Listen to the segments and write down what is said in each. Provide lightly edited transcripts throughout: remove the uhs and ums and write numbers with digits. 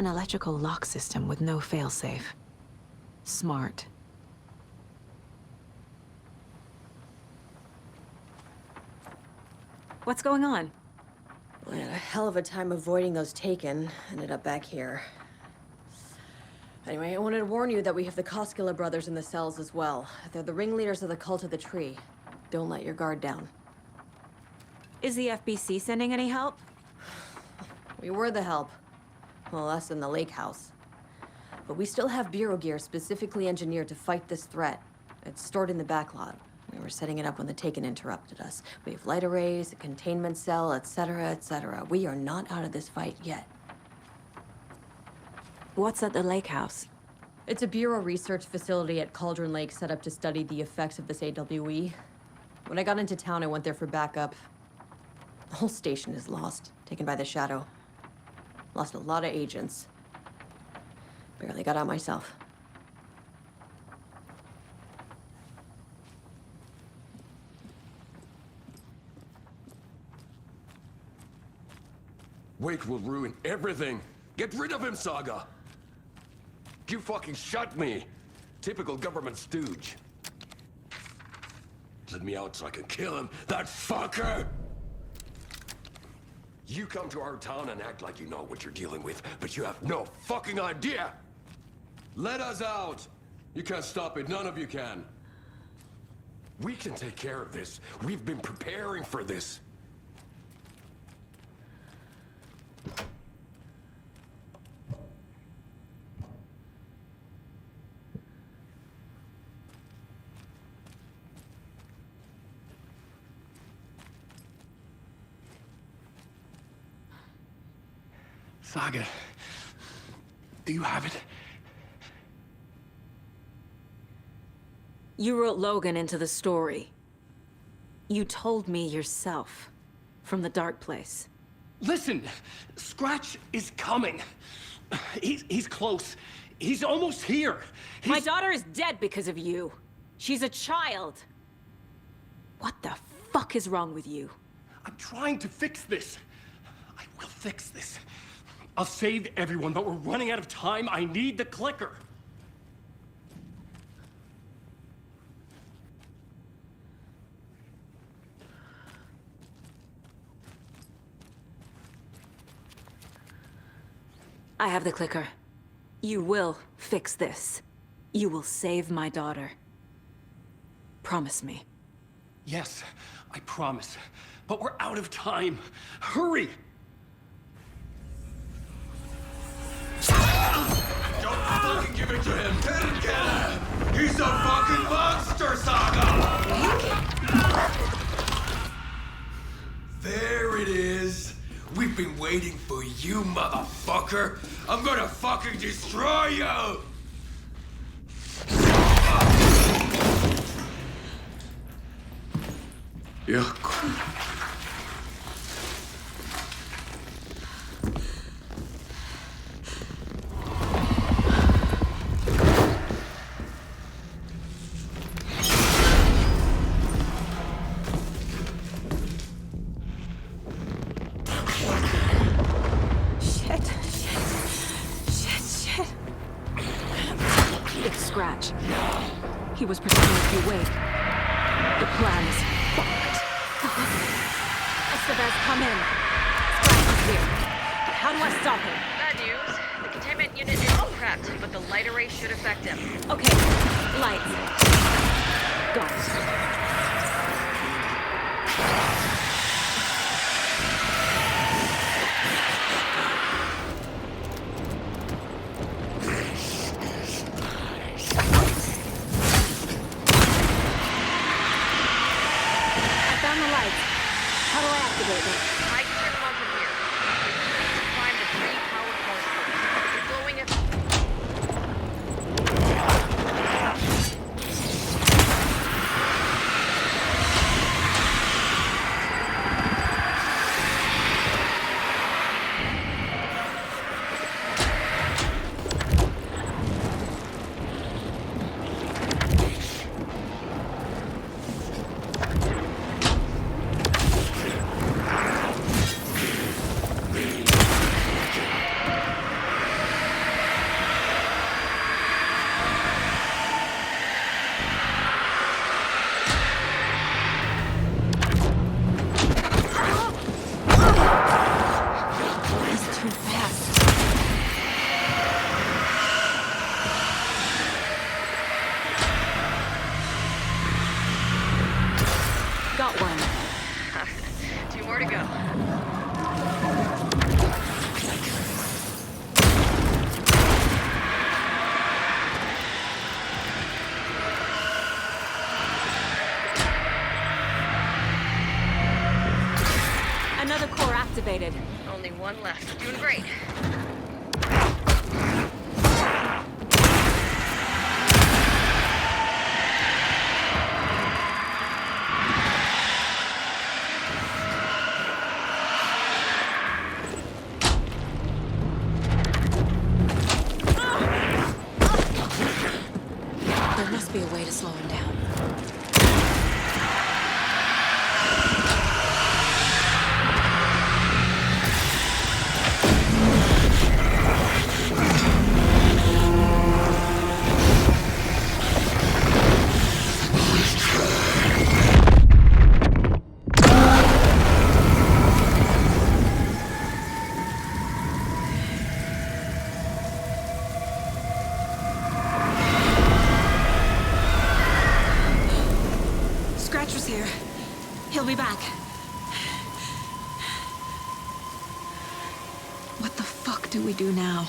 An electrical lock system with no failsafe. Smart. What's going on? We had a hell of a time avoiding those taken. Ended up back here. Anyway, I wanted to warn you that we have the Koskela brothers in the cells as well. They're the ringleaders of the Cult of the Tree. Don't let your guard down. Is the FBC sending any help? We were the help. Well, us in the lake house. But we still have Bureau gear specifically engineered to fight this threat. It's stored in the backlog. We were setting it up when the Taken interrupted us. We have light arrays, a containment cell, etc., etc. We are not out of this fight yet. What's at the lake house? It's a Bureau research facility at Cauldron Lake set up to study the effects of this AWE. When I got into town, I went there for backup. The whole station is lost, taken by the Shadow. Lost a lot of agents. Barely got out myself. Wake will ruin everything. Get rid of him, Saga. You fucking shot me. Typical government stooge. Let me out so I can kill him, that fucker! You come to our town and act like you know what you're dealing with, but you have no fucking idea! Let us out! You can't stop it, none of you can. We can take care of this. We've been preparing for this. Saga, do you have it? You wrote Logan into the story. You told me yourself. From the dark place. Listen, Scratch is coming. He's close. He's almost here. My daughter is dead because of you. She's a child. What the fuck is wrong with you? I'm trying to fix this. I will fix this. I'll save everyone, but we're running out of time. I need the clicker. I have the clicker. You will fix this. You will save my daughter. Promise me. Yes, I promise. But we're out of time. Hurry! Don't fucking give it to him! Get him! He's a fucking monster, Saga! There it is! We've been waiting for you, motherfucker! I'm gonna fucking destroy you! Yeah. Scratch. He was pretending to be Wake. The plan is fucked. Estevez, come in. Scratch is here. How do I stop him? Bad news. The containment unit is all prepped, but the light array should affect him. Okay. Lights. Got it. I can turn them on from here. You need to find the 3 power core. You're blowing it. Got one. 2 more to go. Another core activated. Only 1 left. Doing great. There must be a way to slow him down. Scratcher's here. He'll be back. What the fuck do we do now?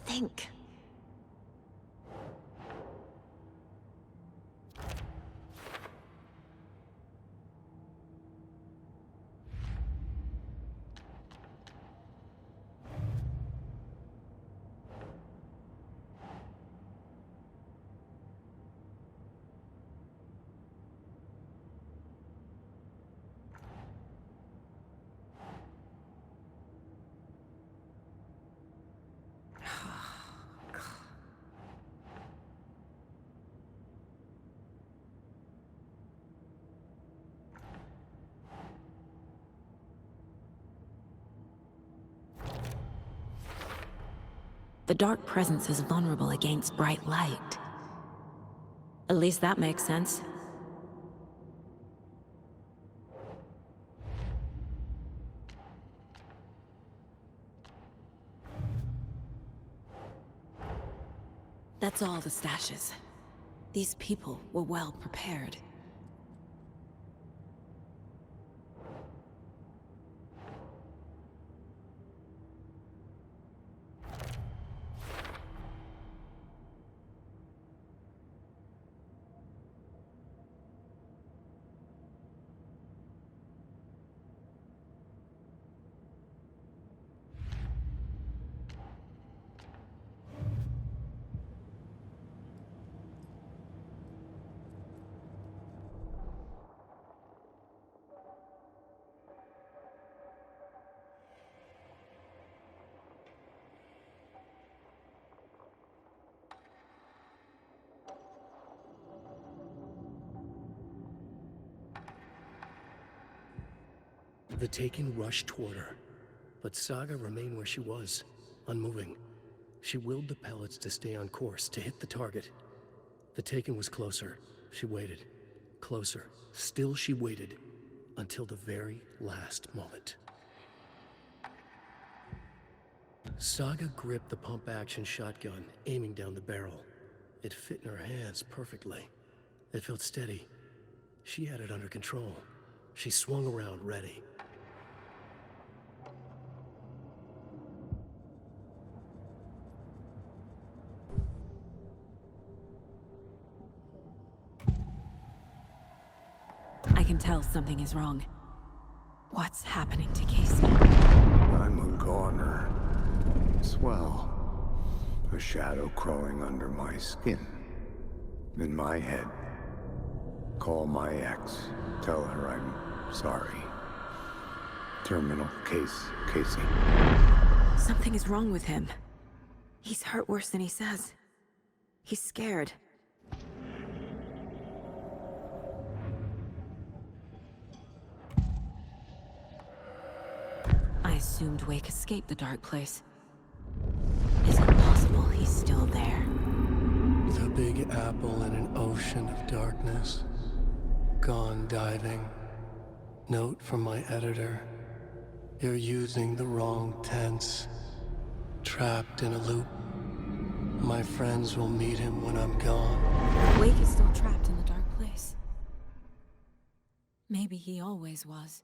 Think. The dark presence is vulnerable against bright light. At least that makes sense. That's all the stashes. These people were well prepared. The Taken rushed toward her, but Saga remained where she was, unmoving. She willed the pellets to stay on course, to hit the target. The Taken was closer. She waited. Closer. Still she waited, until the very last moment. Saga gripped the pump-action shotgun, aiming down the barrel. It fit in her hands perfectly. It felt steady. She had it under control. She swung around, ready. I can tell something is wrong. What's happening to Casey? I'm a goner. Well, a shadow crawling under my skin. In my head. Call my ex. Tell her I'm sorry. Terminal case, Casey. Something is wrong with him. He's hurt worse than he says. He's scared. I assumed Wake escaped the dark place. Is it possible he's still there? The Big Apple in an ocean of darkness. Gone diving. Note from my editor. You're using the wrong tense. Trapped in a loop. My friends will meet him when I'm gone. Wake is still trapped in the dark place. Maybe he always was.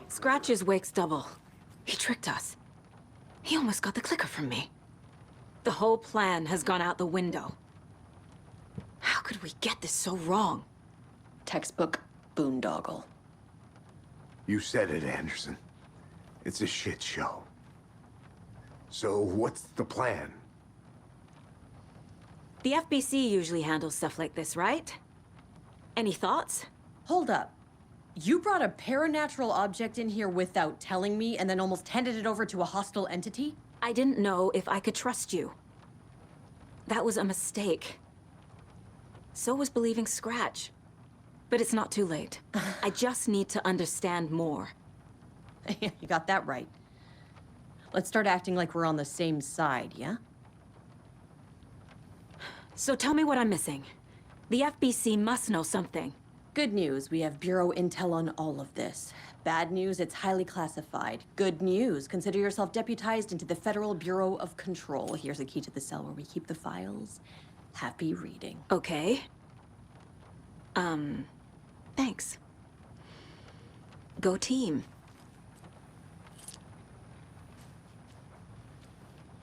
Scratch is Wake's double. He tricked us. He almost got the clicker from me. The whole plan has gone out the window. How could we get this so wrong? Textbook boondoggle. You said it, Anderson. It's a shit show. So what's the plan? The FBC usually handles stuff like this, right? Any thoughts? Hold up. You brought a paranatural object in here without telling me and then almost handed it over to a hostile entity? I didn't know if I could trust you. That was a mistake. So was believing Scratch. But it's not too late. I just need to understand more. You got that right. Let's start acting like we're on the same side, yeah? So tell me what I'm missing. The FBC must know something. Good news, we have Bureau intel on all of this. Bad news, it's highly classified. Good news, consider yourself deputized into the Federal Bureau of Control. Here's a key to the cell where we keep the files. Happy reading. Okay. Thanks. Go team.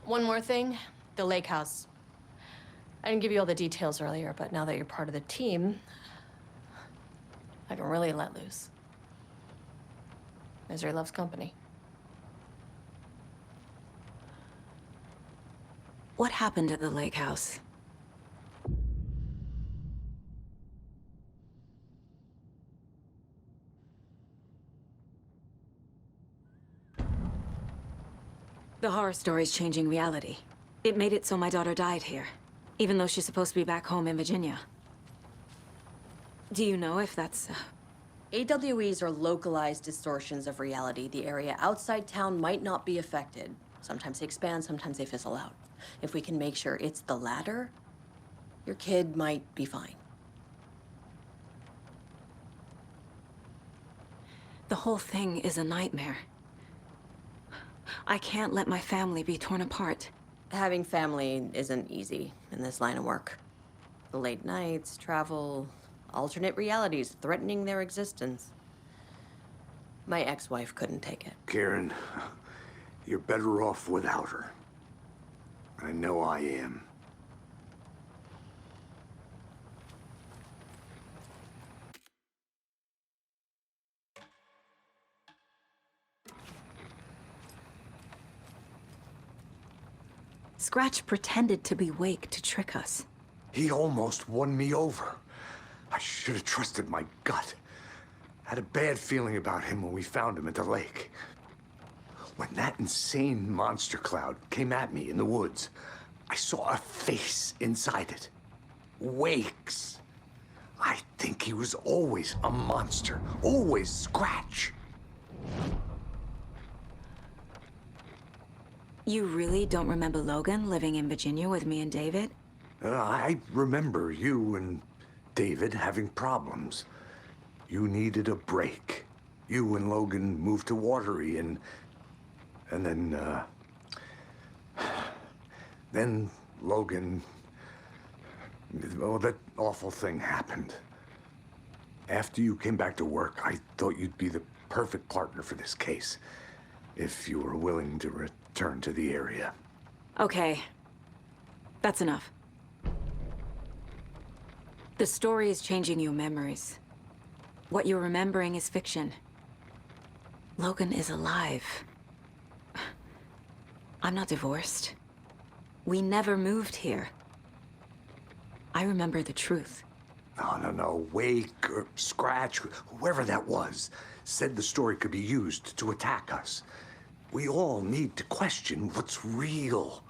One more thing, the lake house. I didn't give you all the details earlier, but now that you're part of the team, I can really let loose. Misery loves company. What happened at the lake house? The horror story's changing reality. It made it so my daughter died here, even though she's supposed to be back home in Virginia. Do you know if that's... AWEs are localized distortions of reality. The area outside town might not be affected. Sometimes they expand, sometimes they fizzle out. If we can make sure it's the latter, your kid might be fine. The whole thing is a nightmare. I can't let my family be torn apart. Having family isn't easy in this line of work. The late nights, travel, alternate realities threatening their existence. My ex-wife couldn't take it. Karen, you're better off without her. I know I am. Scratch pretended to be Wake to trick us. He almost won me over. I should have trusted my gut. Had a bad feeling about him when we found him at the lake. When that insane monster cloud came at me in the woods, I saw a face inside it. Wake's. I think he was always a monster. Always Scratch. You really don't remember Logan living in Virginia with me and David? I remember you and David having problems. You needed a break. you and Logan moved to Watery, and then Logan, well, that awful thing happened. After you came back to work, I thought you'd be the perfect partner for this case, if you were willing to return to the area. Okay. That's enough. The story is changing your memories. What you're remembering is fiction. Logan is alive. I'm not divorced. We never moved here. I remember the truth. No. Wake or Scratch, whoever that was, said the story could be used to attack us. We all need to question what's real.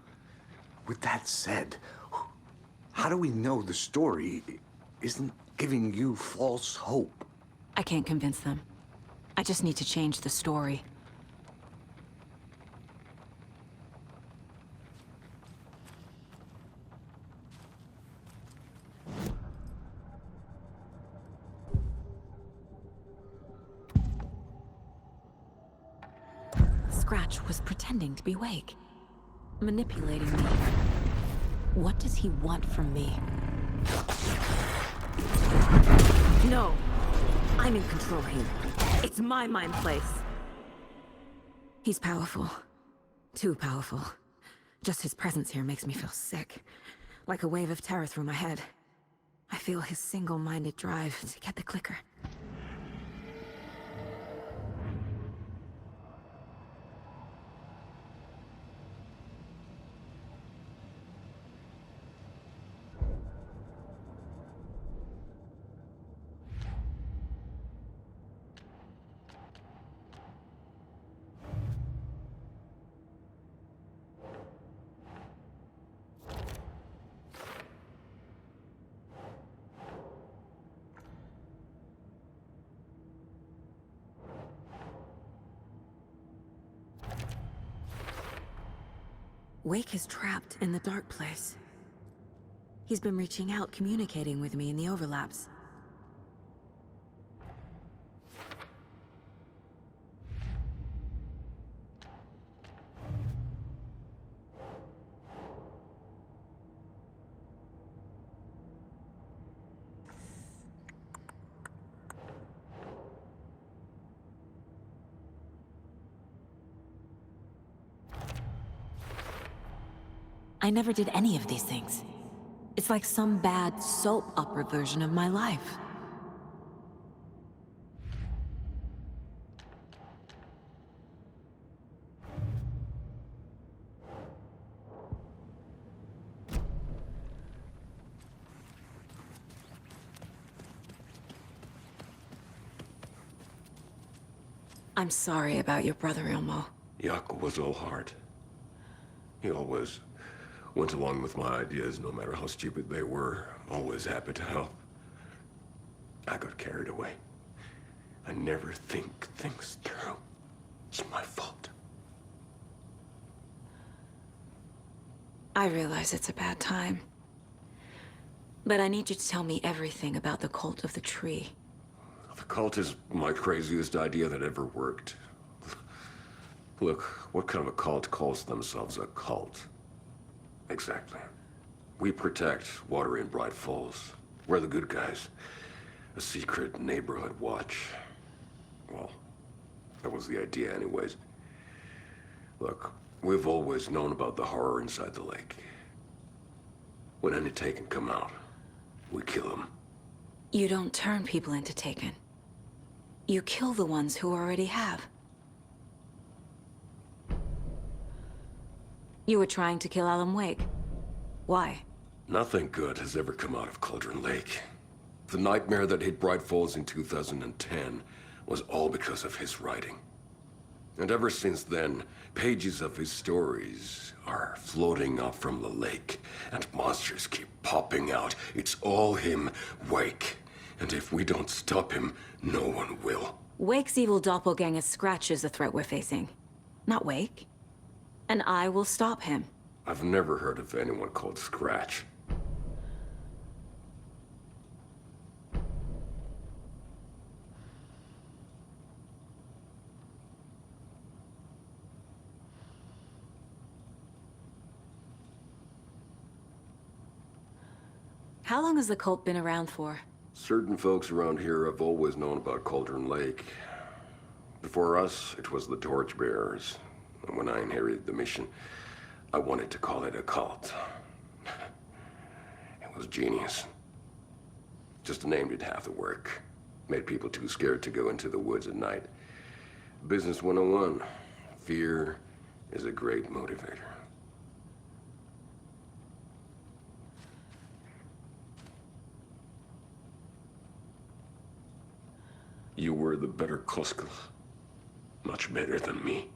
With that said, how do we know the story isn't giving you false hope? I can't convince them. I just need to change the story. Scratch was pretending to be Wake, manipulating me. What does he want from me? No! I'm in control here. It's my mind place. He's powerful. Too powerful. Just his presence here makes me feel sick. Like a wave of terror through my head. I feel his single-minded drive to get the clicker. Wake is trapped in the dark place. He's been reaching out, communicating with me in the overlaps. I never did any of these things. It's like some bad soap opera version of my life. I'm sorry about your brother, Ilmo. Jaakko was all heart. He always went along with my ideas, no matter how stupid they were. Always happy to help. I got carried away. I never think things through. It's my fault. I realize it's a bad time. But I need you to tell me everything about the Cult of the Tree. The cult is my craziest idea that ever worked. Look, what kind of a cult calls themselves a cult? Exactly. We protect Watery and Bright Falls. We're the good guys. A secret neighborhood watch. Well, that was the idea anyways. Look, we've always known about the horror inside the lake. When any Taken come out, we kill them. You don't turn people into Taken. You kill the ones who already have. You were trying to kill Alan Wake. Why? Nothing good has ever come out of Cauldron Lake. The nightmare that hit Bright Falls in 2010 was all because of his writing. And ever since then, pages of his stories are floating up from the lake, and monsters keep popping out. It's all him, Wake. And if we don't stop him, no one will. Wake's evil doppelganger Scratch is the threat we're facing, not Wake. And I will stop him. I've never heard of anyone called Scratch. How long has the cult been around for? Certain folks around here have always known about Cauldron Lake. Before us, it was the Torchbearers. And when I inherited the mission, I wanted to call it a cult. It was genius. Just named it half the work. Made people too scared to go into the woods at night. Business 101. Fear is a great motivator. You were the better Koskal. Much better than me.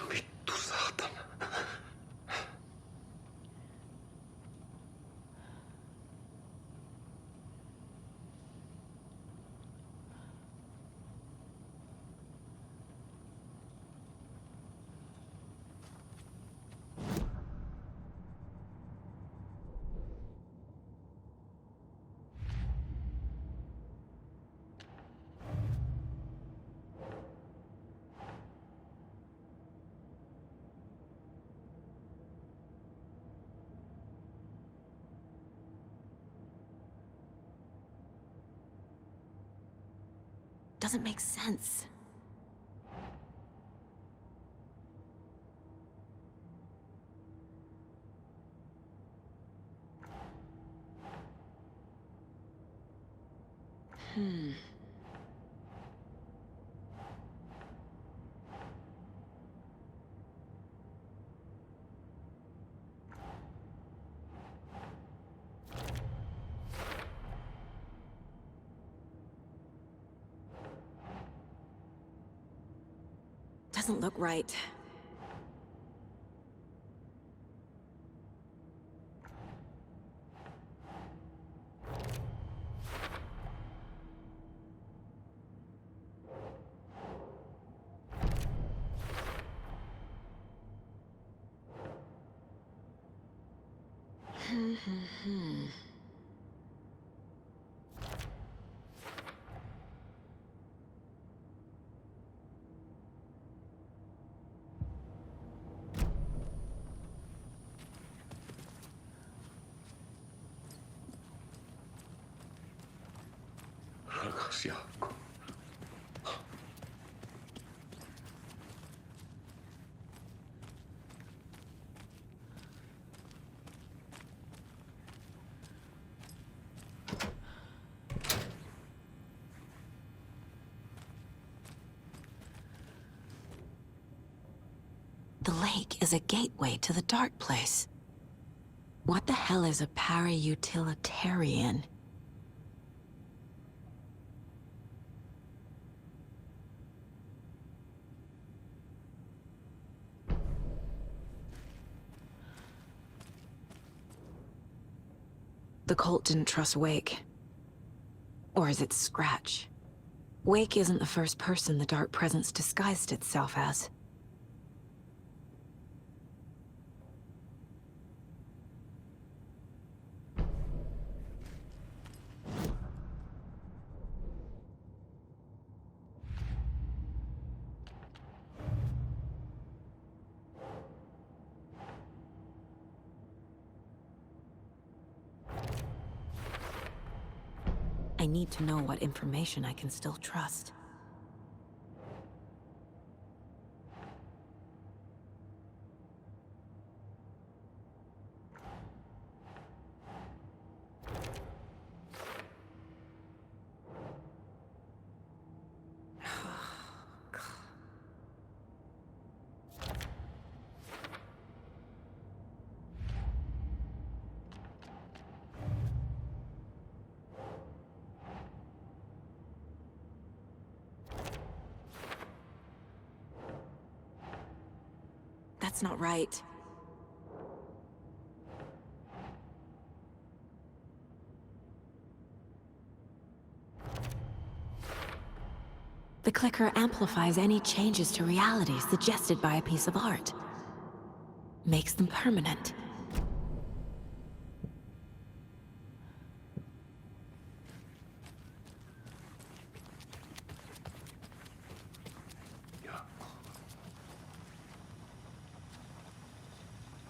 Vittu saatana. Doesn't make sense. Doesn't look right. Rakas Jaakko. The lake is a gateway to the dark place. What the hell is a para-utilitarian? The cult didn't trust Wake. Or is it Scratch? Wake isn't the first person the Dark Presence disguised itself as. I need to know what information I can still trust. That's not right. clicker amplifies any changes to reality suggested by a piece of art. Makes them permanent.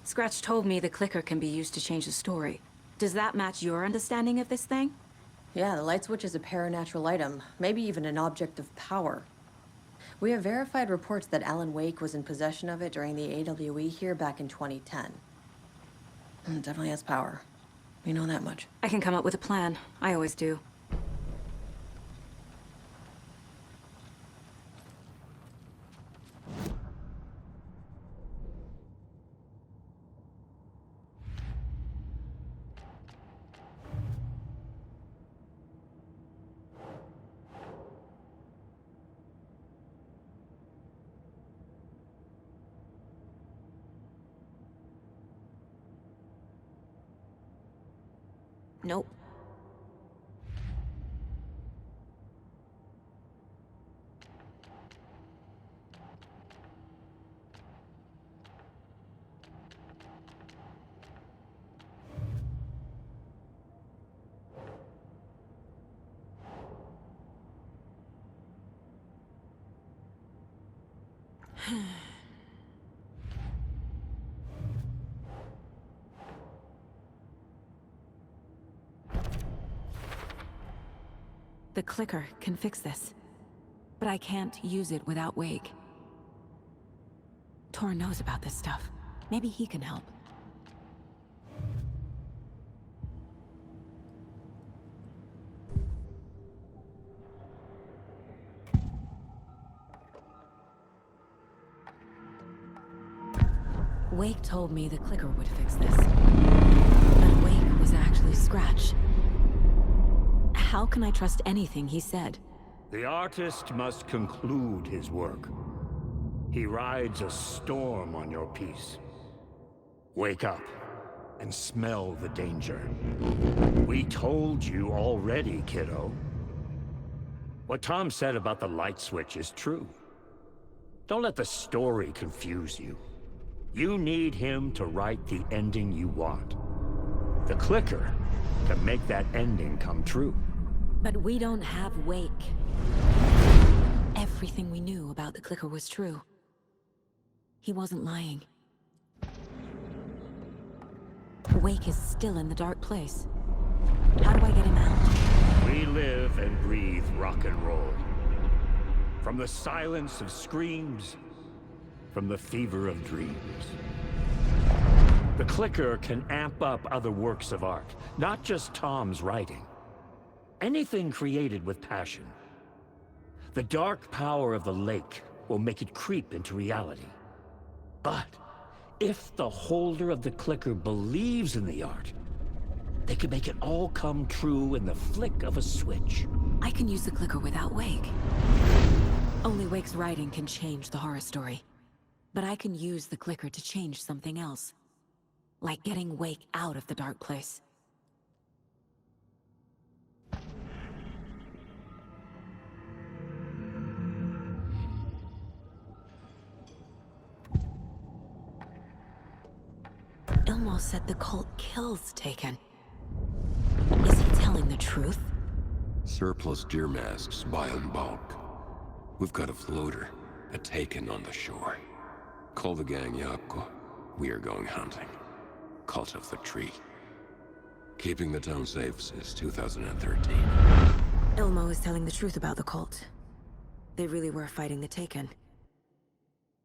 Scratch told me the clicker can be used to change the story. Does that match your understanding of this thing? Yeah, the light switch is a paranatural item, maybe even an object of power. We have verified reports that Alan Wake was in possession of it during the AWE here back in 2010. It definitely has power. We know that much. I can come up with a plan. I always do. Nope. The clicker can fix this. But I can't use it without Wake. Tor knows about this stuff. Maybe he can help. Wake told me the clicker would fix this. But Wake was actually Scratch. How can I trust anything he said? The artist must conclude his work. He rides a storm on your piece. Wake up and smell the danger. We told you already, kiddo. What Tom said about the light switch is true. Don't let the story confuse you. You need him to write the ending you want. The clicker can make that ending come true. But we don't have Wake. Everything we knew about the clicker was true. He wasn't lying. Wake is still in the dark place. How do I get him out? We live and breathe rock and roll. From the silence of screams, from the fever of dreams. The clicker can amp up other works of art, not just Tom's writing. Anything created with passion. The dark power of the lake will make it creep into reality. But if the holder of the clicker believes in the art, they can make it all come true in the flick of a switch. I can use the clicker without Wake. Only Wake's writing can change the horror story. But I can use the clicker to change something else. Like getting Wake out of the dark place. Ilmo said the cult kills Taken. Is he telling the truth? Surplus deer masks buy in bulk. We've got a floater, a Taken on the shore. Call the gang Yako. We are going hunting. Cult of the Tree. Keeping the town safe since 2013. Ilmo is telling the truth about the cult. They really were fighting the Taken.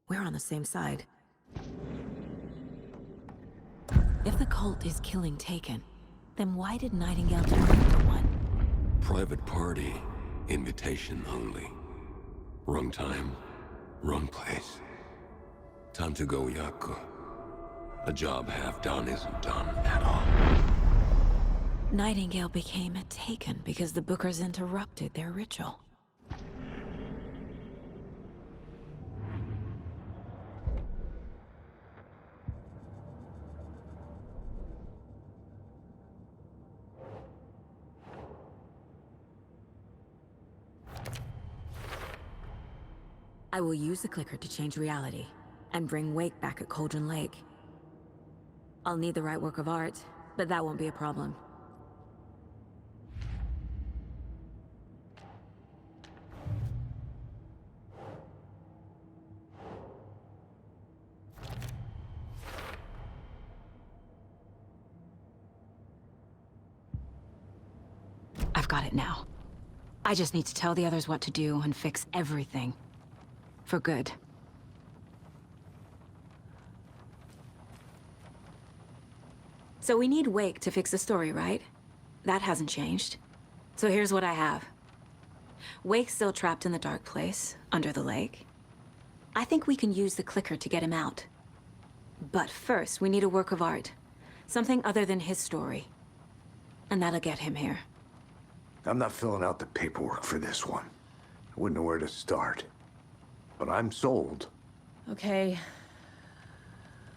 We're on the same side. If the cult is killing Taken, then why did Nightingale turn into one? Private party. Invitation only. Wrong time, wrong place. Time to go, Yako. A job half done isn't done at all. Nightingale became a Taken because the Bookers interrupted their ritual. I will use the clicker to change reality and bring Wake back at Cauldron Lake. I'll need the right work of art, but that won't be a problem. I've got it now. I just need to tell the others what to do and fix everything. For good. So we need Wake to fix the story, right? That hasn't changed. So here's what I have. Wake's still trapped in the dark place, under the lake. I think we can use the clicker to get him out. But first, we need a work of art. Something other than his story. And that'll get him here. I'm not filling out the paperwork for this one. I wouldn't know where to start. But I'm sold. Okay.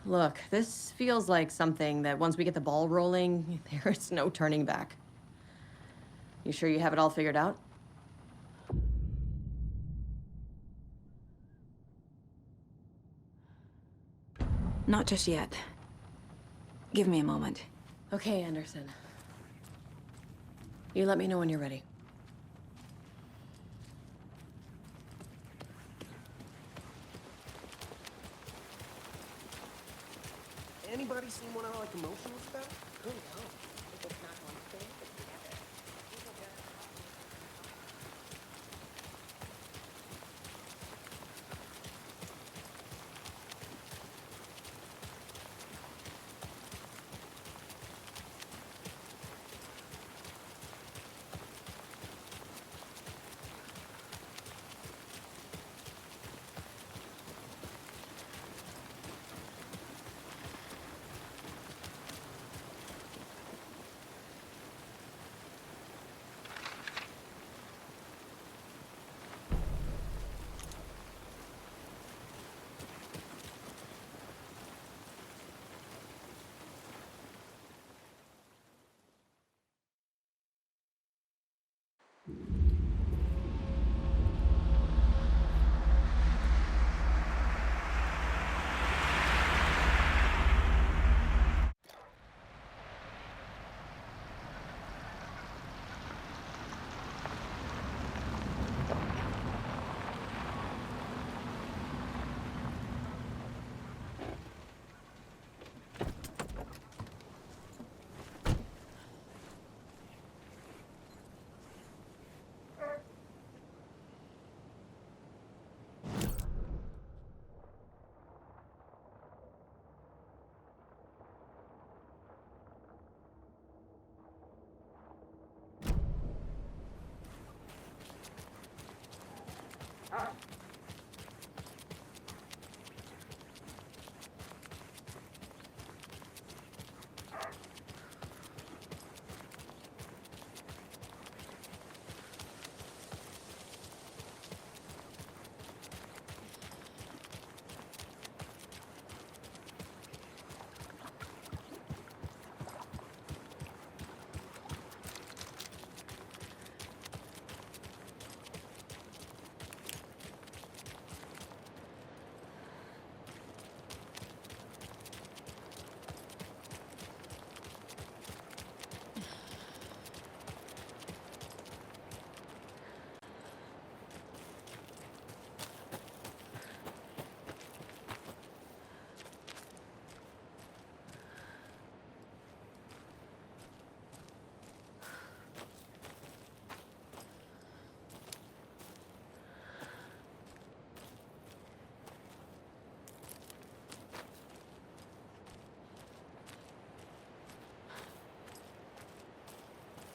Look, this feels like something that once we get the ball rolling, there's no turning back. You sure you have it all figured out? Not just yet. Give me a moment. Okay, Anderson. You let me know when you're ready. Anybody seen one I like emotionless about? Who knows? If it's not one thing, it's the other.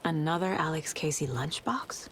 Another Alex Casey lunchbox?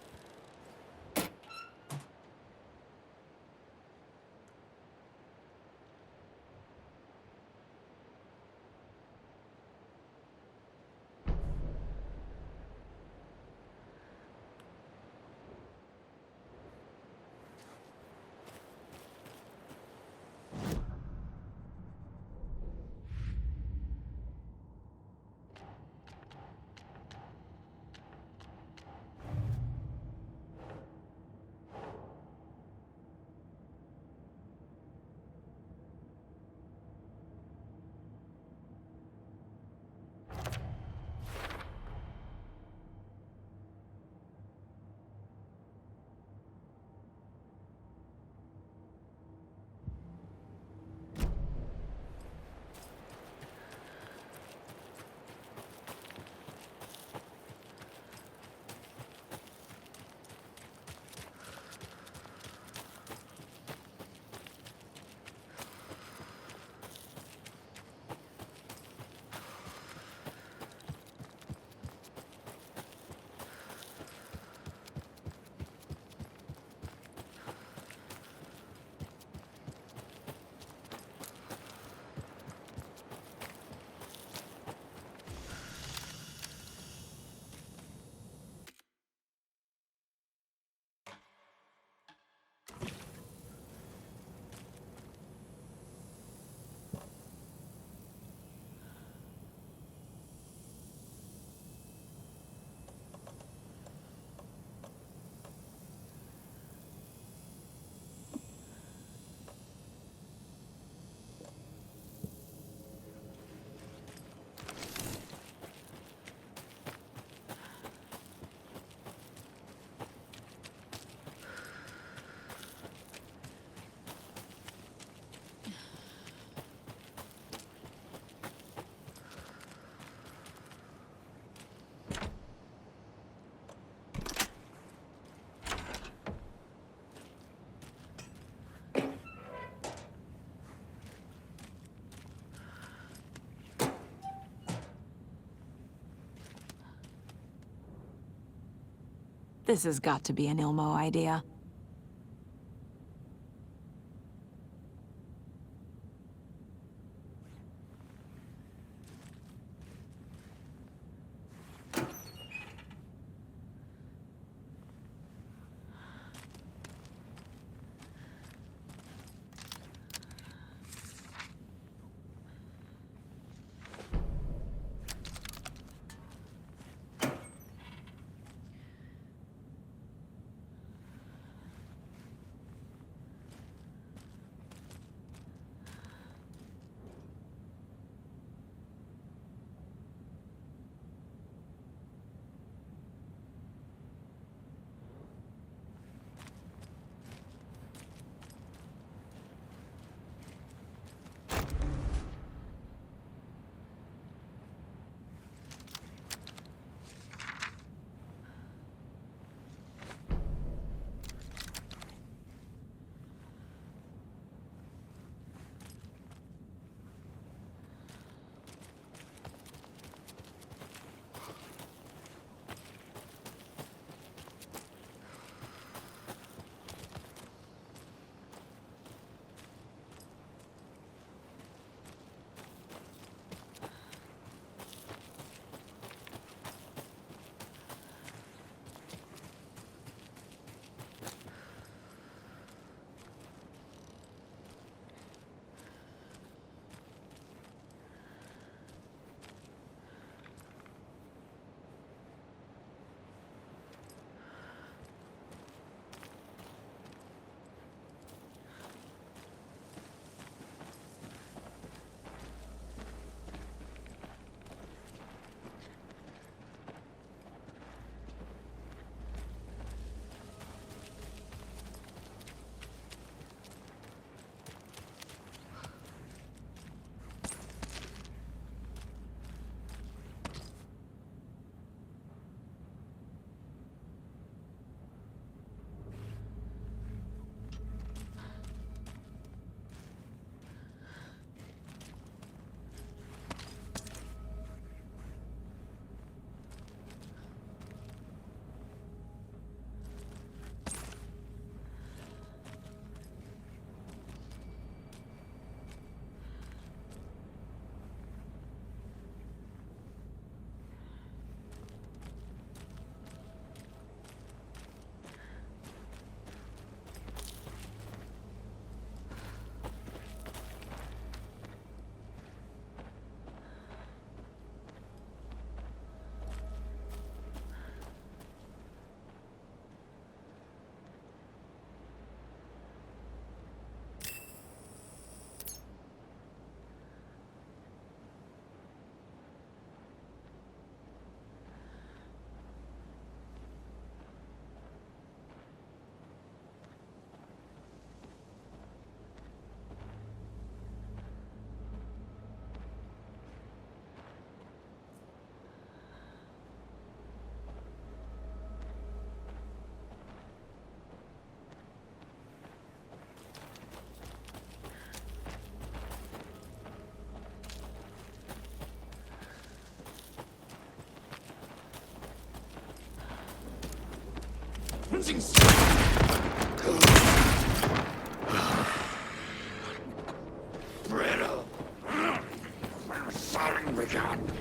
This has got to be an Ilmo idea. Brittle. Son begun.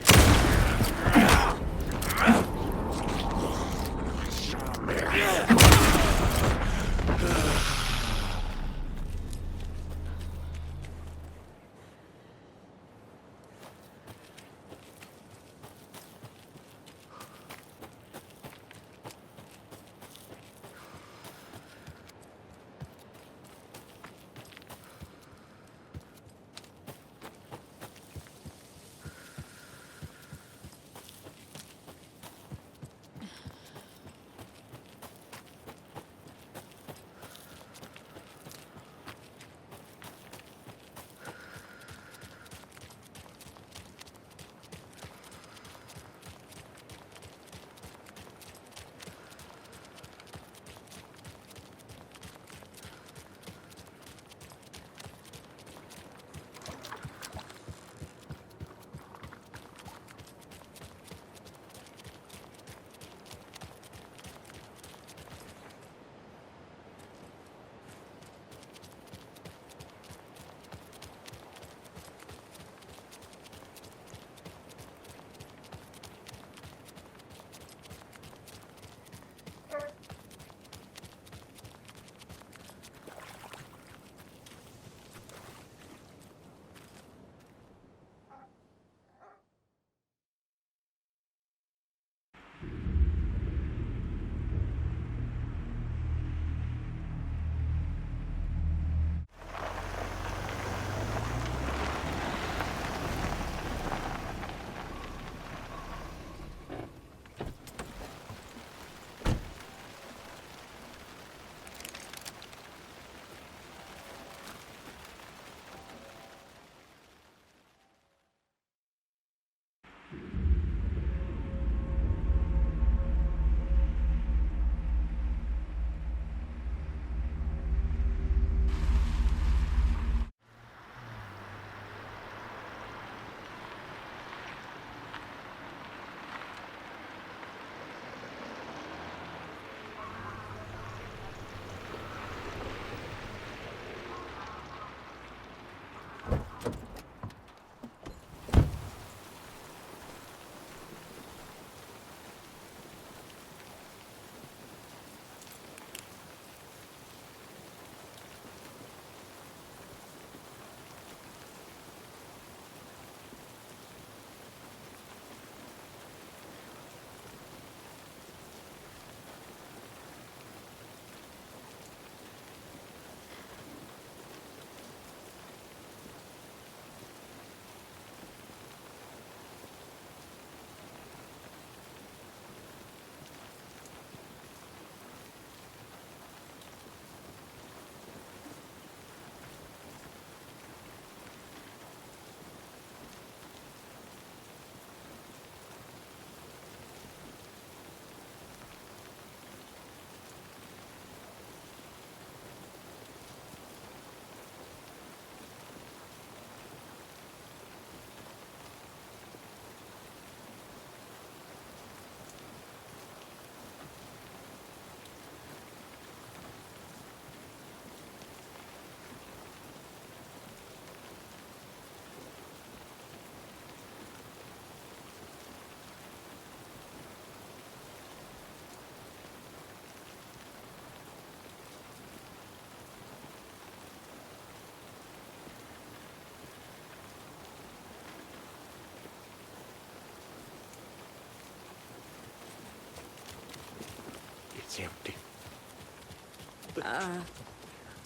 It's empty.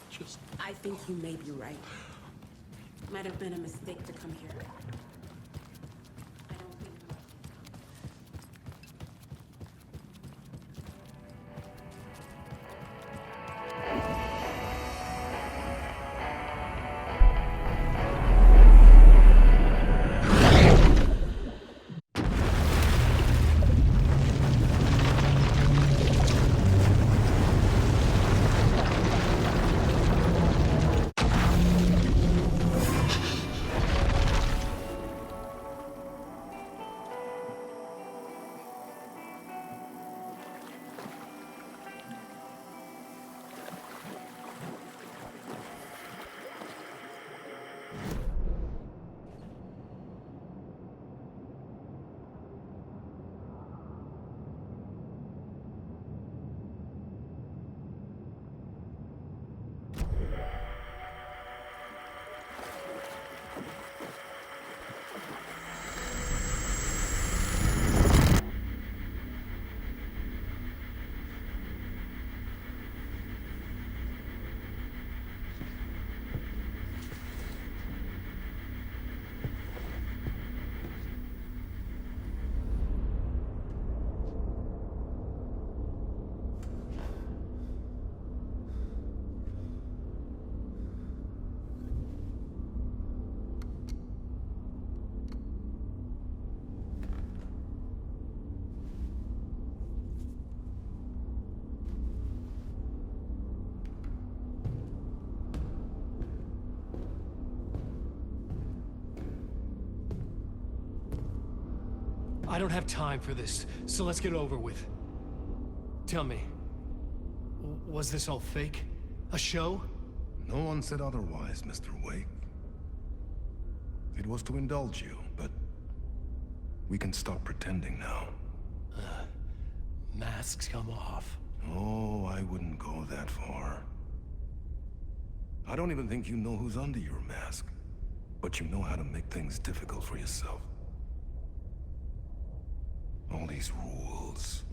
Just... I think you may be right. Might have been a mistake to come here. I don't think... I don't have time for this, so let's get it over with. Tell me, was this all fake? A show? No one said otherwise, Mr. Wake. It was to indulge you, but we can stop pretending now. Masks come off. Oh, I wouldn't go that far. I don't even think you know who's under your mask, but you know how to make things difficult for yourself. All these rules,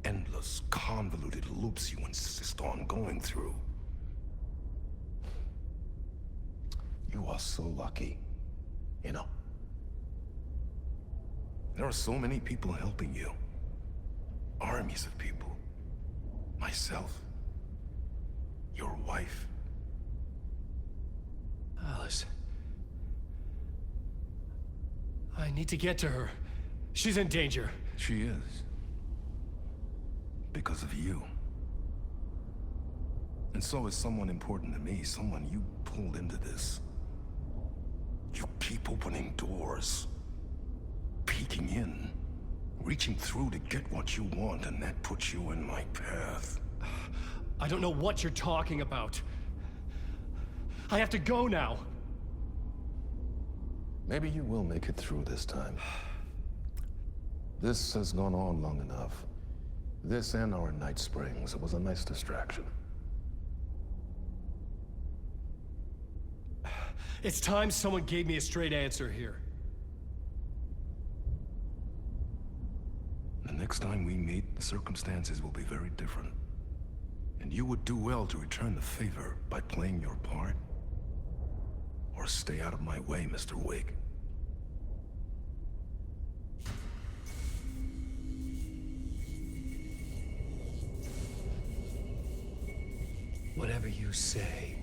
endless, convoluted loops you insist on going through. You are so lucky, you know. There are so many people helping you. Armies of people. Myself. Your wife. Alice. I need to get to her. She's in danger. She is. Because of you. And so is someone important to me, someone you pulled into this. You keep opening doors. Peeking in. Reaching through to get what you want, and that puts you in my path. I don't know what you're talking about. I have to go now. Maybe you will make it through this time. This has gone on long enough. This and our Night Springs was a nice distraction. It's time someone gave me a straight answer here. The next time we meet, the circumstances will be very different. And you would do well to return the favor by playing your part. Or stay out of my way, Mr. Wake. Whatever you say.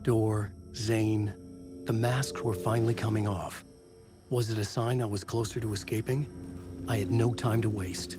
Door, Zane, the masks were finally coming off. Was it a sign I was closer to escaping? I had no time to waste.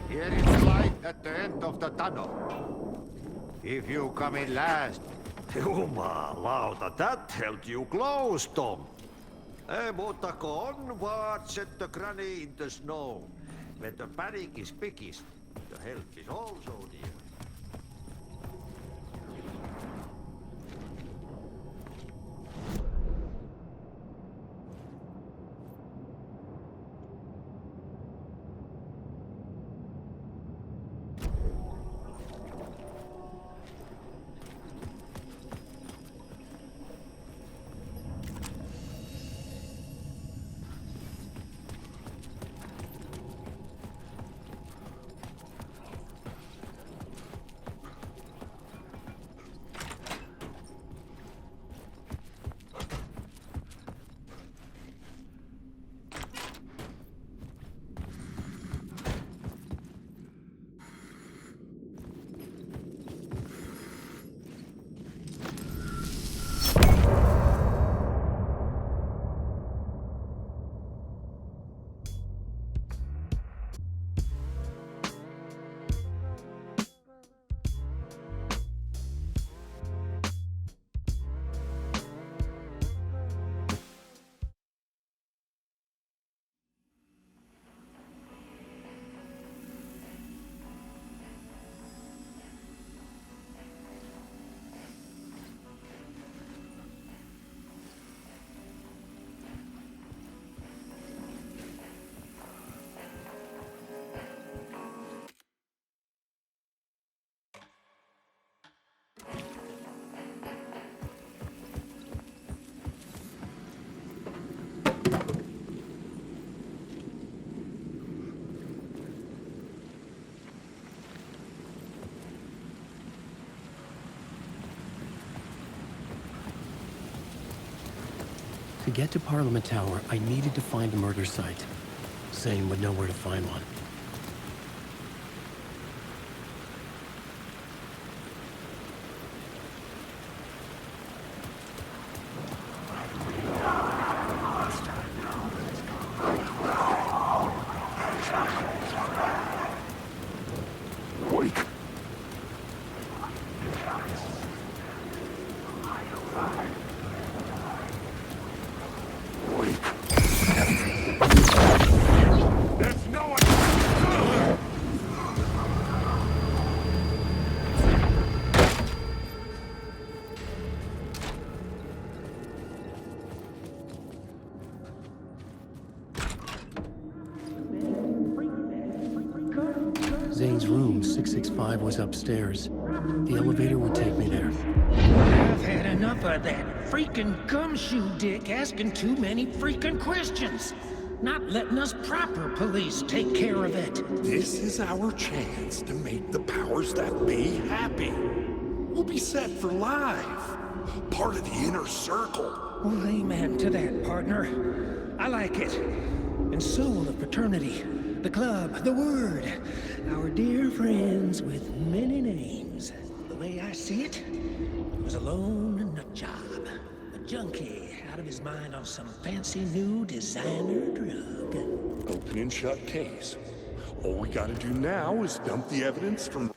Here is the light at the end of the tunnel. If you come in last... Jumalauta, that held you close, Tom. Mutta onward, set the granny in the snow. When the panic is biggest, the help is also near. To get to Parliament Tower, I needed to find a murder site. Zane would know where to find one. Zane's room, 665, was upstairs. The elevator would take me there. enough of that freaking gumshoe dick asking too many freaking questions. Not letting us proper police take care of it. This is our chance to make the powers that be happy. We'll be set for life. Part of the inner circle. Well, amen to that, partner. I like it. And so will the fraternity, the club, the word. Our dear friends with many names. The way I see it, he was alone in a job. A junkie out of his mind on some fancy new designer drug. Open and shut case. All we gotta do now is dump the evidence from...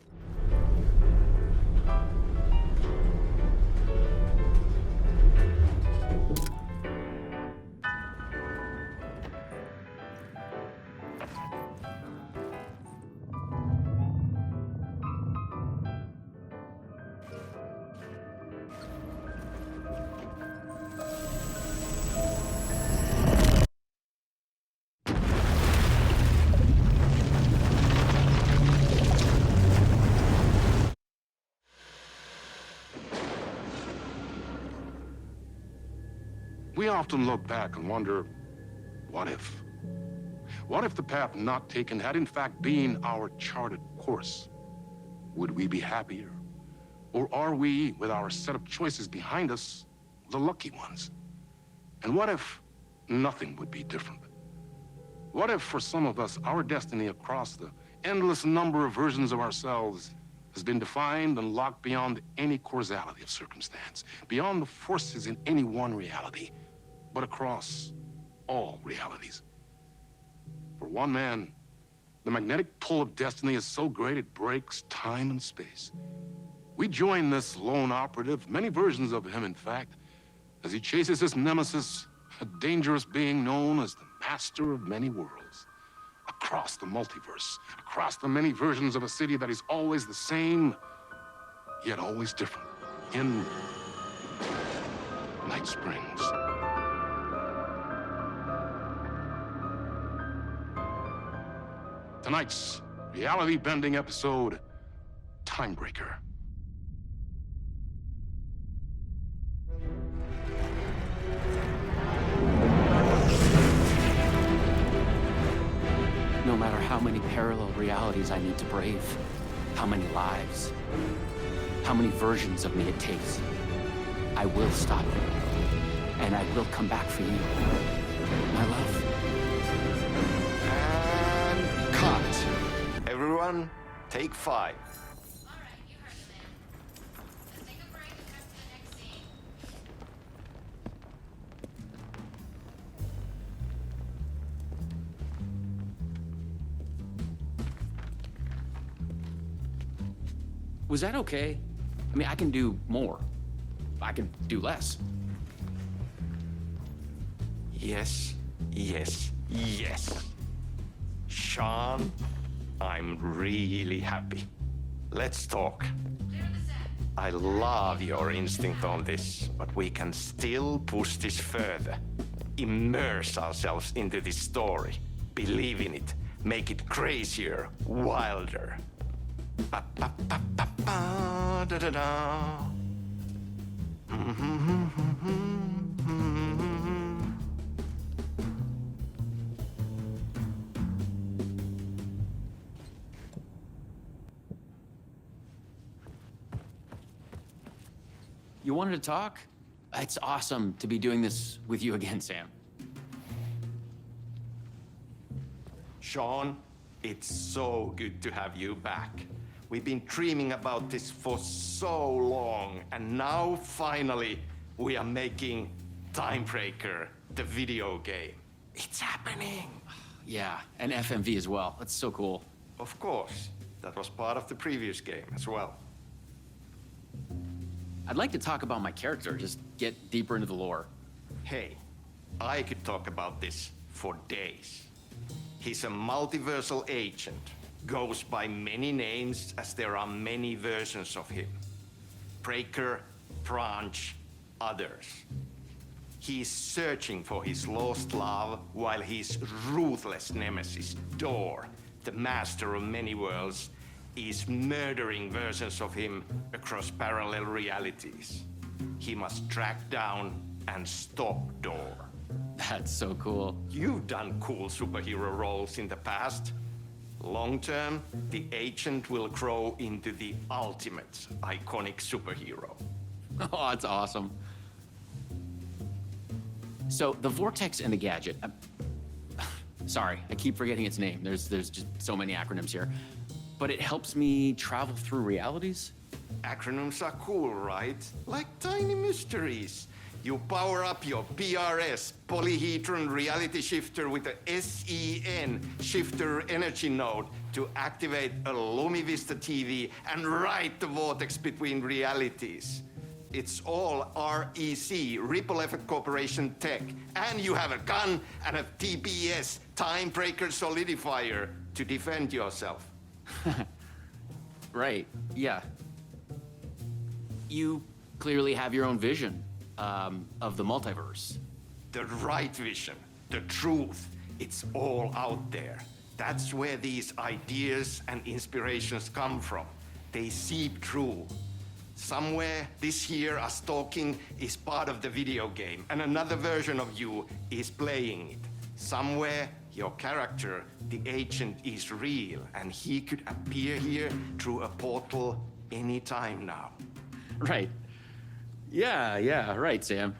We often look back and wonder, what if? What if the path not taken had in fact been our charted course? Would we be happier? Or are we, with our set of choices behind us, the lucky ones? And what if nothing would be different? What if, for some of us, our destiny across the endless number of versions of ourselves has been defined and locked beyond any causality of circumstance, beyond the forces in any one reality, but across all realities? For one man, the magnetic pull of destiny is so great it breaks time and space. We join this lone operative, many versions of him in fact, as he chases his nemesis, a dangerous being known as the Master of Many Worlds. Across the multiverse, across the many versions of a city that is always the same, yet always different. In Night Springs. Tonight's reality-bending episode, Timebreaker. No matter how many parallel realities I need to brave, how many lives, how many versions of me it takes, I will stop it. And I will come back for you, my love. And cut. Everyone, take 5. Was that okay? I mean, I can do more. I can do less. Yes, yes, yes. Sean, I'm really happy. Let's talk. I love your instinct on this, but we can still push this further. Immerse ourselves into this story. Believe in it. Make it crazier, wilder. Ba, ba, ba, ba, ba, da, da, da. You wanted to talk? It's awesome to be doing this with you again, Sam. Sean, it's so good to have you back. We've been dreaming about this for so long, and now finally we are making Timebreaker, the video game. It's happening. Yeah, and FMV as well. That's so cool. Of course. That was part of the previous game as well. I'd like to talk about my character, just get deeper into the lore. Hey, I could talk about this for days. He's a multiversal agent. Goes by many names as there are many versions of him. Breaker, Branch, others. He's searching for his lost love while his ruthless nemesis, Door, the master of many worlds, is murdering versions of him across parallel realities. he must track down and stop Door. That's so cool. You've done cool superhero roles in the past. Long term, the agent will grow into the ultimate iconic superhero. Oh, that's awesome. So, the Vortex and the Gadget. Sorry, I keep forgetting its name. There's just so many acronyms here. But it helps me travel through realities? Acronyms are cool, right? Like tiny mysteries. You power up your PRS, Polyhedron Reality Shifter, with a SEN Shifter Energy Node to activate a LumiVista TV and ride the vortex between realities. It's all REC, Ripple Effect Corporation tech. And you have a gun and a TPS, Time Breaker Solidifier, to defend yourself. Right, yeah. You clearly have your own vision of the multiverse. The right vision, the truth, it's all out there. That's where these ideas and inspirations come from. They seep through. Somewhere this here, us talking, is part of the video game, and another version of you is playing it. Somewhere, your character, the agent, is real, and he could appear here through a portal anytime now. Right. Yeah, right, Sam.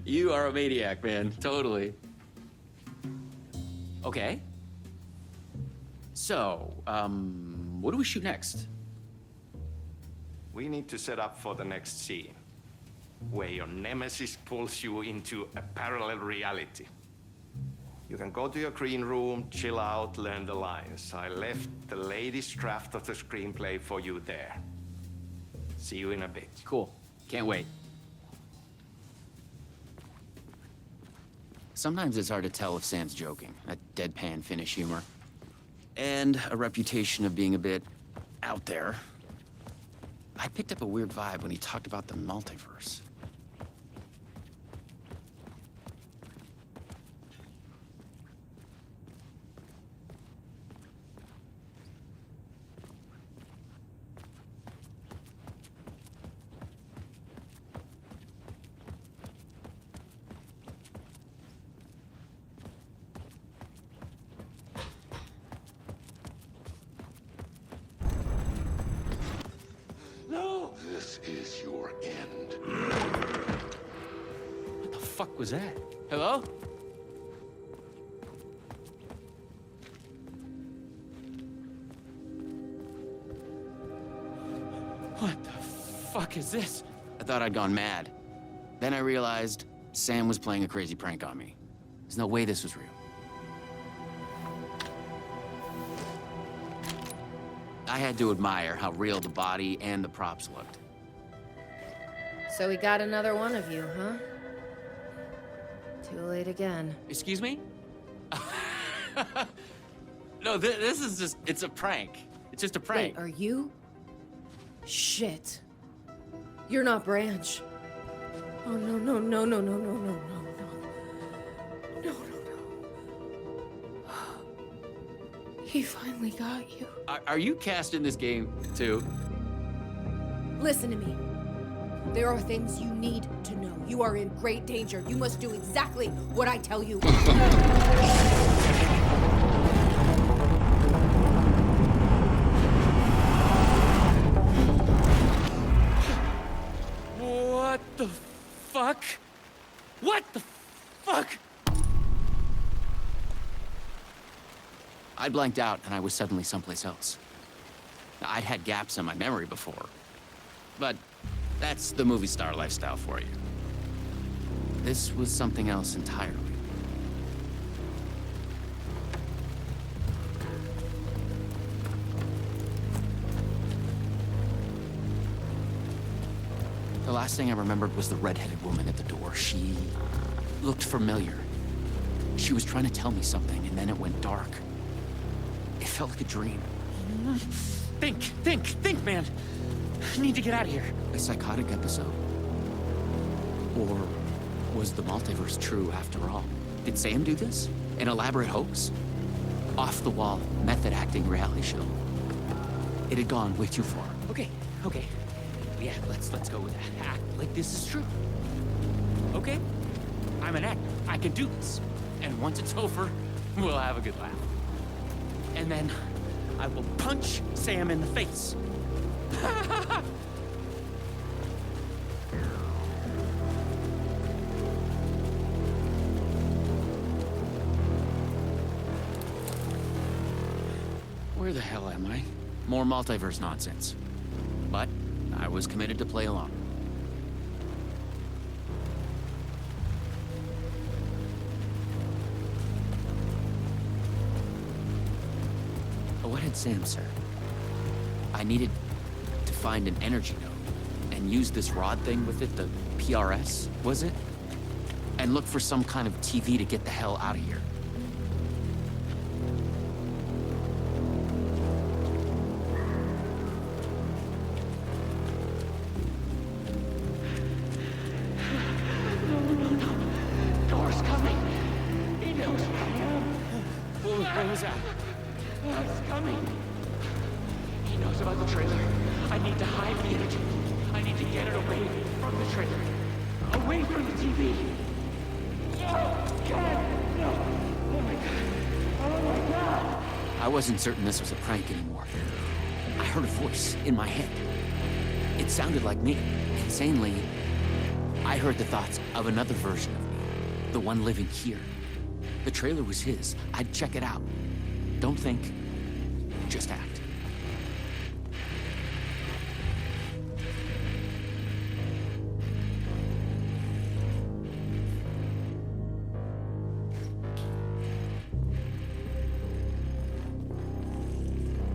You are a maniac, man. Totally. Okay. So, what do we shoot next? We need to set up for the next scene, where your nemesis pulls you into a parallel reality. You can go to your green room, chill out, learn the lines. I left the latest draft of the screenplay for you there. See you in a bit. Cool. Can't wait. Sometimes it's hard to tell if Sam's joking. That deadpan Finnish humor. And a reputation of being a bit out there. I picked up a weird vibe when he talked about the multiverse. This is your end. What the fuck was that? Hello? What the fuck is this? I thought I'd gone mad. Then I realized Sam was playing a crazy prank on me. There's no way this was real. I had to admire how real the body and the props looked. So we got another one of you, huh? Too late again. Excuse me? No, this is just, it's a prank. It's just a prank. Wait, are you? Shit. You're not Branch. Oh, no, no, no, no, no, no, no, no, no. No, no, no. He finally got you. Are you cast in this game, too? Listen to me. There are things you need to know. You are in great danger. You must do exactly what I tell you. What the fuck? What the fuck? I blanked out and I was suddenly someplace else. I'd had gaps in my memory before, but that's the movie star lifestyle for you. This was something else entirely. The last thing I remembered was the red-headed woman at the door. She looked familiar. She was trying to tell me something, and then it went dark. It felt like a dream. Think, man. I need to get out of here. A psychotic episode? Or was the multiverse true after all? Did Sam do this? An elaborate hoax? Off-the-wall, method-acting reality show. It had gone way too far. Okay. Yeah, let's go with that. Act like this is true. Okay? I'm an actor. I can do this. And once it's over, we'll have a good laugh. And then I will punch Sam in the face. Where the hell am I? More multiverse nonsense. But I was committed to play along. What had Sam said? I needed to find an energy node and use this rod thing with it, the PRS, was it? And look for some kind of TV to get the hell out of here. Door's coming. He knows where I am. What was that? It's coming. He knows about the trailer. I need to hide the energy. I need to get it away from the trailer. Away from the TV. No! God! No! Oh my God! Oh my God! I wasn't certain this was a prank anymore. I heard a voice in my head. It sounded like me. Insanely, I heard the thoughts of another version of me. The one living here. The trailer was his. I'd check it out. Don't think, just act.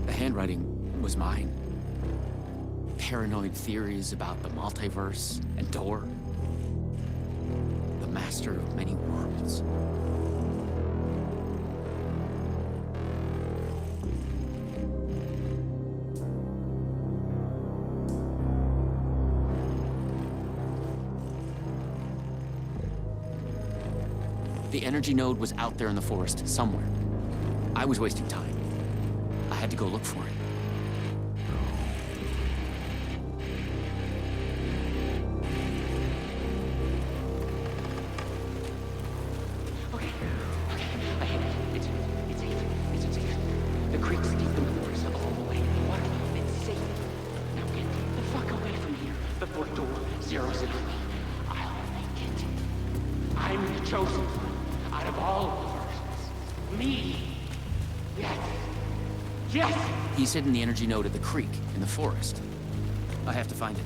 The handwriting was mine. Paranoid theories about the multiverse and Door. The master of many worlds. The energy node was out there in the forest, somewhere. I was wasting time. I had to go look for it. Okay, I hit it. It's safe. The creek's deep in the forest, all the way in the water. It's safe. Now get the fuck away from here before Door zeroes in on me. I'll make it. I'm the chosen one. Out of all the versions. Me. Yes. Yes! He's hidden the energy node at the creek in the forest. I have to find it.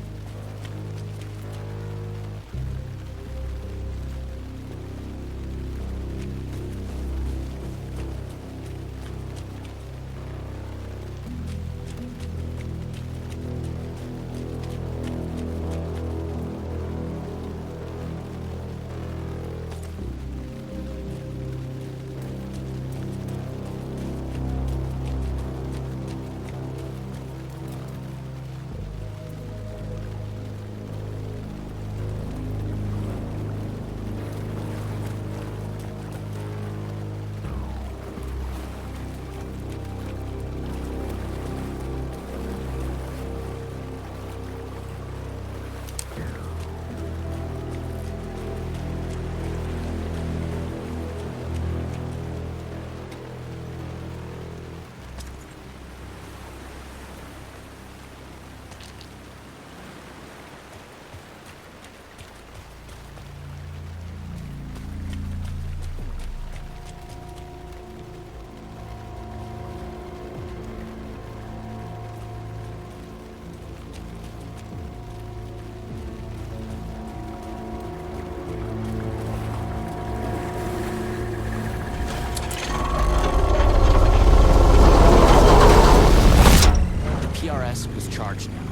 Charged now.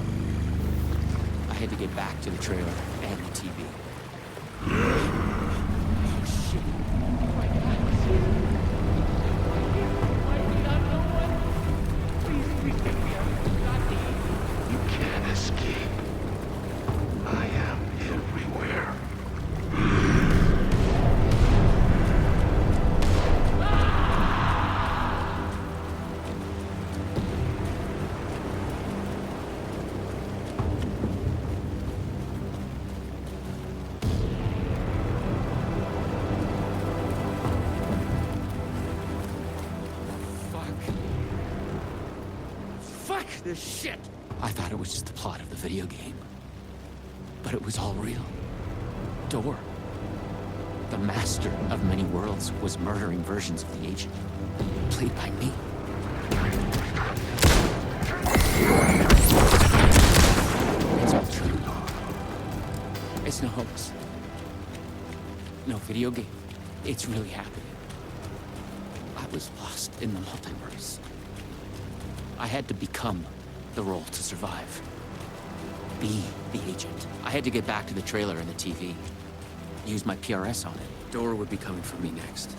I had to get back to the trailer and the TV. Oh, shit. Oh my God, it's here. Why did I know what? Please get me out of this goddamn. You can't escape. I am everywhere. this shit! I thought it was just the plot of the video game. But it was all real. Door, the master of many worlds, was murdering versions of the agent, played by me. It's all true. It's no hoax. No video game. It's really happening. I was lost in the multiverse. I had to become the role to survive. Be the agent. I had to get back to the trailer and the TV. Use my PRS on it. Dora would be coming for me next.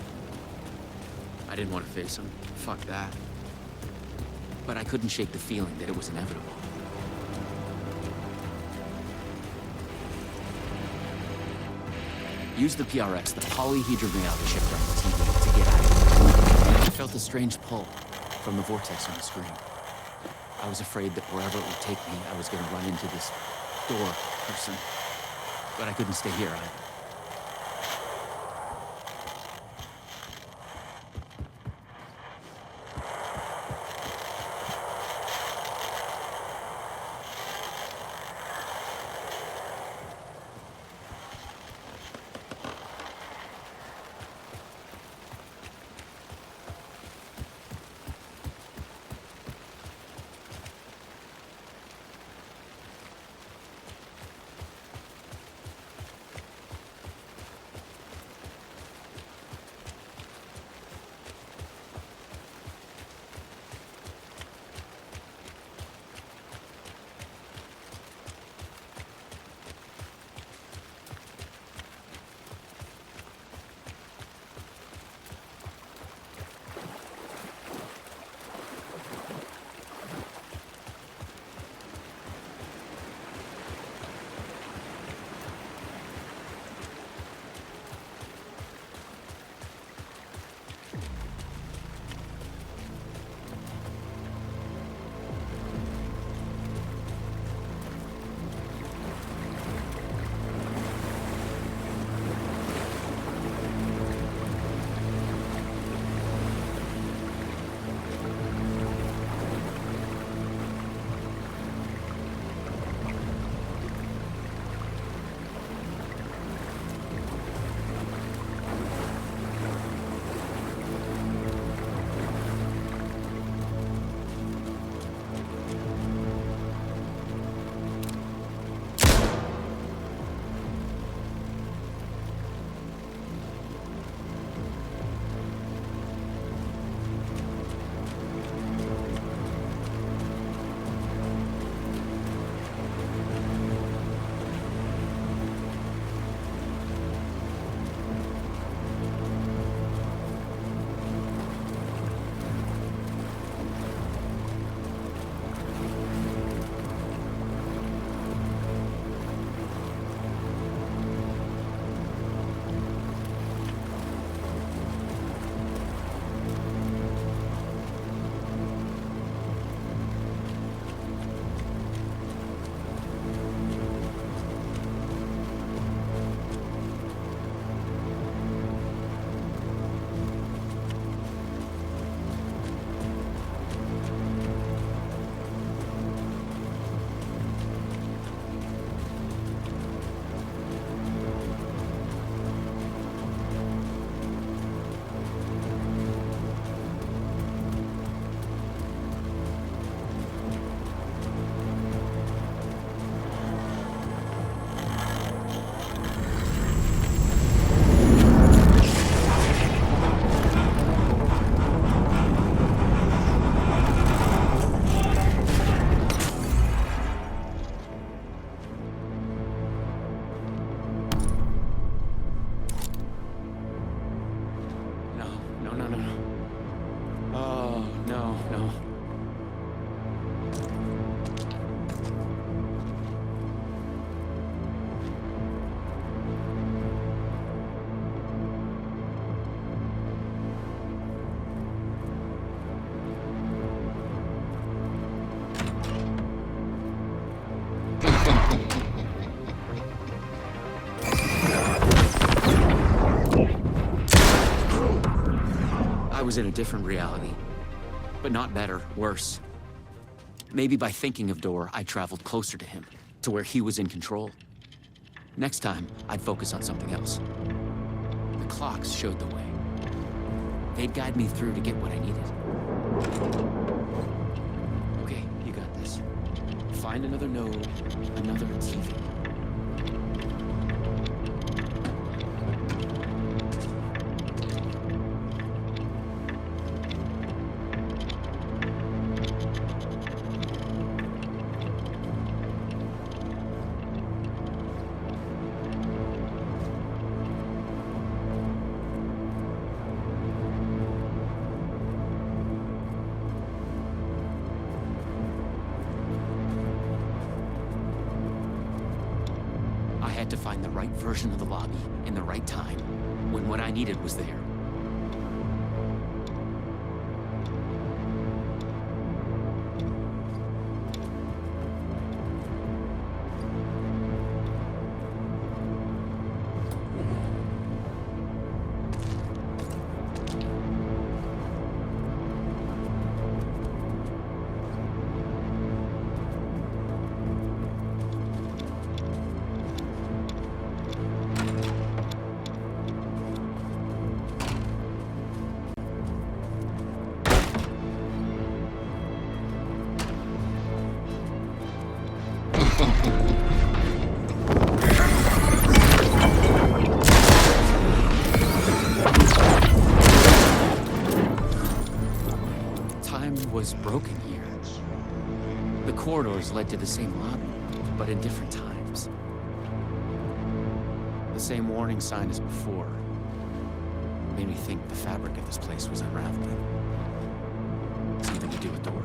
I didn't want to face him. Fuck that. But I couldn't shake the feeling that it was inevitable. Use the PRS, the polyhedron reality shifter on the TV, to get out of here. I felt a strange pull from the vortex on the screen. I was afraid that wherever it would take me, I was going to run into this door person. But I couldn't stay here either. I was in a different reality. But not better, worse. Maybe by thinking of Door, I traveled closer to him, to where he was in control. Next time, I'd focus on something else. The clocks showed the way. They'd guide me through to get what I needed. Okay, you got this. Find another node, another TV. I had to find the right version of the lobby in the right time, when what I needed was there. Time was broken here. The corridors led to the same lobby, but in different times. The same warning sign as before made me think the fabric of this place was unraveling. Something to do with Door.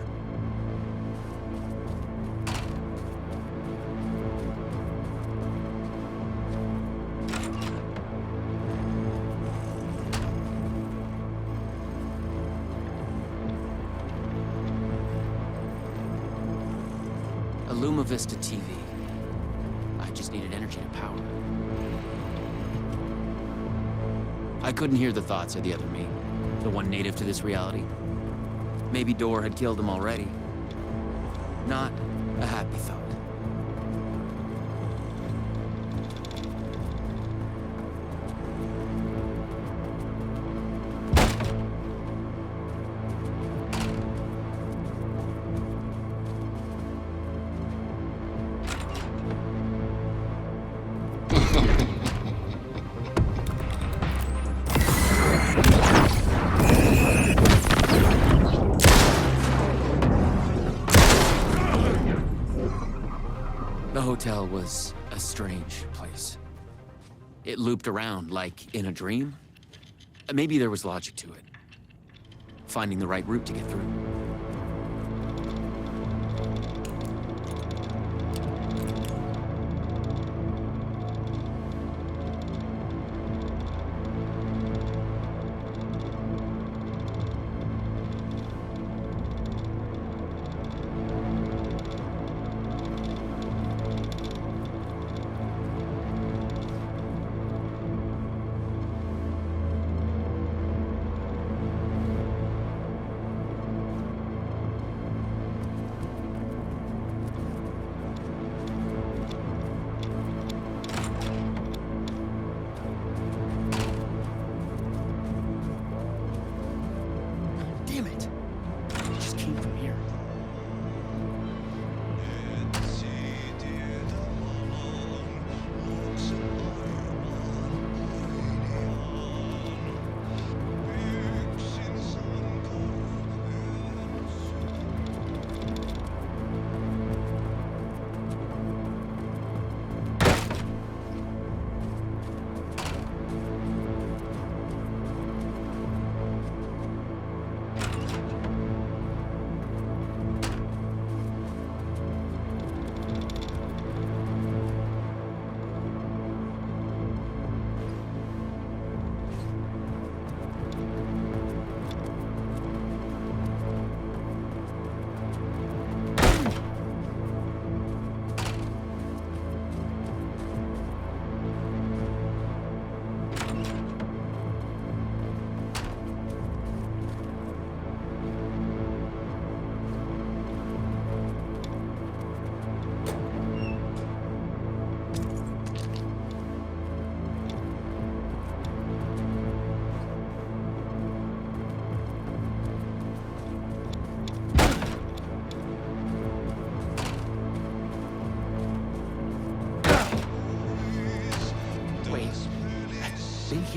A Luma Vista TV. I just needed energy to power. I couldn't hear the thoughts of the other me, the one native to this reality. Maybe Door had killed him already. Not a happy thought. The hotel was a strange place. It looped around like in a dream. Maybe there was logic to it. Finding the right route to get through.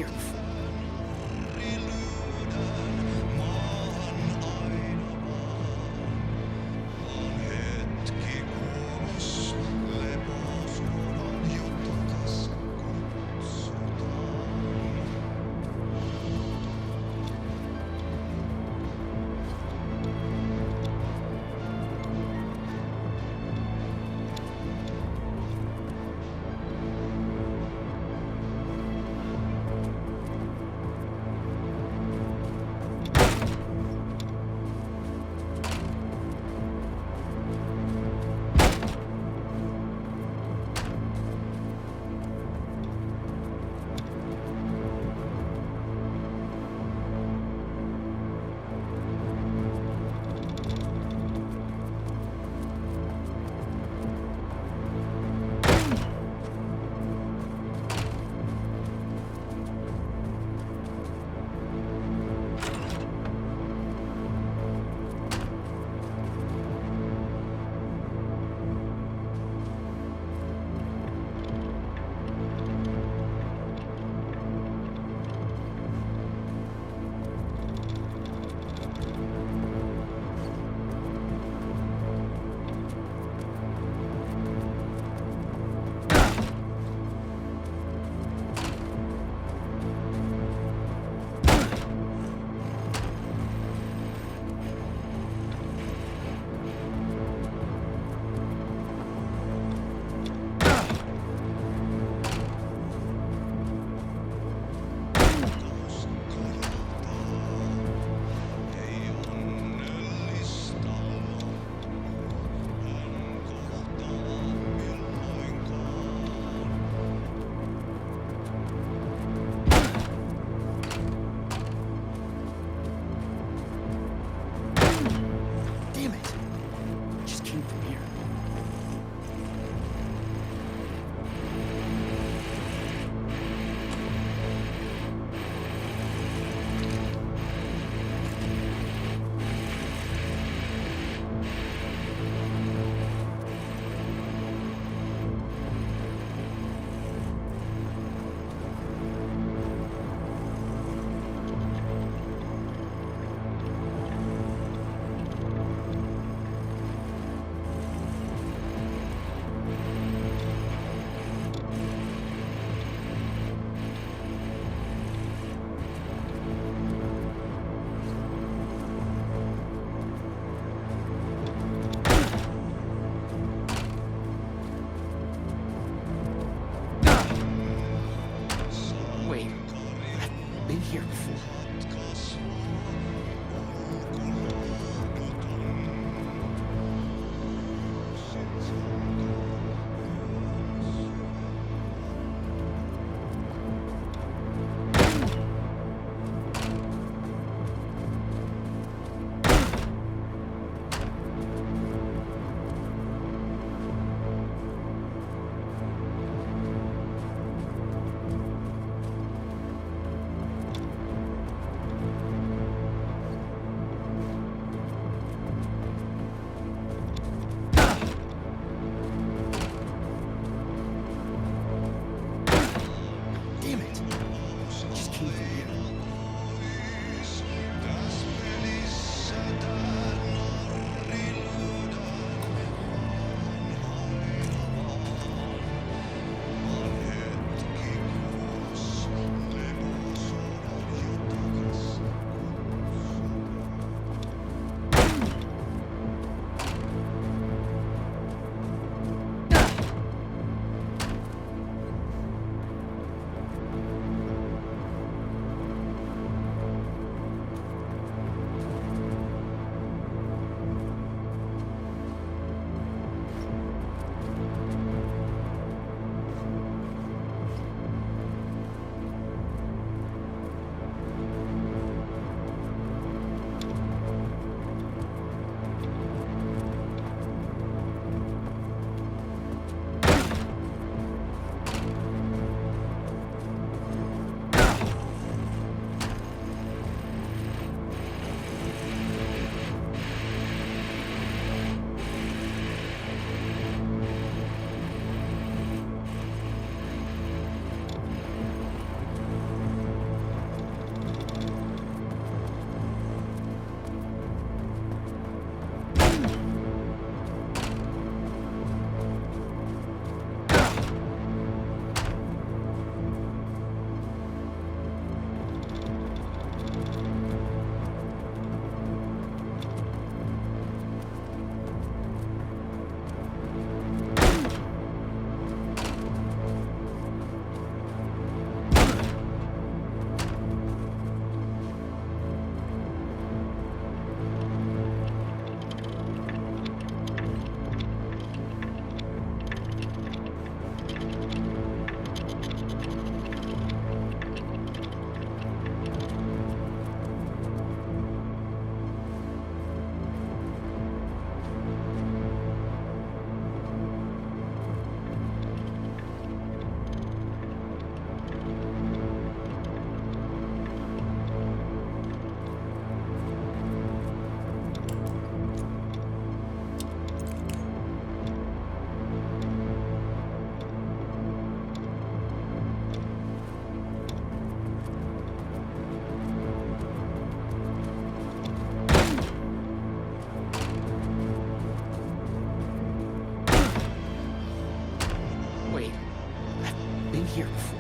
here before. here before.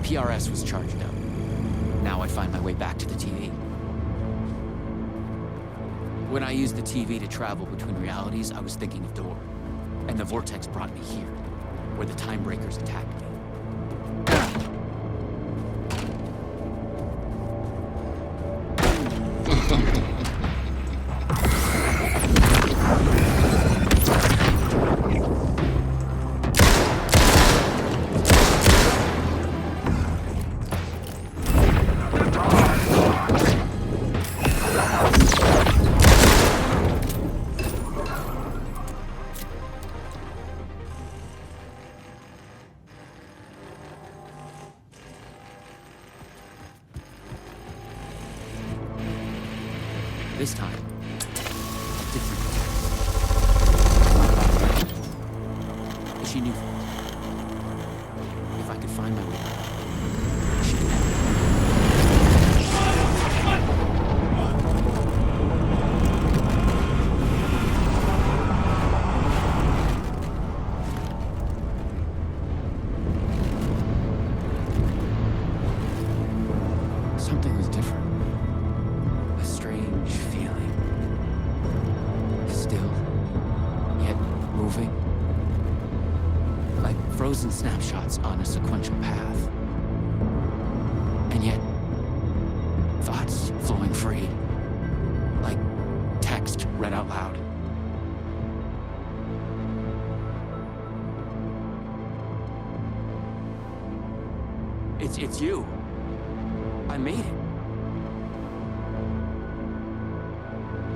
PRS was charged up. Now I find my way back to the TV. When I used the TV to travel between realities, I was thinking of Door. And the Vortex brought me here, where the Time Breakers attacked me. This time, different. She knew. If I could find my way out, she could have it. Something was different. A strange feeling. Still, yet moving. Like frozen snapshots on a sequential path. And yet, thoughts flowing free. Like text read out loud. It's you. I made it.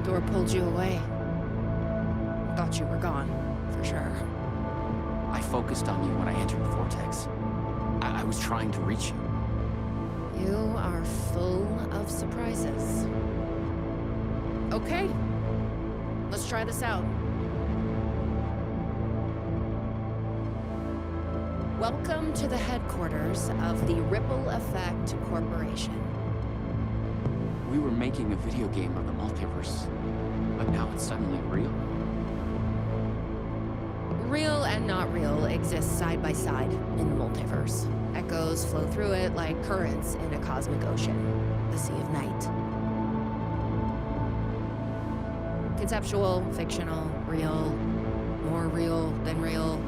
Door pulled you away. Thought you were gone, for sure. I focused on you when I entered the Vortex. I was trying to reach you. You are full of surprises. Okay, let's try this out. Welcome to the headquarters of the Ripple Effect Corporation. We were making a video game of the multiverse, but now it's suddenly real. Real and not real exist side by side in the multiverse. Echoes flow through it like currents in a cosmic ocean, the Sea of Night. Conceptual, fictional, real, more real than real.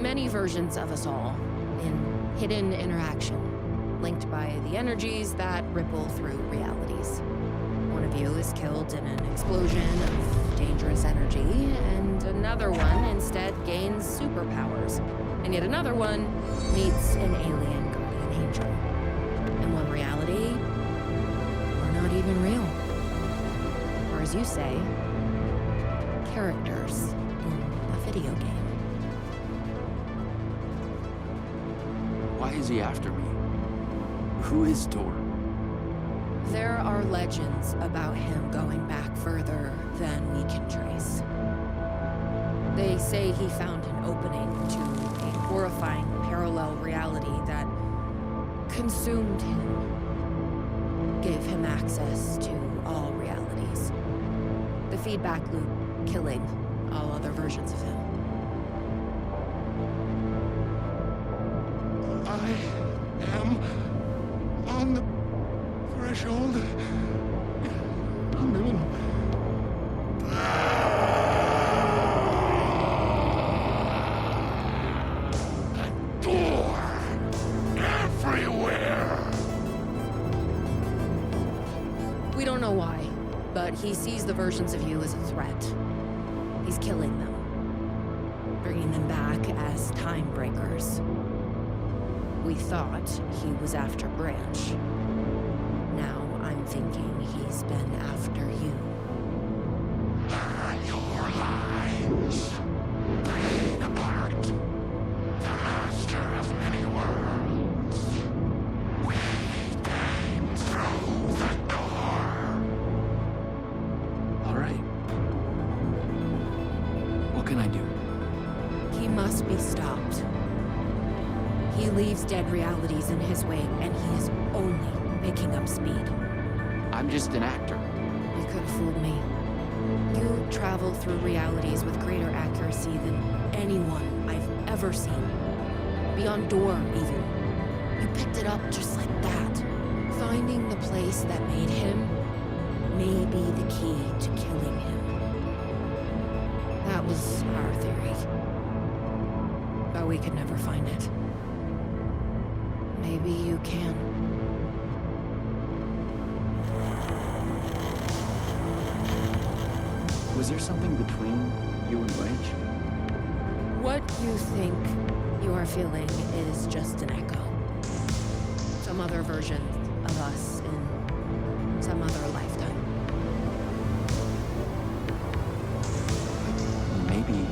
Many versions of us all in hidden interaction, linked by the energies that ripple through realities. One of you is killed in an explosion of dangerous energy, and another one instead gains superpowers. And yet another one meets an alien guardian angel. In one reality, we're not even real. Or as you say, characters in a video game. Why is he after me? Who is Dor? There are legends about him going back further than we can trace. They say he found an opening to a horrifying parallel reality that consumed him, gave him access to all realities. The feedback loop killing all other versions of him. I am on the threshold. No. A door everywhere. We don't know why, but he sees the versions of you as a threat. He's killing them, bringing them back as time breakers. We thought he was after Branch. Now I'm thinking he's been after you. Your lies. Break apart. The master of many worlds. We came through the door. All right. What can I do? He must be stopped. He leaves dead realities in his wake, and he is only picking up speed. I'm just an actor. You could have fooled me. You travel through realities with greater accuracy than anyone I've ever seen. Beyond Dor, even. You picked it up just like that. Finding the place that made him may be the key to killing him. That was our theory. But we could never find it. Maybe you can. Was there something between you and Branch? What you think you are feeling is just an echo. Some other version of us in some other lifetime. Maybe.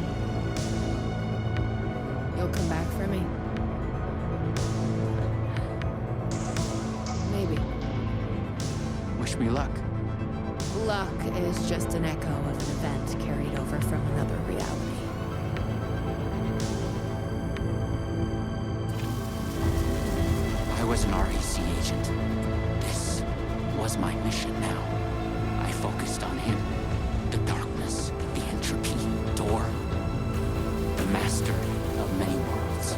You'll come back for me? Maybe. Wish me luck. Luck is just an echo of an event carried over from another reality. I was an REC agent. This was my mission now. I focused on him. The darkness, the entropy, Dor. The master of many worlds.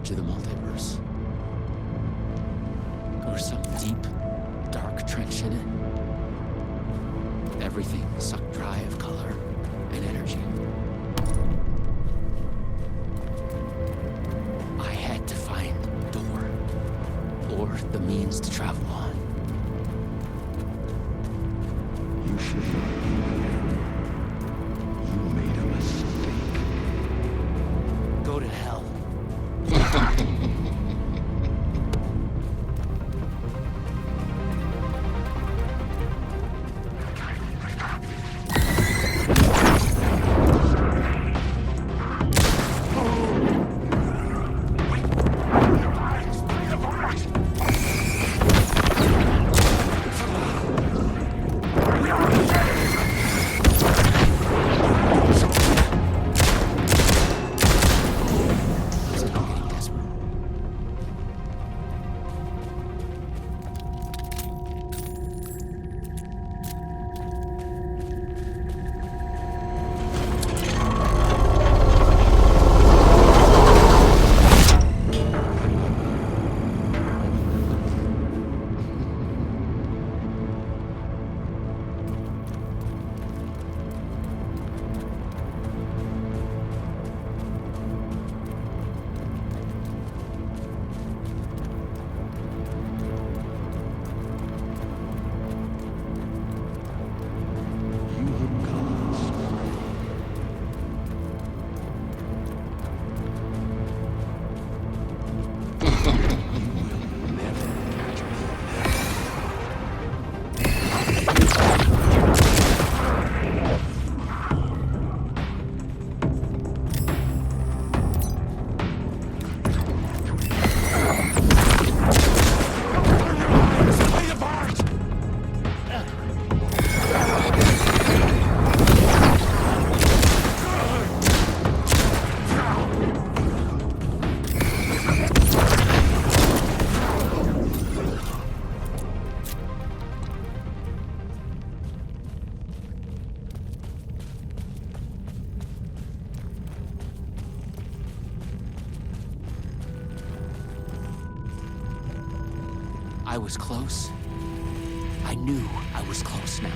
edge of the multiverse. Or some deep, dark trench in it. Everything sucked dry of color and energy. I had to find a door, or the means to travel on. You should not be here. You made a mistake. Go to hell. I was close. I knew I was close now.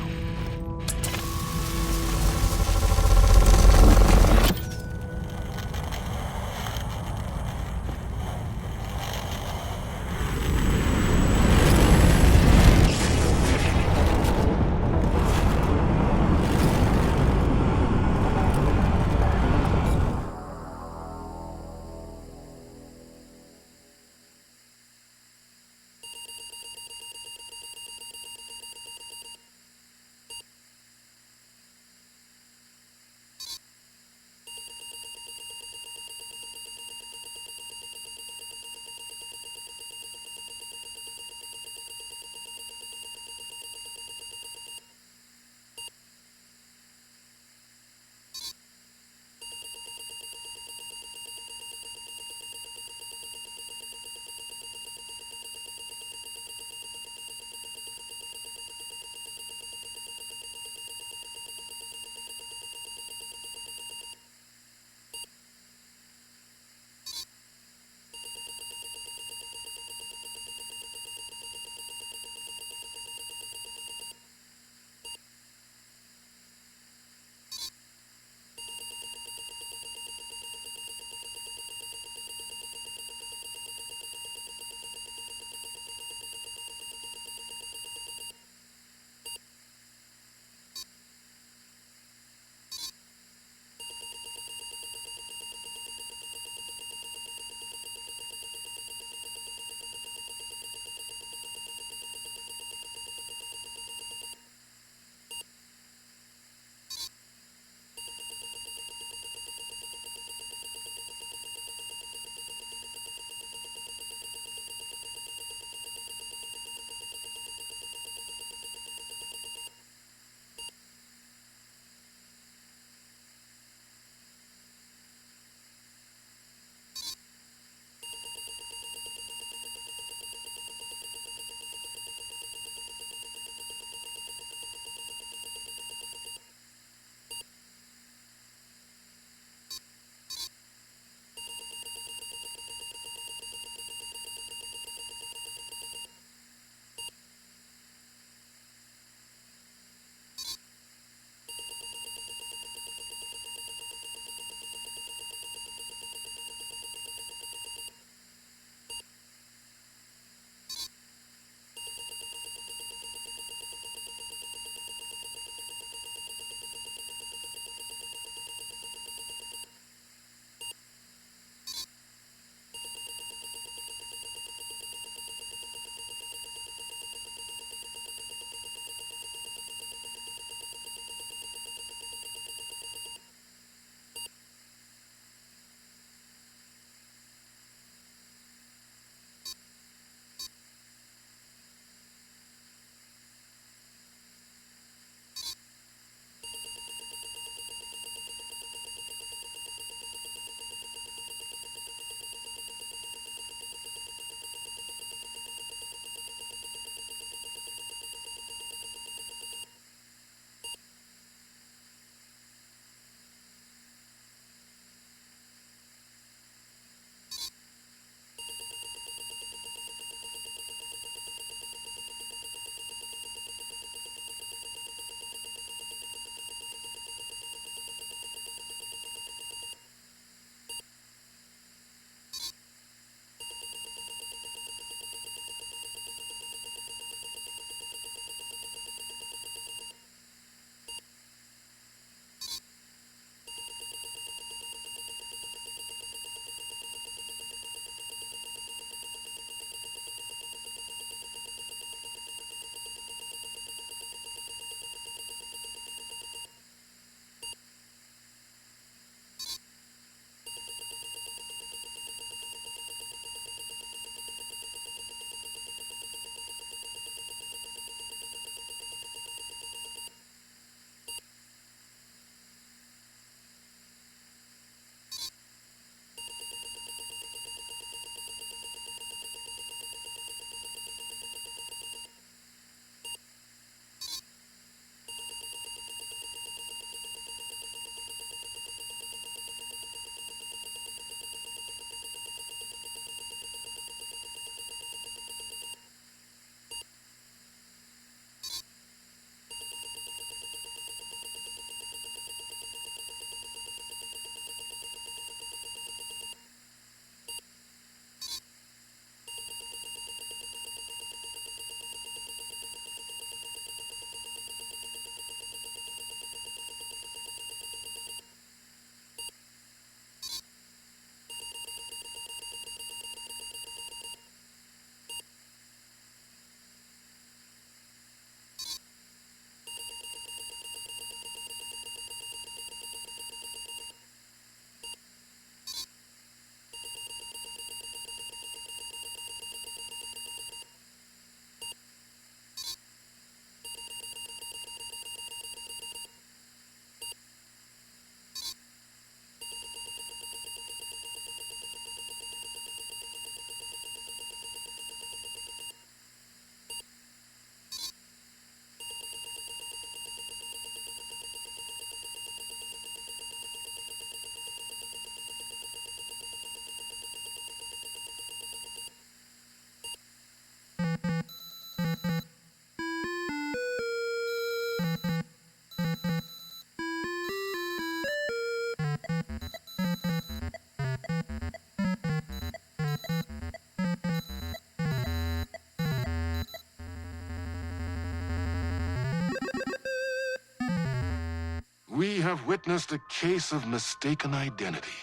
have witnessed a case of mistaken identity.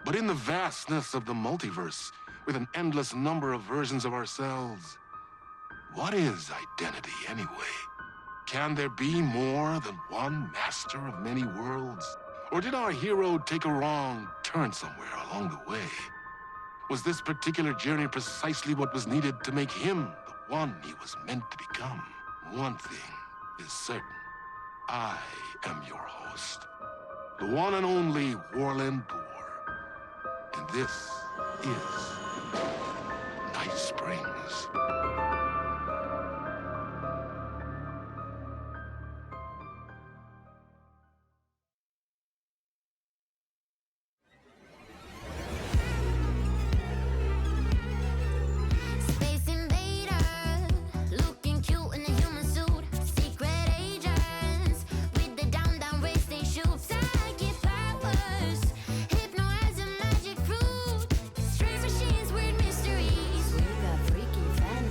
But in the vastness of the multiverse, with an endless number of versions of ourselves, what is identity anyway? Can there be more than one master of many worlds? Or did our hero take a wrong turn somewhere along the way? Was this particular journey precisely what was needed to make him the one he was meant to become? One thing is certain. I am your host, the one and only Warland Boor. And this is Night Springs. Space invader, looking cute in a human suit. Secret agents with the down race they shoot. Psychic powers, hypnotize a magic fruit. Strange machines, weird mysteries. We got freaky fantasies.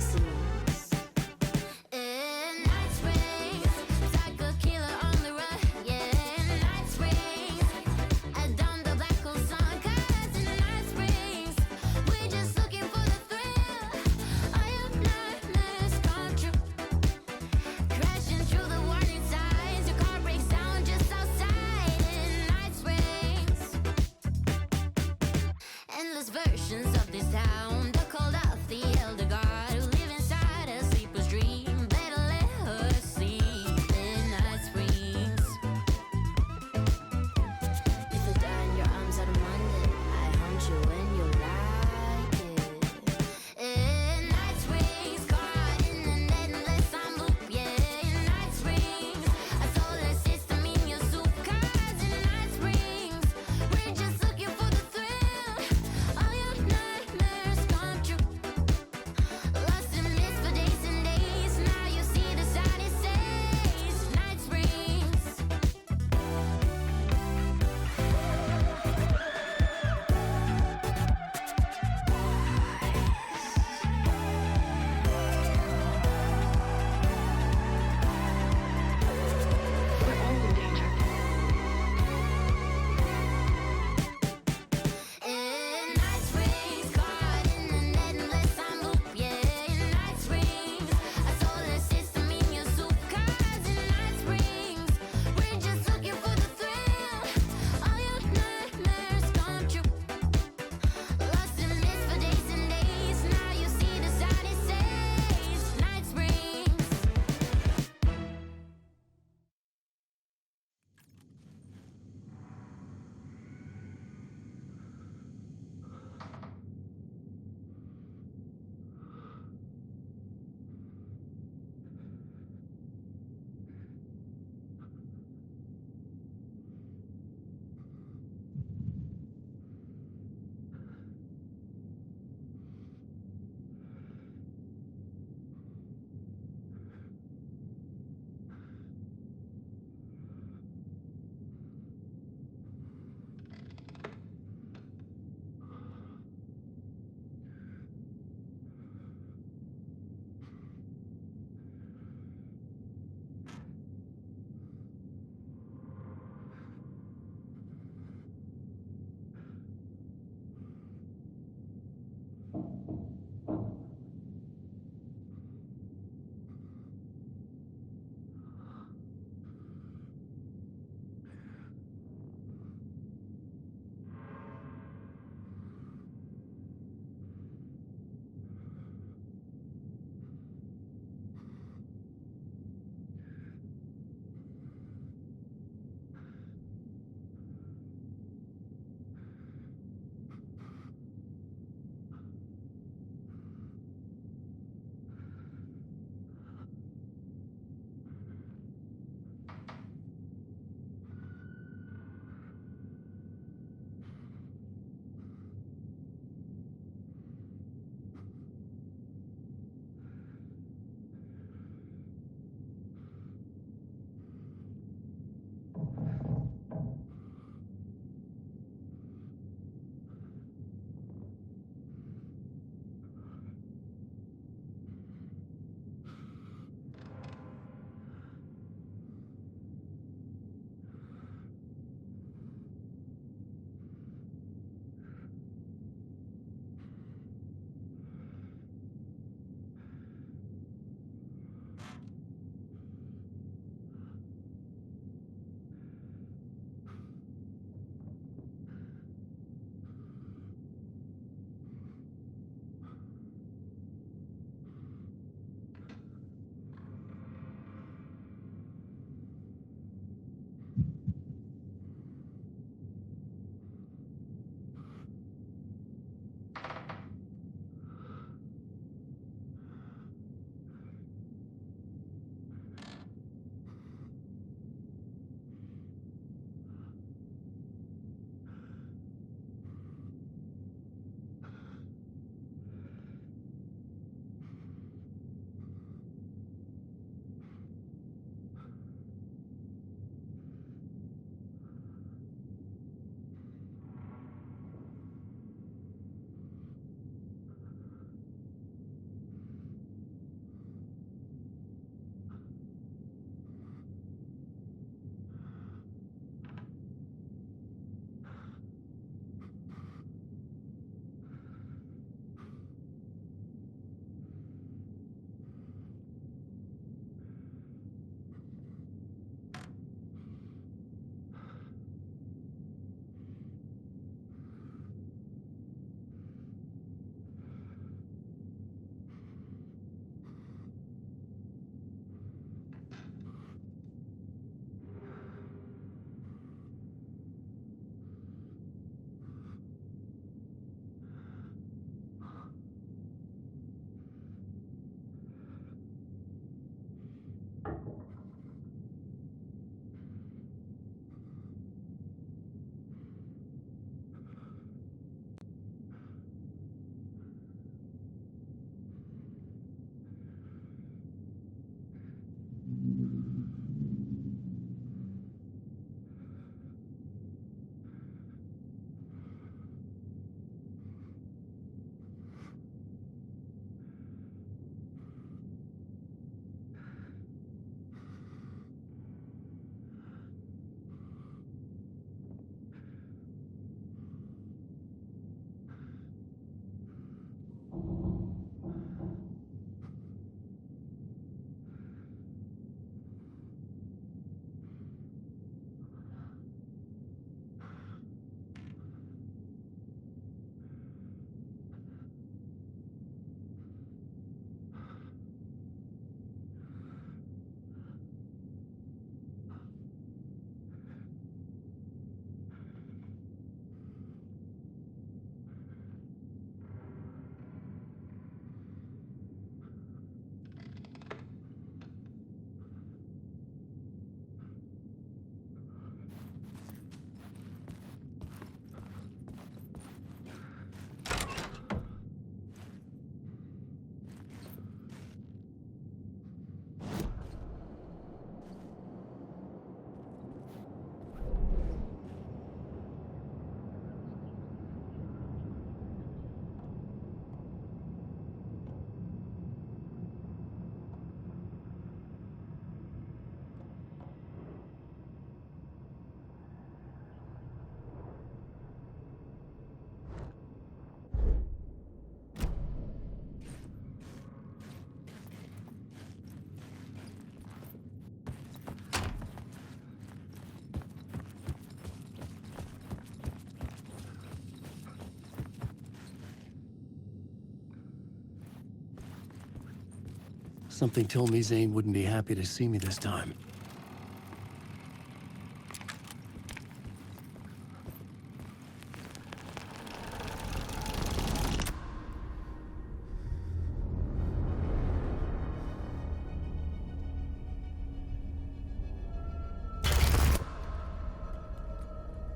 Something told me Zane wouldn't be happy to see me this time.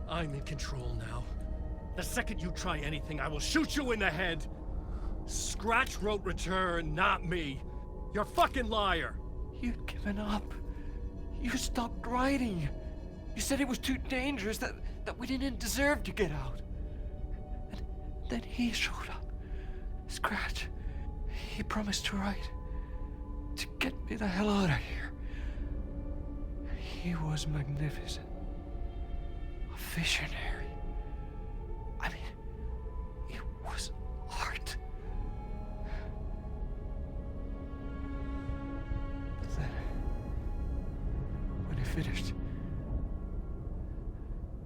I'm in control now. The second you try anything, I will shoot you in the head! Scratch wrote return, not me. You're a fucking liar! You'd given up. You stopped writing. You said it was too dangerous, that we didn't deserve to get out. And then he showed up. Scratch. He promised to write. To get me the hell out of here. He was magnificent. A visionary. I mean, it was art. But then, when he finished,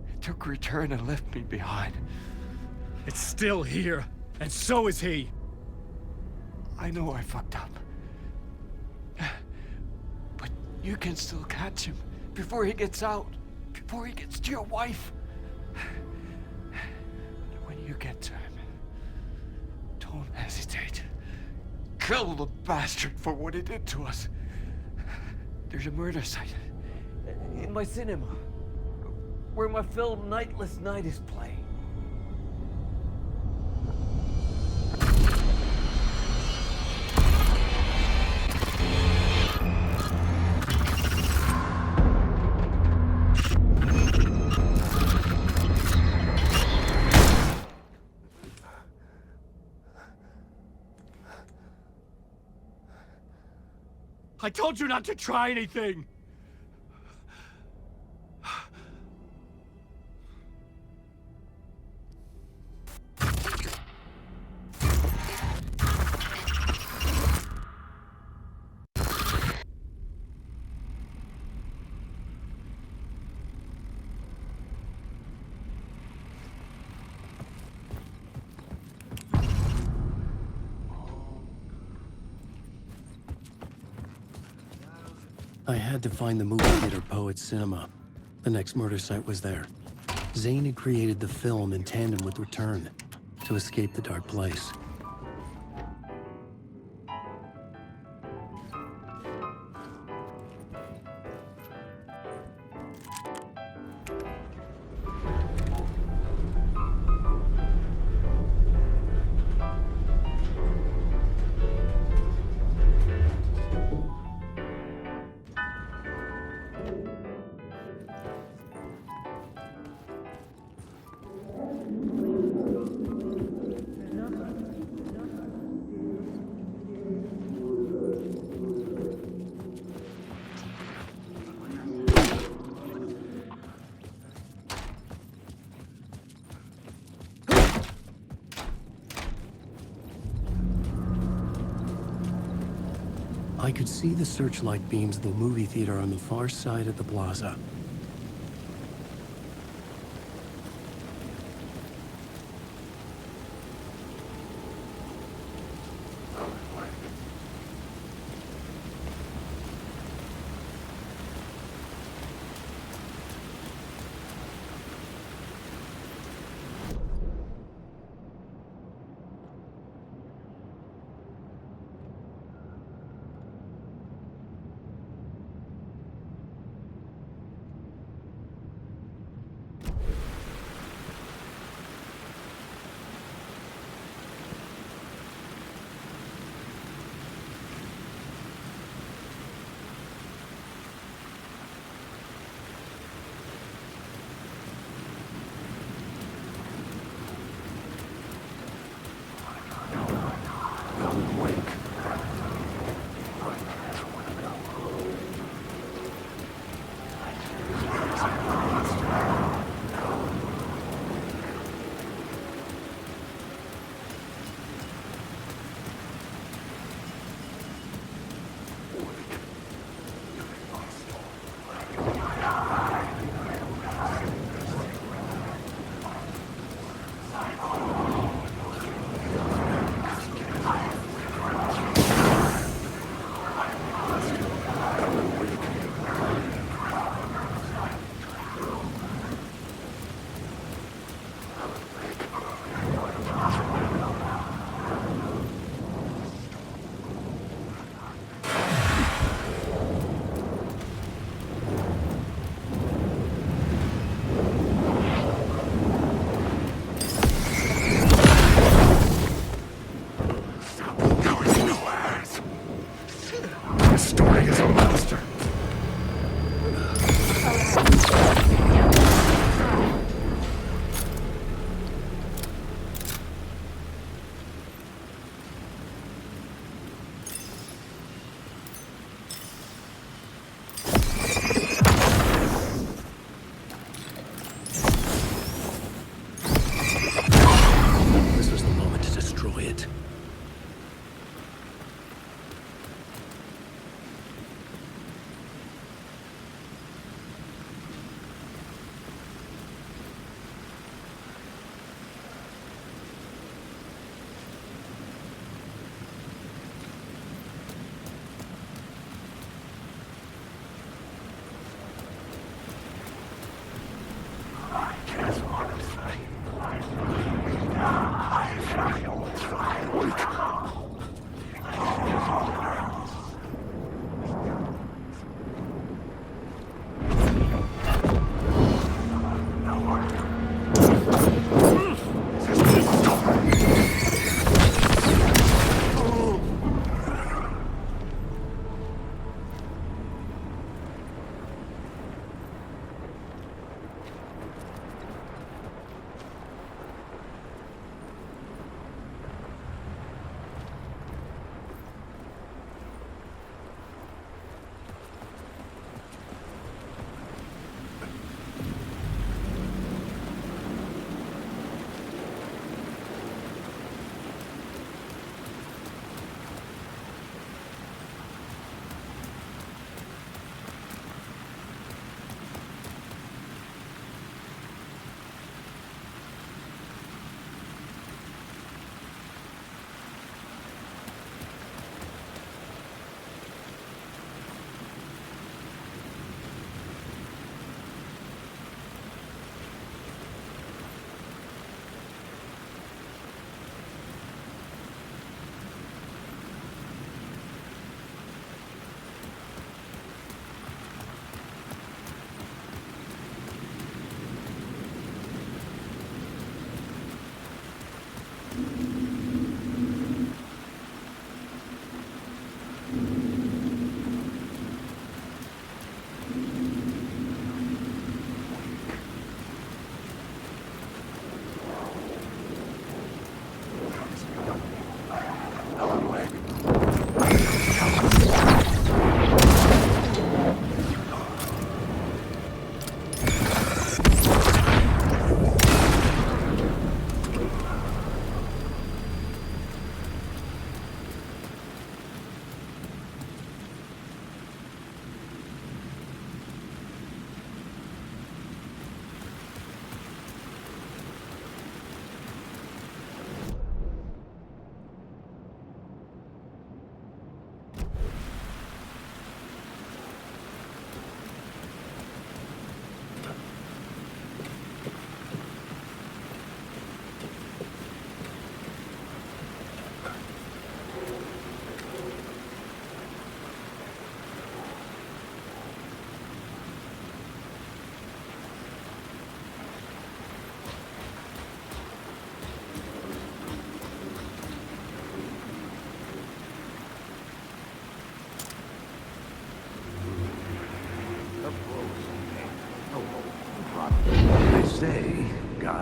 he took a return and left me behind. It's still here, and so is he. I know I fucked up. But you can still catch him before he gets out, before he gets to your wife. And when you get to him, don't hesitate. Kill the bastard for what he did to us. There's a murder site in my cinema where my film Nightless Night is playing. I told you not to try anything! I had to find the movie theater Poets Cinema. The next murder site was there. Zane had created the film in tandem with Return to escape the dark place. I could see the searchlight beams of the movie theater on the far side of the plaza.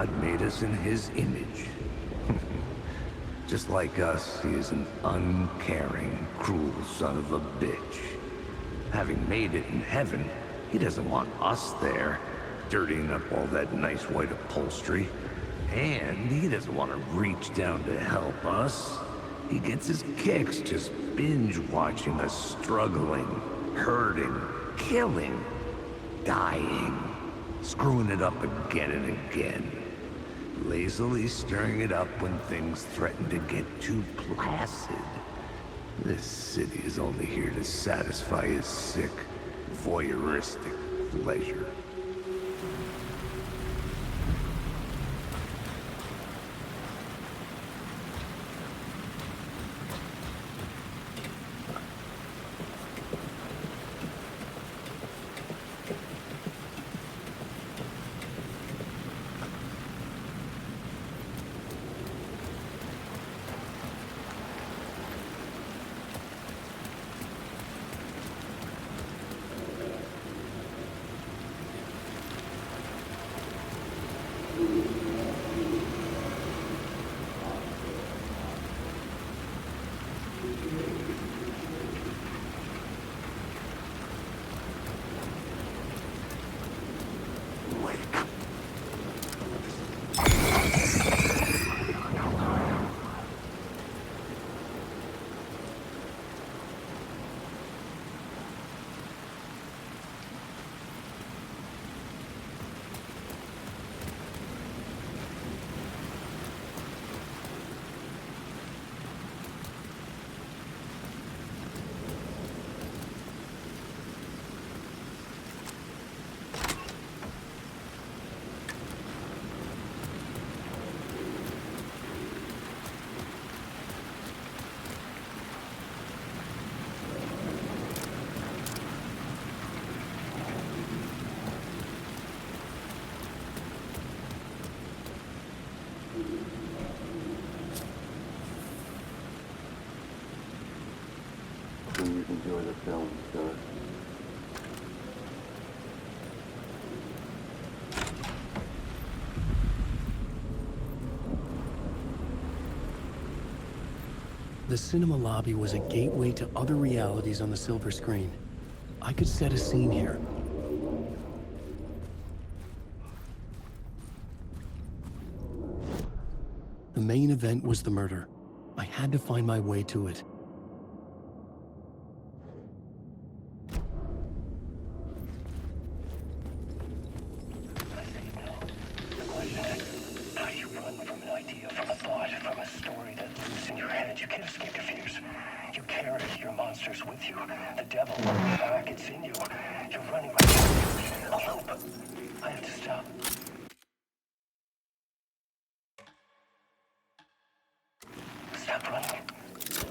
God made us in his image. Just like us, he is an uncaring, cruel son of a bitch. Having made it in heaven, he doesn't want us there, dirtying up all that nice white upholstery. And he doesn't want to reach down to help us. He gets his kicks just binge-watching us struggling, hurting, killing, dying, screwing it up again and again. Lazily stirring it up when things threaten to get too placid. This city is only here to satisfy his sick, voyeuristic pleasure. Please enjoy the film, sir. The cinema lobby was a gateway to other realities on the silver screen. I could set a scene here. The main event was the murder. I had to find my way to it. How do you run from an idea, from a thought, from a story that lives in your head? You can't escape your fears. You carry your monsters with you. The devil, back, it's in you. You're running right now. I'll help. I have to stop. Stop running.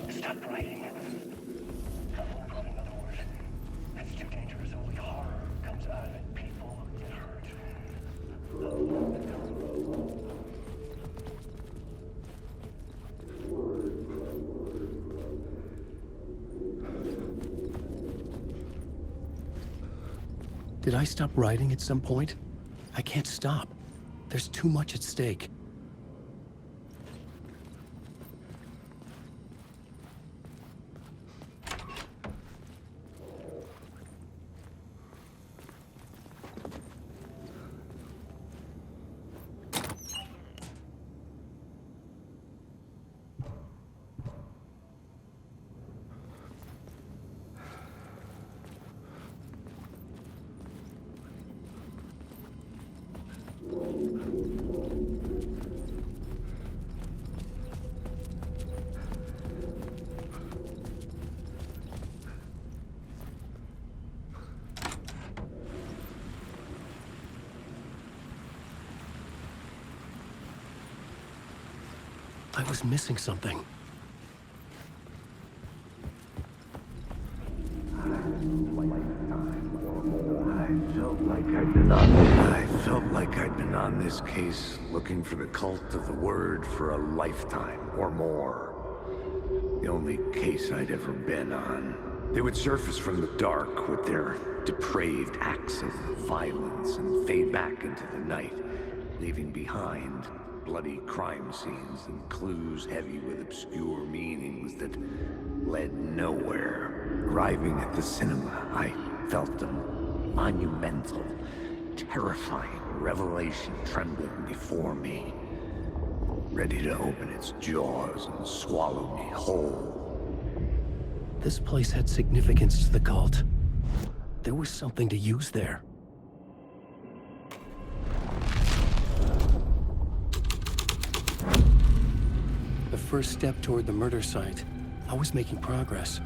Stop writing. I won't run another word. It's too dangerous. Only horror comes out of it. People get hurt. Did I stop writing at some point? I can't stop. There's too much at stake. I was missing something. I felt like I'd been on this case looking for the cult of the word for a lifetime or more. The only case I'd ever been on. They would surface from the dark with their depraved acts of violence and fade back into the night, leaving behind bloody crime scenes and clues heavy with obscure meanings that led nowhere. Arriving at the cinema, I felt a monumental, terrifying revelation trembling before me, ready to open its jaws and swallow me whole. This place had significance to the cult. There was something to use there. The first step toward the murder site. I was making progress.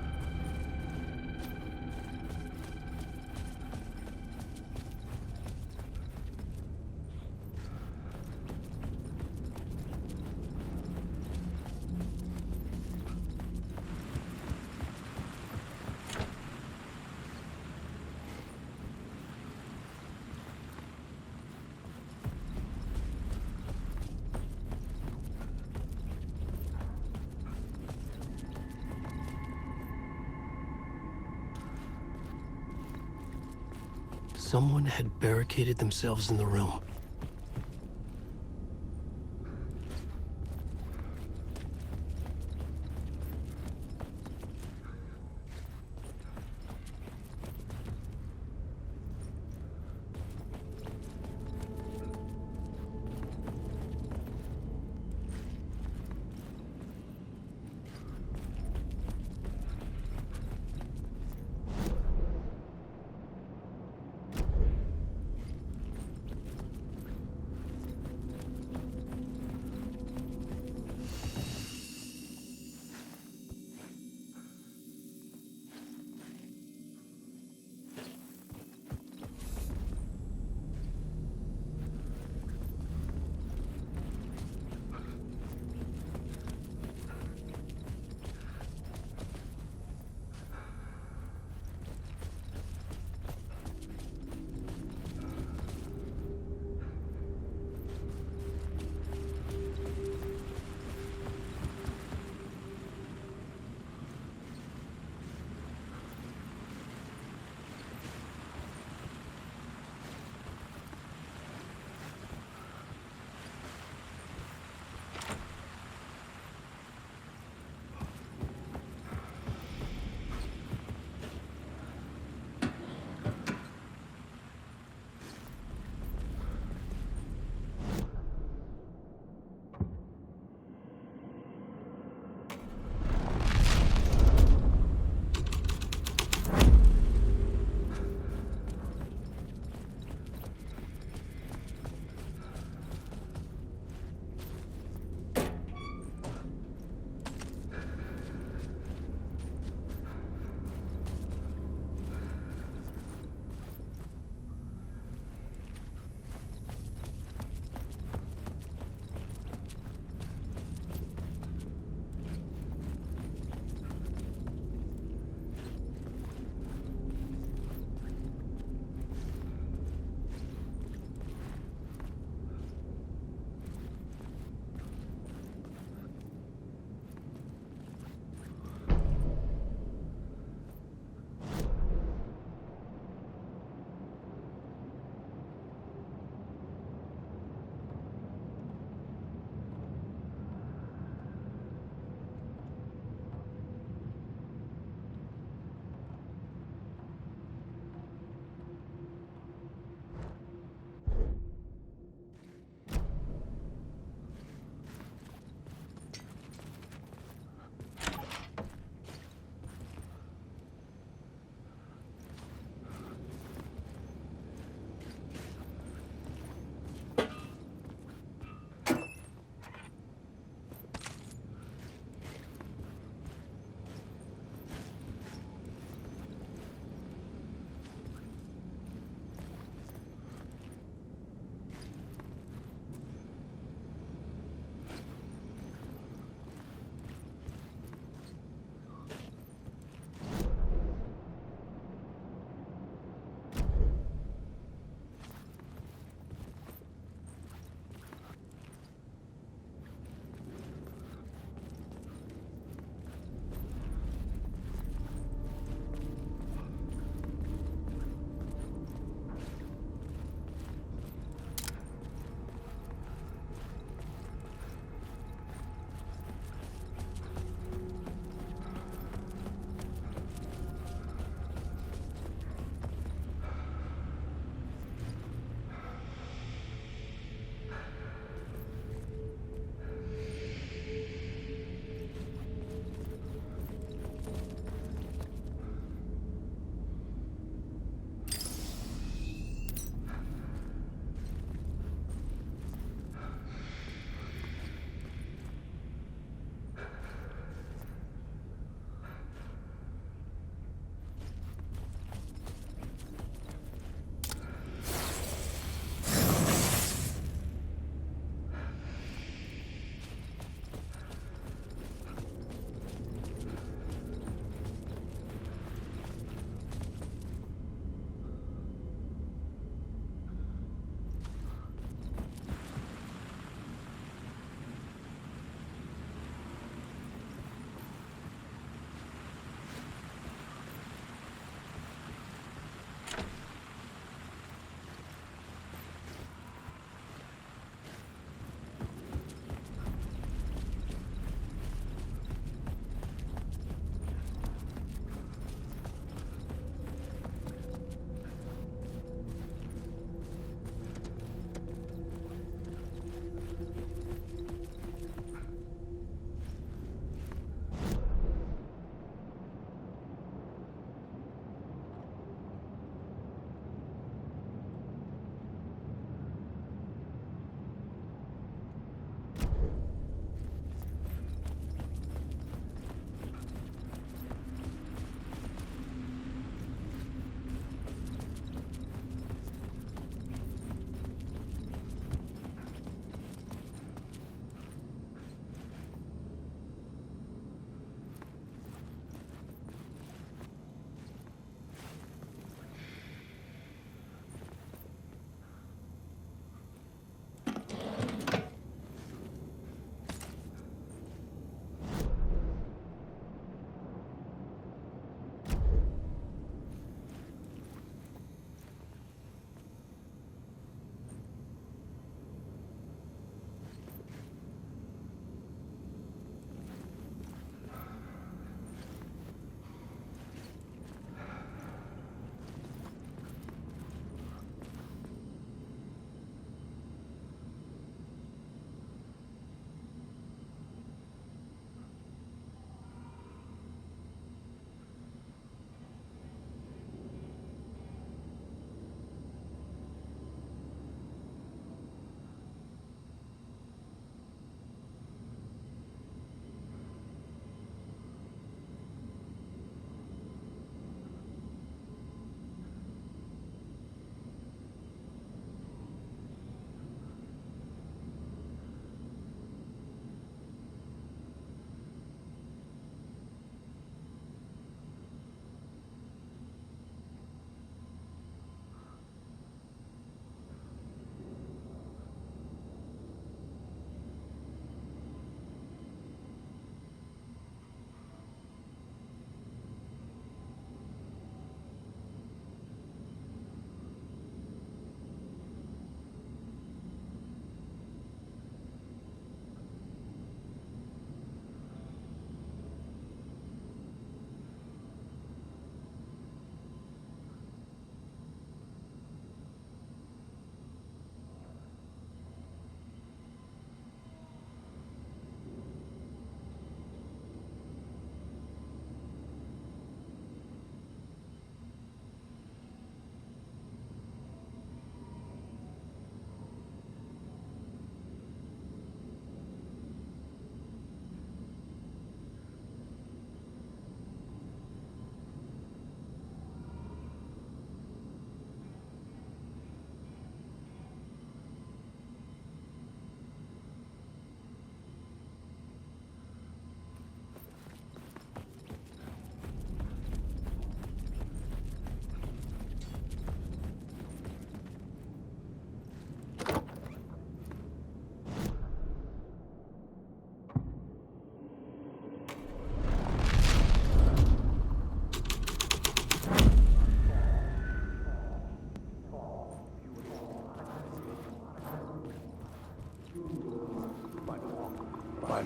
Someone had barricaded themselves in the room.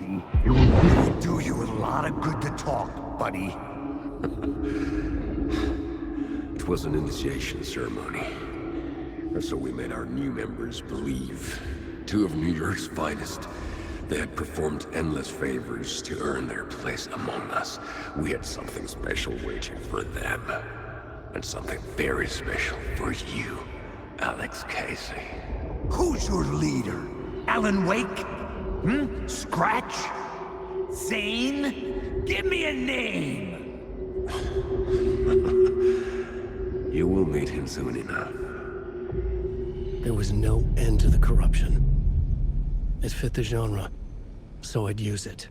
buddy. It will really do you a lot of good to talk, buddy. It was an initiation ceremony. Or so we made our new members believe. 2 of New York's finest. They had performed endless favors to earn their place among us. We had something special waiting for them. And something very special for you, Alex Casey. Who's your leader? Alan Wake? Scratch? Zane? Give me a name! You will meet him soon enough. There was no end to the corruption. It fit the genre, so I'd use it.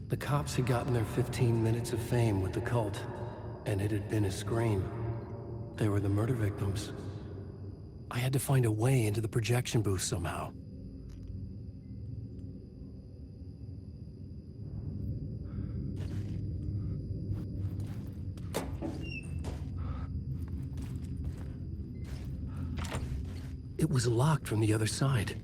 The cops had gotten their 15 minutes of fame with the cult, and it had been a scream. They were the murder victims. I had to find a way into the projection booth somehow. It was locked from the other side.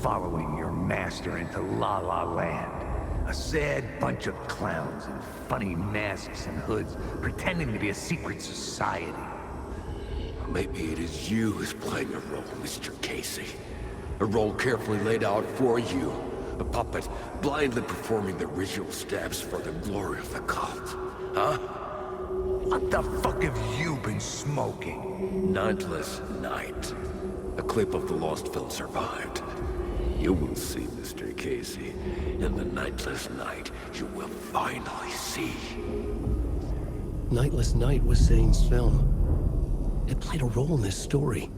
Following your master into La La Land. A sad bunch of clowns in funny masks and hoods, pretending to be a secret society. Maybe it is you who's playing a role, Mr. Casey. A role carefully laid out for you. A puppet blindly performing the ritual steps for the glory of the cult. Huh? What the fuck have you been smoking? Nightless Night. A clip of the lost film survived. You will see, Mr. Casey. In the Nightless Night, you will finally see. Nightless Night was Zane's film. It played a role in this story.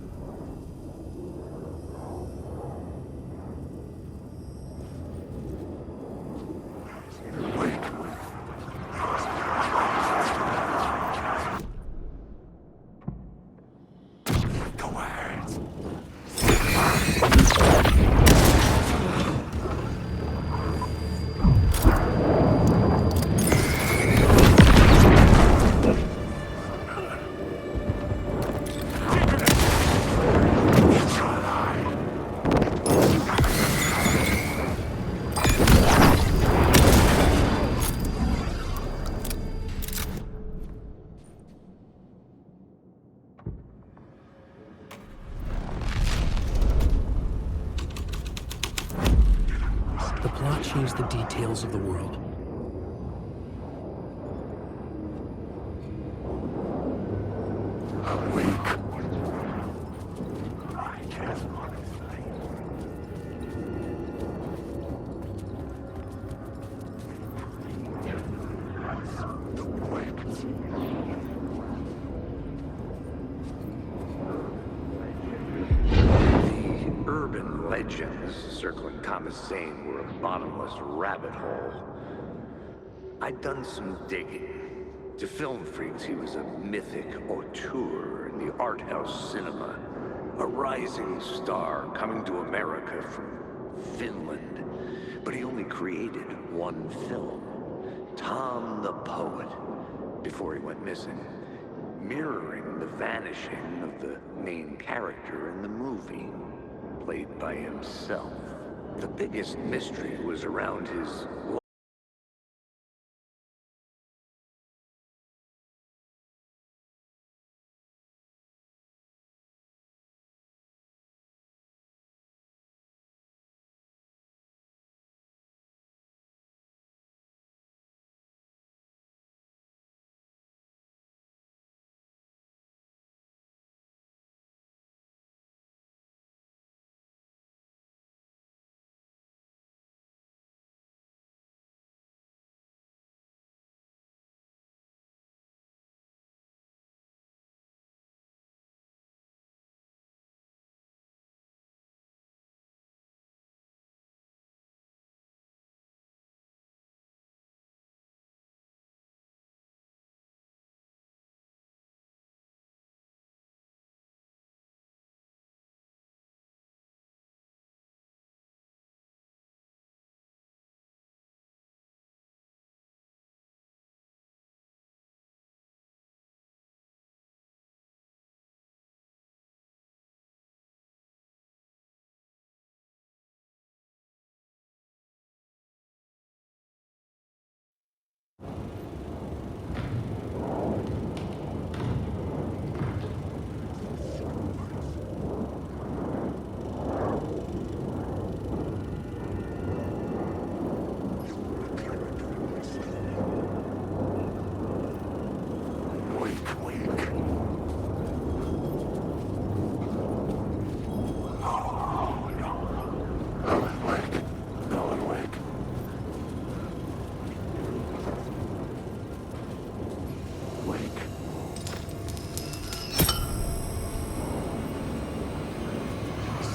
The plot changed the details of the world. Urban legends circling Thomas Zane were a bottomless rabbit hole. I'd done some digging. To film freaks, he was a mythic auteur in the art house cinema. A rising star coming to America from Finland. But he only created one film, Tom the Poet, before he went missing, mirroring the vanishing of the main character in the movie, played by himself. The biggest mystery was around his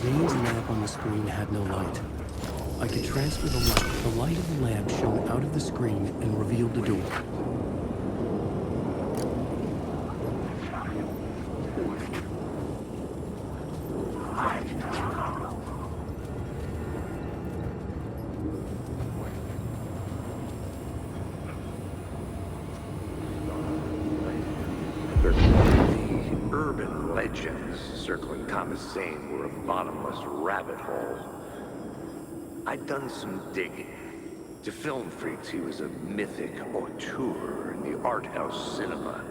Zane's lamp on the screen had no light. I could transfer the light. The light of the lamp shone out of the screen and revealed the door. The urban legends circling Thomas Zane were a bottomless rabbit hole. I'd done some digging. To film freaks, he was a mythic auteur in the art house cinema.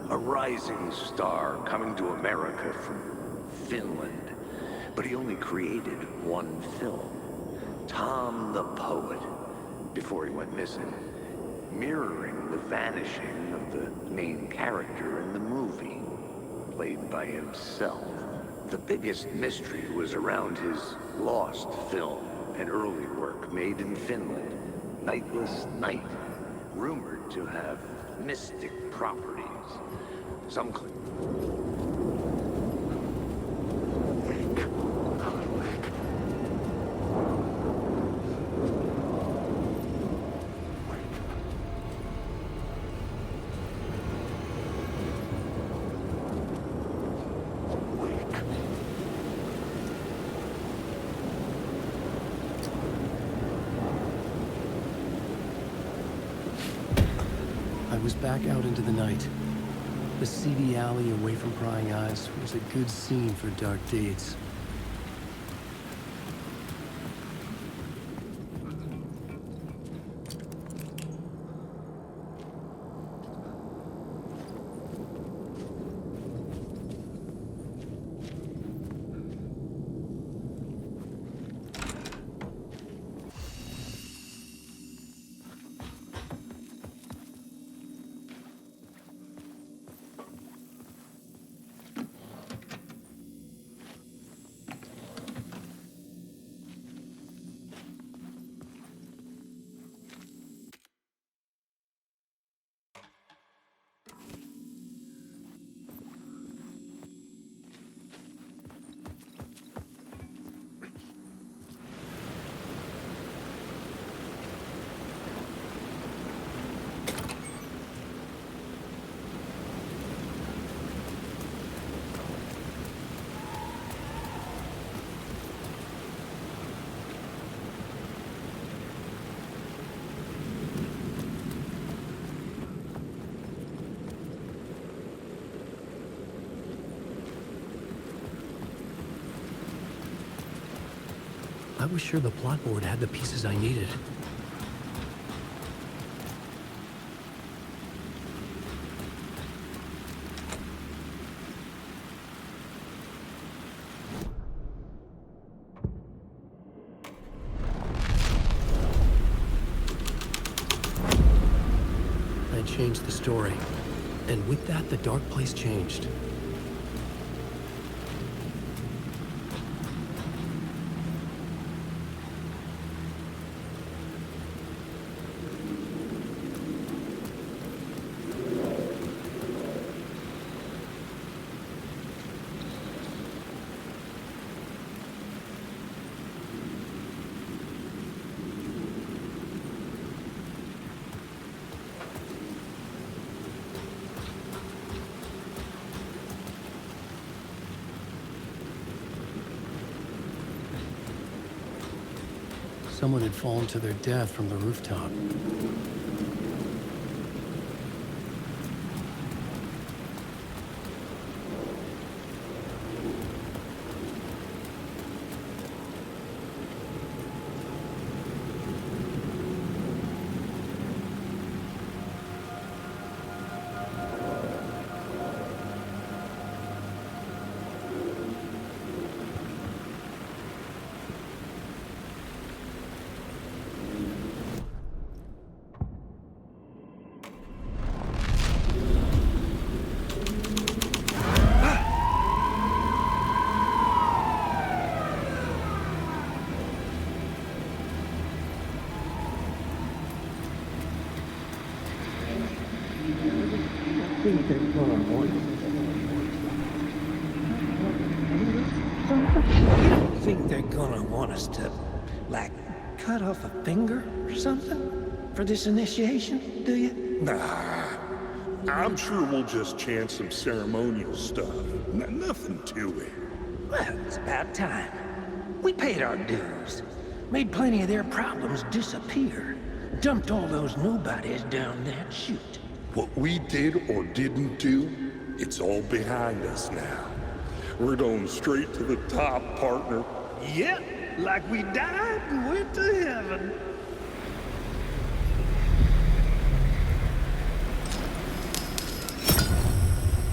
A rising star coming to America from Finland. but he only created one film. Tom the Poet, before he went missing, mirroring the vanishing of the main character in the movie, played by himself. The biggest mystery was around his lost film, an early work made in Finland, Nightless Night, rumored to have mystic properties. Some claim. I was back out into the night. The seedy alley away from prying eyes was a good scene for dark deeds. I was sure the plot board had the pieces I needed. I changed the story, and with that, the dark place changed. Someone had fallen to their death from the rooftop. Think they're gonna want us to, like, cut off a finger or something for this initiation, do you? Nah, I'm sure we'll just chant some ceremonial stuff. Nothing to it. Well, it's about time. We paid our dues, made plenty of their problems disappear, dumped all those nobodies down that chute. What we did or didn't do, it's all behind us now. We're going straight to the top, partner. Yep, like we died and went to heaven.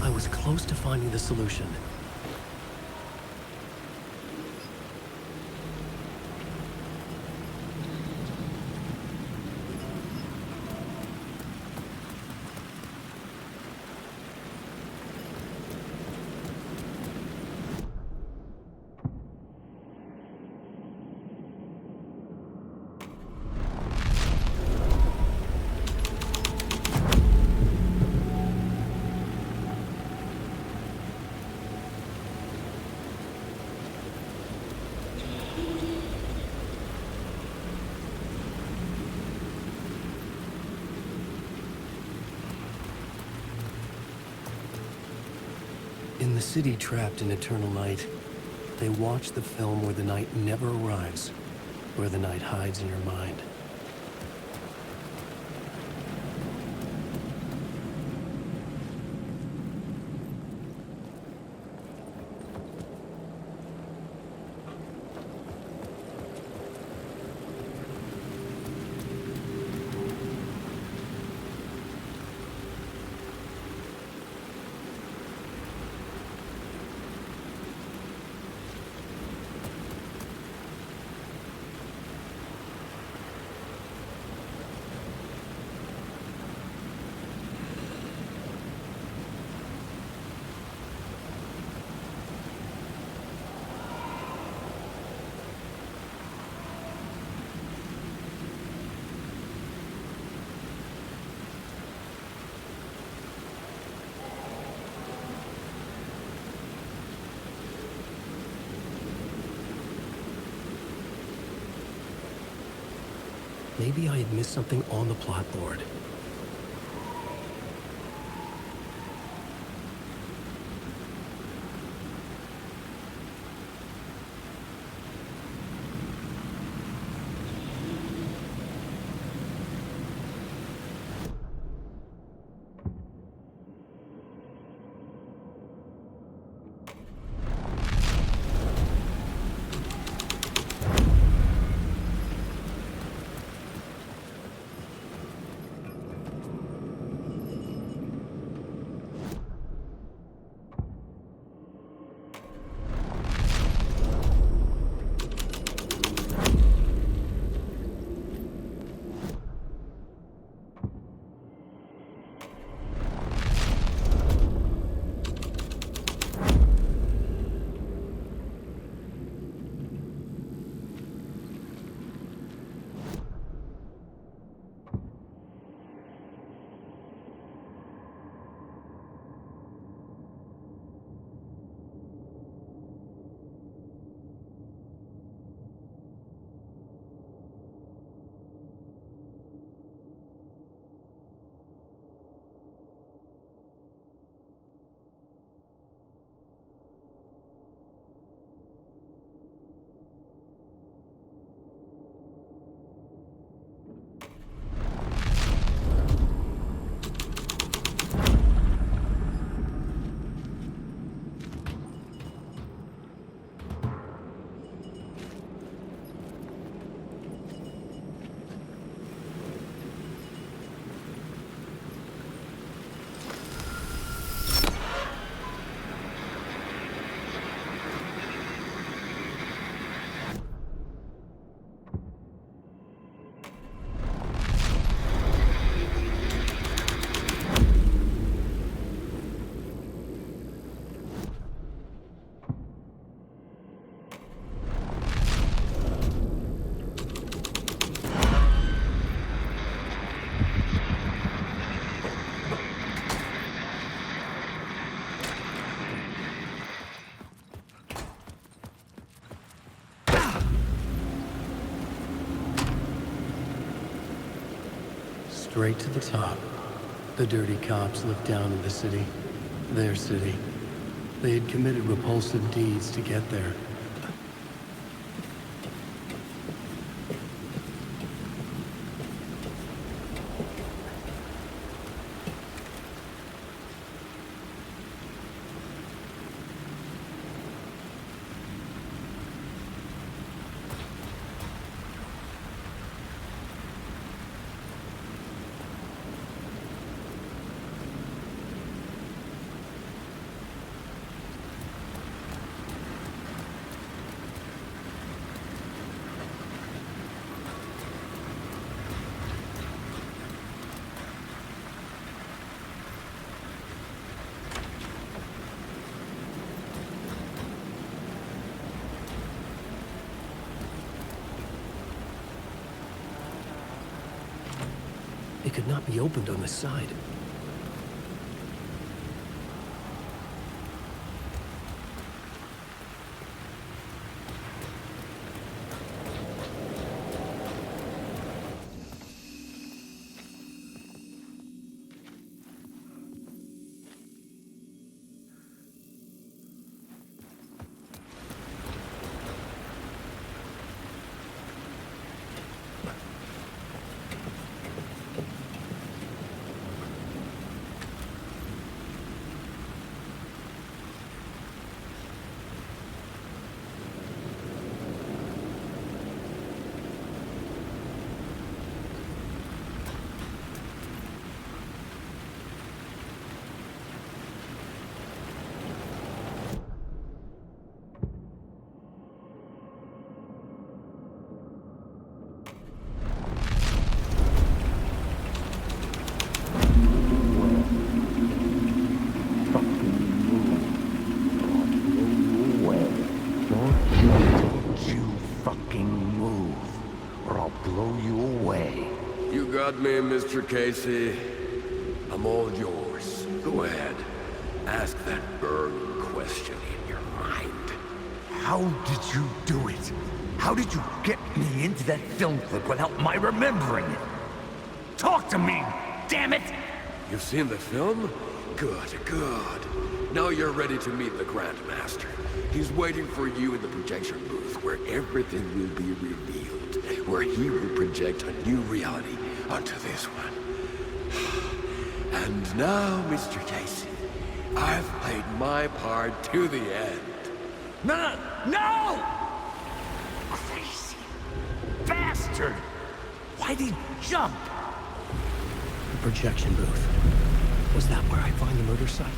I was close to finding the solution. city trapped in eternal night. They watch the film where the night never arrives, where the night hides in your mind. Maybe I had missed something on the plot board. Straight to the top. The dirty cops looked down on the city. Their city. They had committed repulsive deeds to get there. It could not be opened on the side. fucking move, or I'll blow you away. You got me, Mr. Casey. I'm all yours. Go ahead. Ask that burning question in your mind. How did you do it? How did you get me into that film clip without my remembering it? Talk to me, damn it! You've seen the film? Good, good. Now you're ready to meet the Grandmaster. He's waiting for you in the projection booth, where everything will be revealed, where he will project a new reality onto this one. And now, Mr. Casey, I've played my part to the end. No! No! Crazy bastard! Why'd he jump? The projection booth. Was that where I'd find the murder site?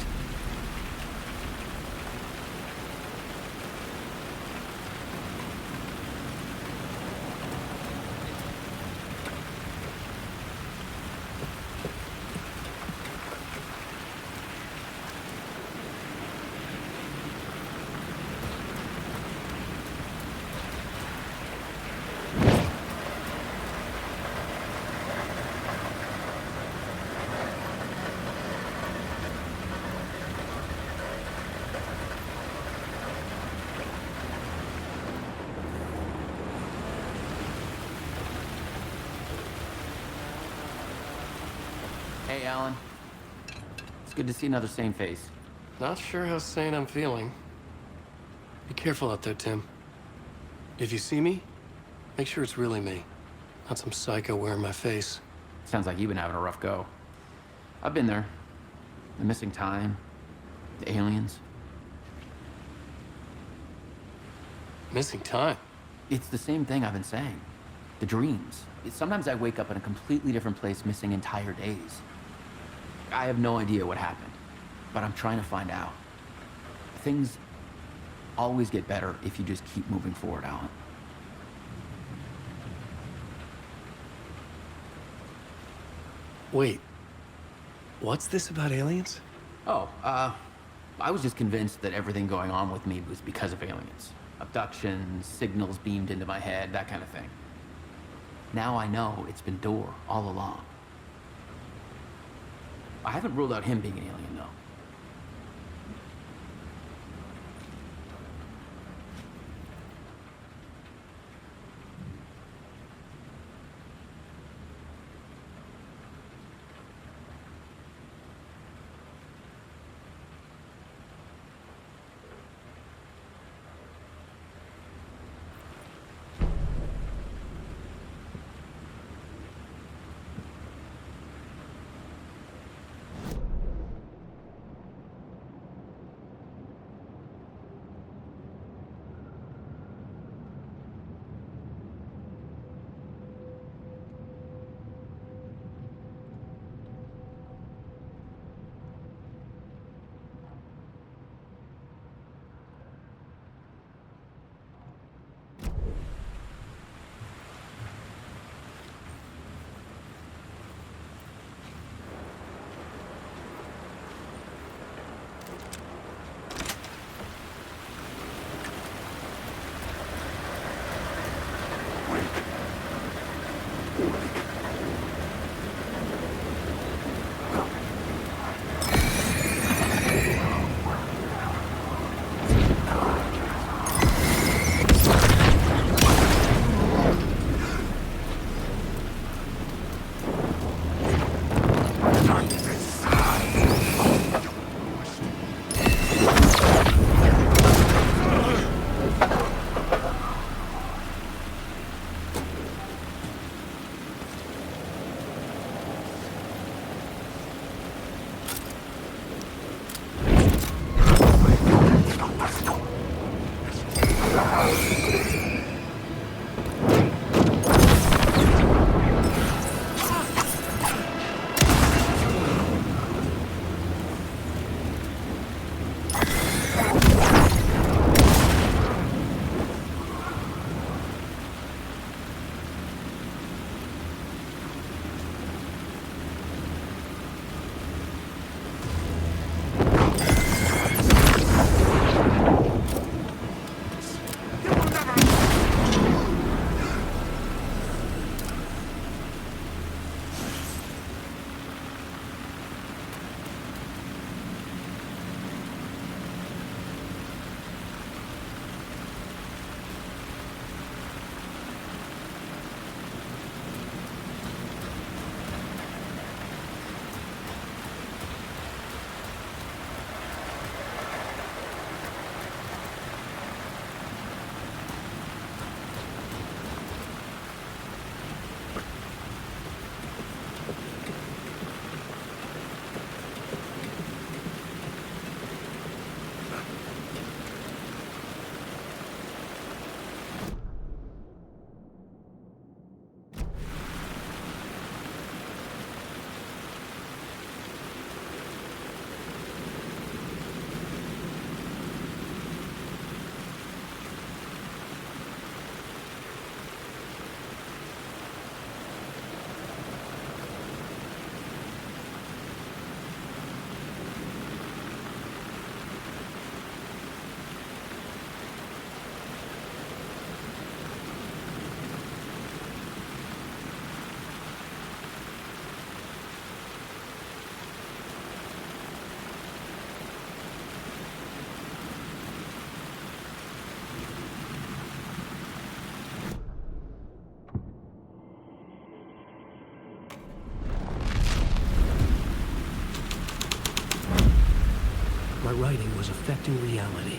Hey, Alan. It's good to see another sane face. Not sure how sane I'm feeling. Be careful out there, Tim. If you see me, make sure it's really me, not some psycho wearing my face. Sounds like you've been having a rough go. I've been there. The missing time, the aliens. Missing time? It's the same thing I've been saying. The dreams. Sometimes I wake up in a completely different place, missing entire days. I have no idea what happened, but I'm trying to find out. Things always get better if you just keep moving forward, Alan. Wait. What's this about aliens? Oh, I was just convinced that everything going on with me was because of aliens. Abductions, signals beamed into my head, that kind of thing. Now I know it's been Door all along. I haven't ruled out him being an alien, though. writing was affecting reality.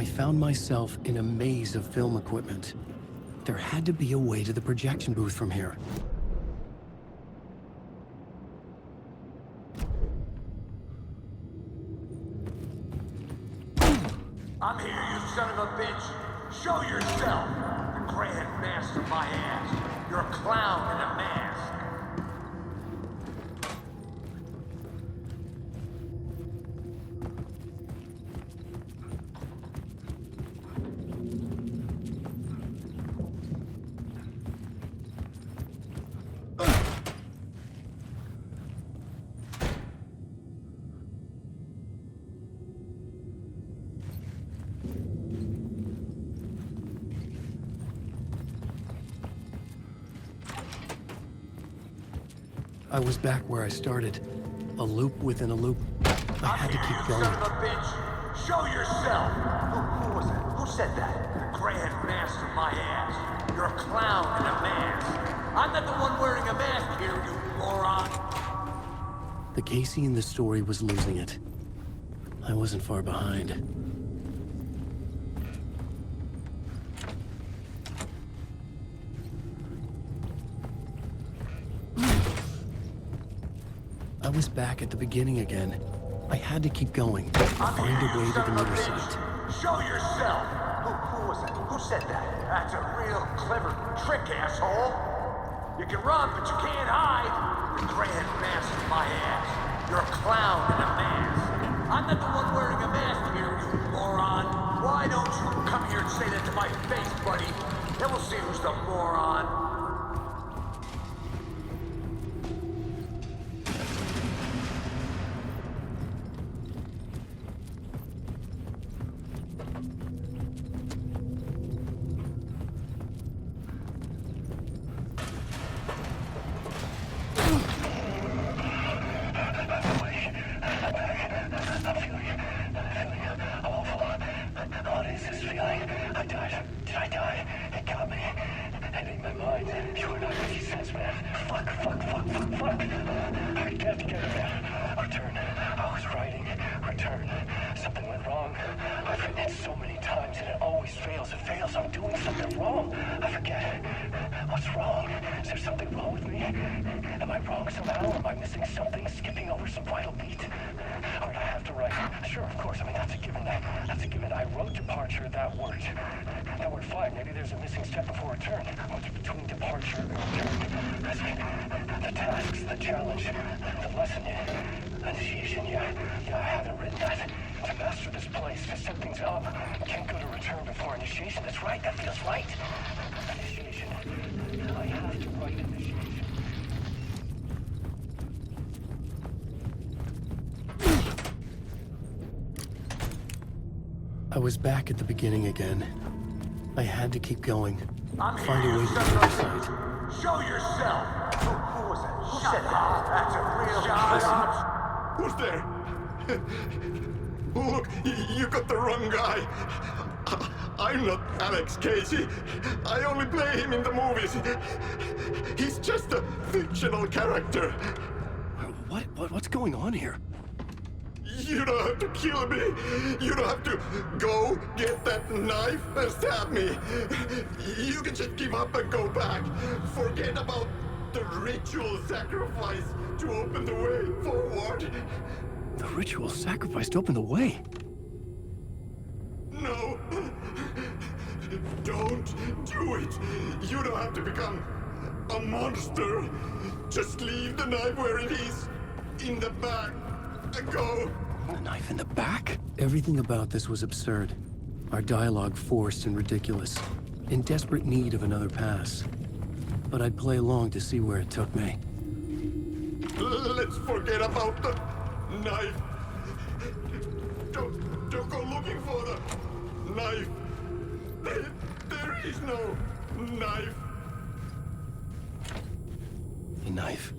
I found myself in a maze of film equipment. There had to be a way to the projection booth from here. I'm here, you son of a bitch. Show yourself. The grand master my ass. You're a clown in a mask. I was back where I started. A loop within a loop. I had to keep going. Son of a bitch. Show yourself. Who was it? Who said that? The grand master my ass. You're a clown in a mask. I'm not the one wearing a mask here, you moron. The Casey in the story was losing it. I wasn't far behind. I was back at the beginning again. I had to keep going, find a way to the mother site. Show yourself. Who was it? Who said that? That's a real clever trick, asshole. You can run, but you can't hide. The grand master my ass. You're a clown in a mask. I'm not the one wearing a mask here, you moron. Why don't you come here and say that to my face, buddy? Then we'll see who's the moron. I was back at the beginning again. I had to keep going, I'm find here, a way you to the son of mother a site. bitch. Show yourself. Who was it? Who said that? That's a real shot. Who's there? Look, you got the wrong guy. I'm not Alex Casey. I only play him in the movies. He's just a fictional character. What's going on here? You don't have to kill me. You don't have to go get that knife and stab me. You can just give up and go back. Forget about the ritual sacrifice to open the way forward. The ritual sacrifice to open the way? No. Don't do it. You don't have to become a monster. Just leave the knife where it is. In the back. Go. A knife in the back? Everything about this was absurd. Our dialogue forced and ridiculous. In desperate need of another pass. But I'd play along to see where it took me. Let's forget about the knife. Don't go looking for the knife. There is no knife. A knife.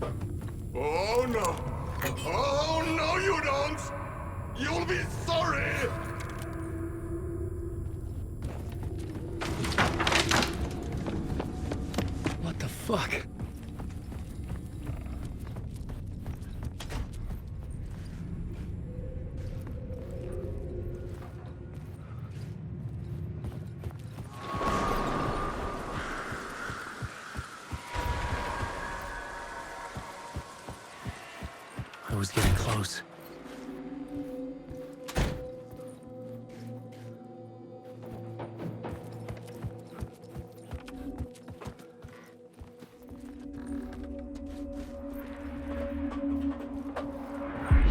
Oh no! Oh no, you don't! You'll be sorry! What the fuck? I was getting close.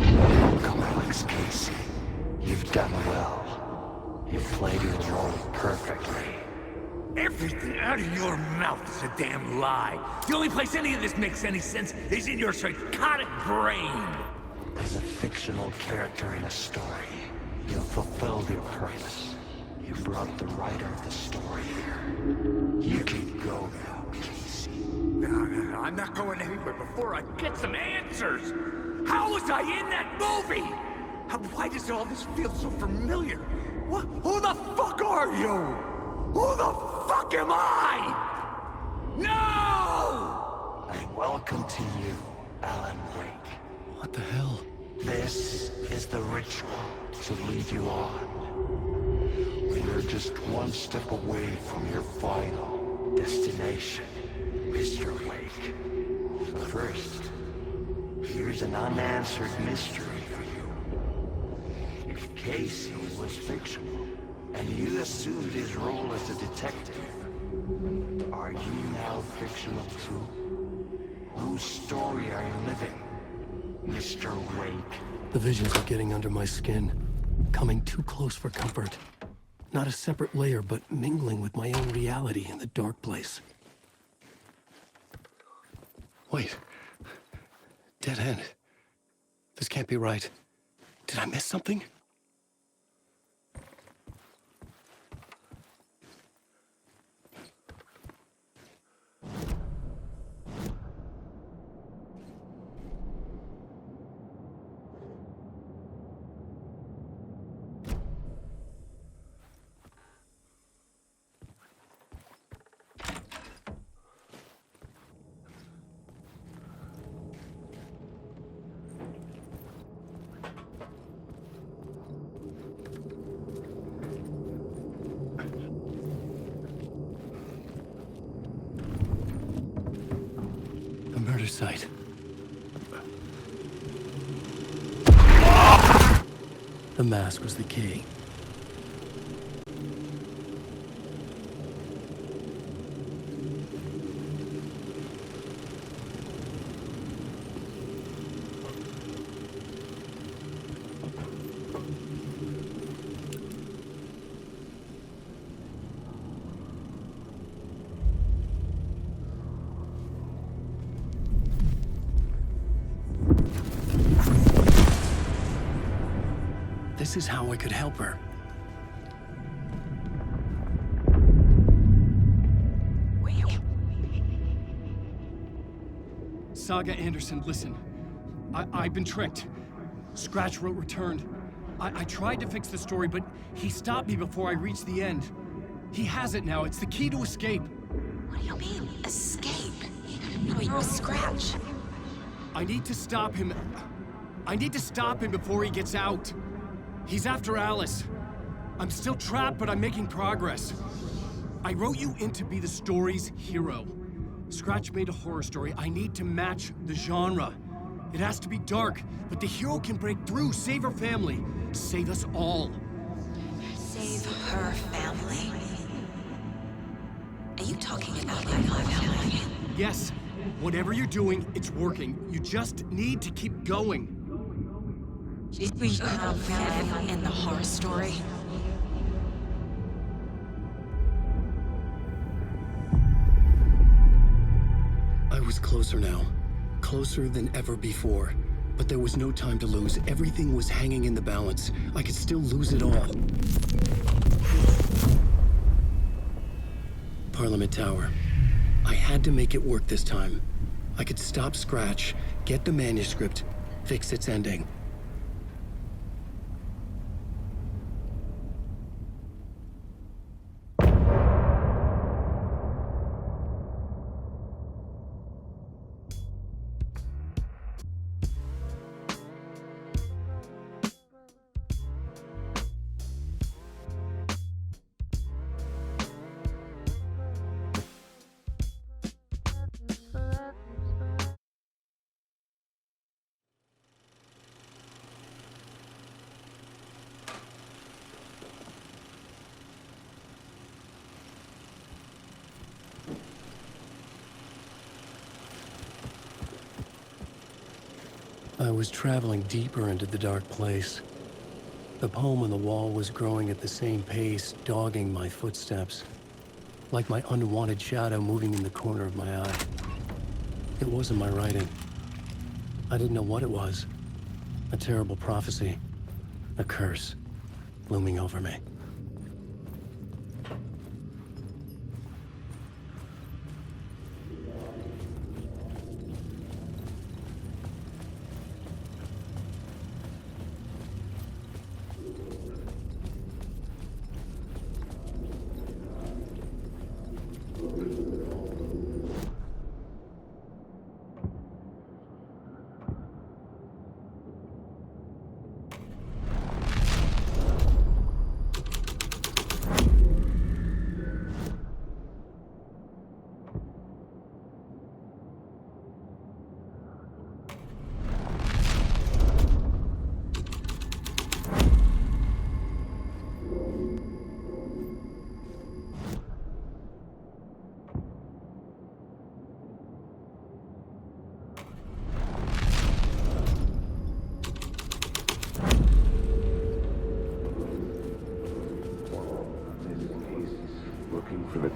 Welcome, Alex Casey. You've done well. You've played your role perfectly. Everything out of your mouth is a damn lie. The only place any of this makes any sense is in your psychotic brain. As a fictional character in a story, you've fulfilled your purpose. You brought the writer of the story here. You can go now, Casey. No, I'm not going anywhere before I get some answers. How was I in that movie? Why does all this feel so familiar? Who the fuck are you? Who the fuck am I? No! And welcome to you, Alan Wake. What the hell? This is the ritual to lead you on. We're just one step away from your final destination, Mr. Wake. But first, here's an unanswered mystery for you. If Casey was fictional, and you assumed his role as a detective, are you now fictional too? Whose story are you living, Mr. Wake? The visions are getting under my skin, coming too close for comfort. Not a separate layer, but mingling with my own reality in the dark place. Wait. Dead end. This can't be right. Did I miss something? Murder site. The mask was the key. This is how I could help her. Saga Anderson, listen. I've been tricked. Scratch wrote returned. I tried to fix the story, but he stopped me before I reached the end. He has it now. It's the key to escape. What do you mean, escape? No, you're a Scratch. I need to stop him. I need to stop him before he gets out. He's after Alice. I'm still trapped, but I'm making progress. I wrote you in to be the story's hero. Scratch made a horror story. I need to match the genre. It has to be dark, but the hero can break through, save her family, save us all. Save her family? Are you talking about my family? Yes, whatever you're doing, it's working. You just need to keep going. We have family in the horror story. I was closer now. Closer than ever before. But there was no time to lose. Everything was hanging in the balance. I could still lose it all. Parliament Tower. I had to make it work this time. I could stop Scratch, get the manuscript, fix its ending. I was traveling deeper into the dark place. The poem on the wall was growing at the same pace, dogging my footsteps, like my unwanted shadow moving in the corner of my eye. It wasn't my writing. I didn't know what it was. A terrible prophecy, a curse, looming over me.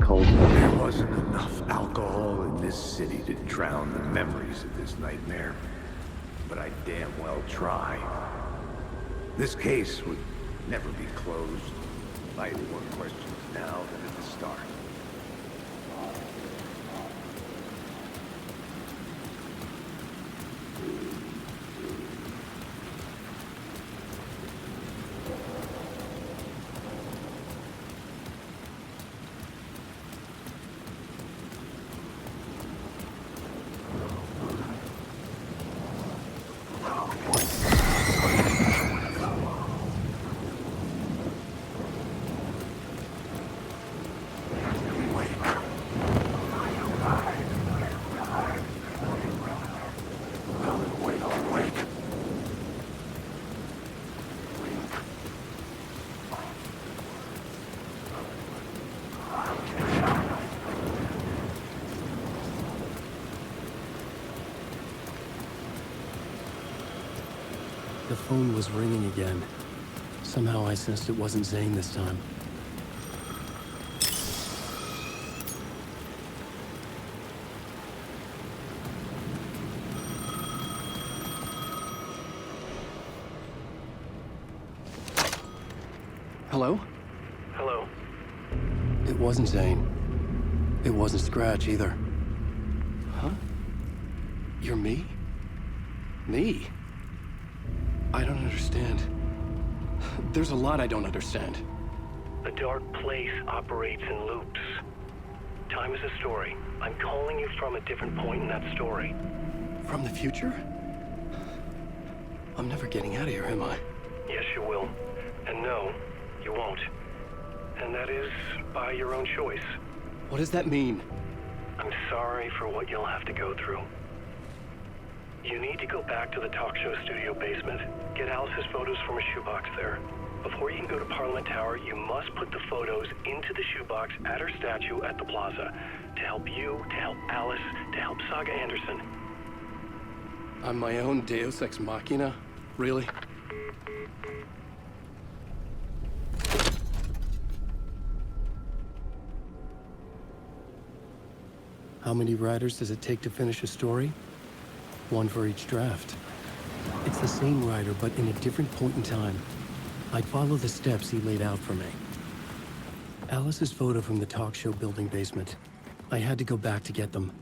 There wasn't enough alcohol in this city to drown the memories of this nightmare. But I damn well try. This case would never be closed. I had more questions now than at the start. The phone was ringing again. Somehow I sensed it wasn't Zane this time. Hello? Hello. It wasn't Zane. It wasn't Scratch either. Huh? You're me? Me? I don't understand. There's a lot I don't understand. The dark place operates in loops. Time is a story. I'm calling you from a different point in that story. From the future? I'm never getting out of here, am I? Yes, you will. And no, you won't. And that is by your own choice. What does that mean? I'm sorry for what you'll have to go through. You need to go back to the talk show studio basement. Get Alice's photos from a shoebox there. Before you can go to Parliament Tower, you must put the photos into the shoebox at her statue at the plaza. To help you, to help Alice, to help Saga Anderson. I'm my own Deus Ex Machina? Really? How many writers does it take to finish a story? One for each draft. It's the same writer, but in a different point in time. I'd follow the steps he laid out for me. Alice's photo from the talk show building basement. I had to go back to get them.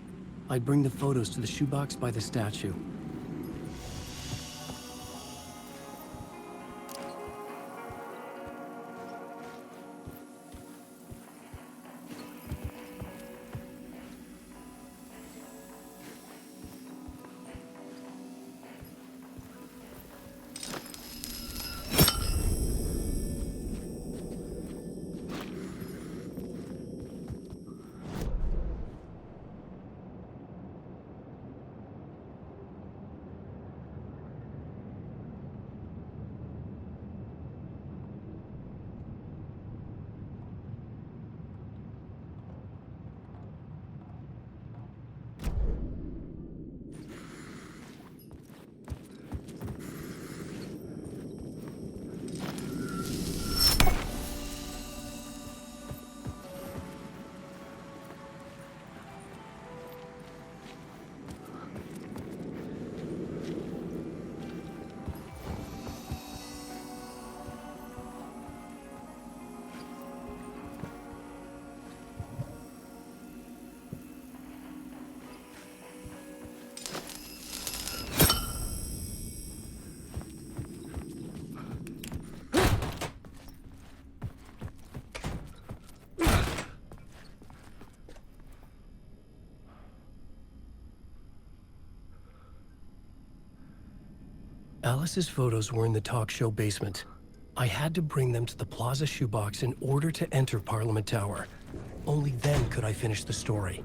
I'd bring the photos to the shoebox by the statue. Alice's photos were in the talk show basement. I had to bring them to the Plaza shoebox in order to enter Parliament Tower. Only then could I finish the story.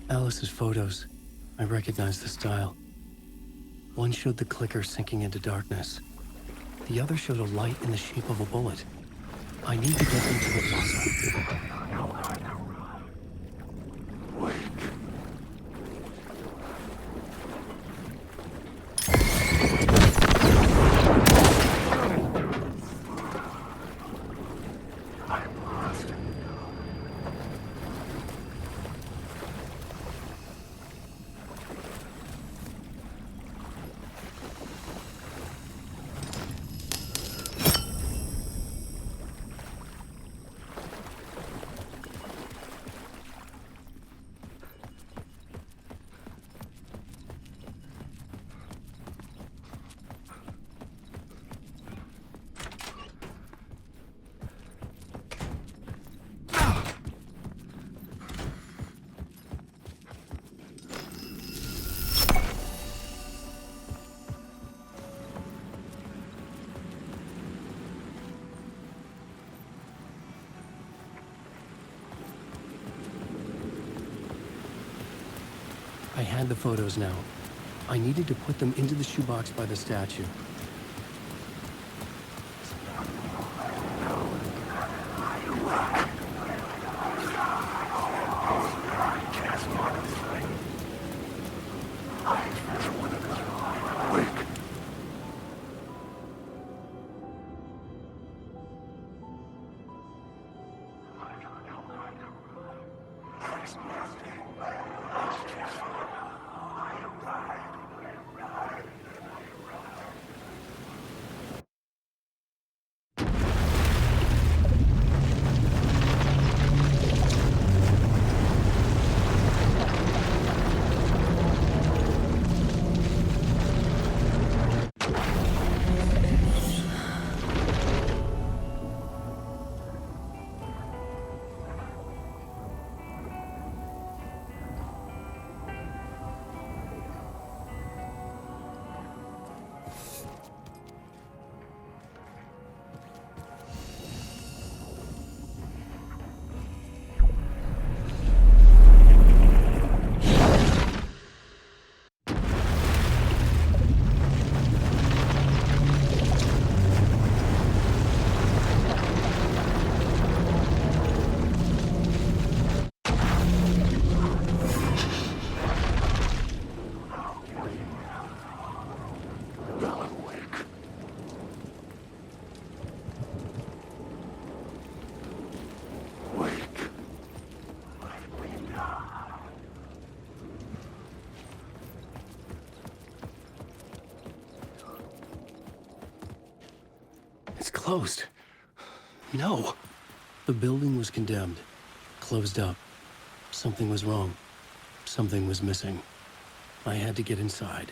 Alice's photos. I recognized the style. One showed the clicker sinking into darkness. The other showed a light in the shape of a bullet. I need to get into the plaza. I had the photos now. I needed to put them into the shoebox by the statue. It's closed. No. The building was condemned. Closed up. Something was wrong. Something was missing. I had to get inside.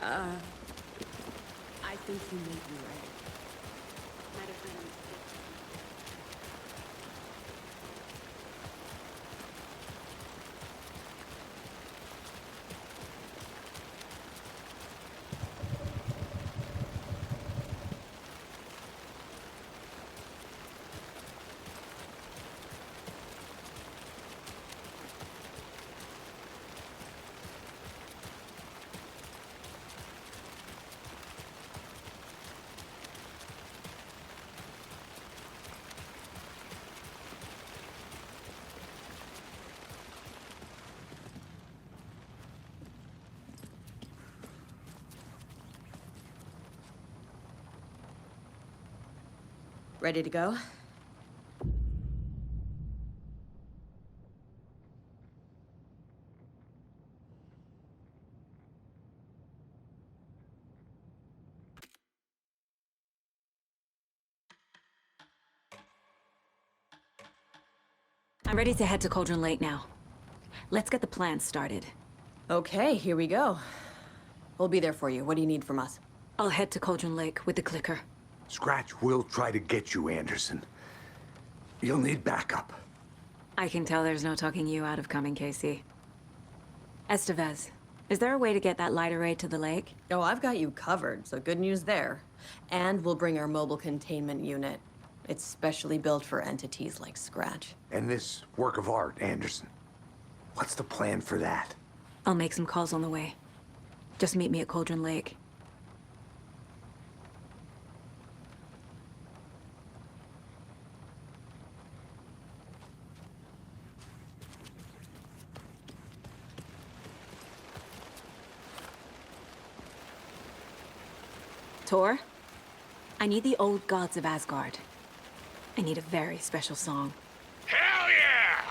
I think you may be right. Might have been a mistake. Ready to go? I'm ready to head to Cauldron Lake now. Let's get the plan started. Okay, here we go. We'll be there for you. What do you need from us? I'll head to Cauldron Lake with the clicker. Scratch will try to get you, Anderson. You'll need backup. I can tell there's no talking you out of coming, Casey. Estevez, is there a way to get that light array to the lake? Oh, I've got you covered, so good news there. And we'll bring our mobile containment unit. It's specially built for entities like Scratch. And this work of art, Anderson. What's the plan for that? I'll make some calls on the way. Just meet me at Cauldron Lake. Tor, I need the old gods of Asgard. I need a very special song. Hell yeah!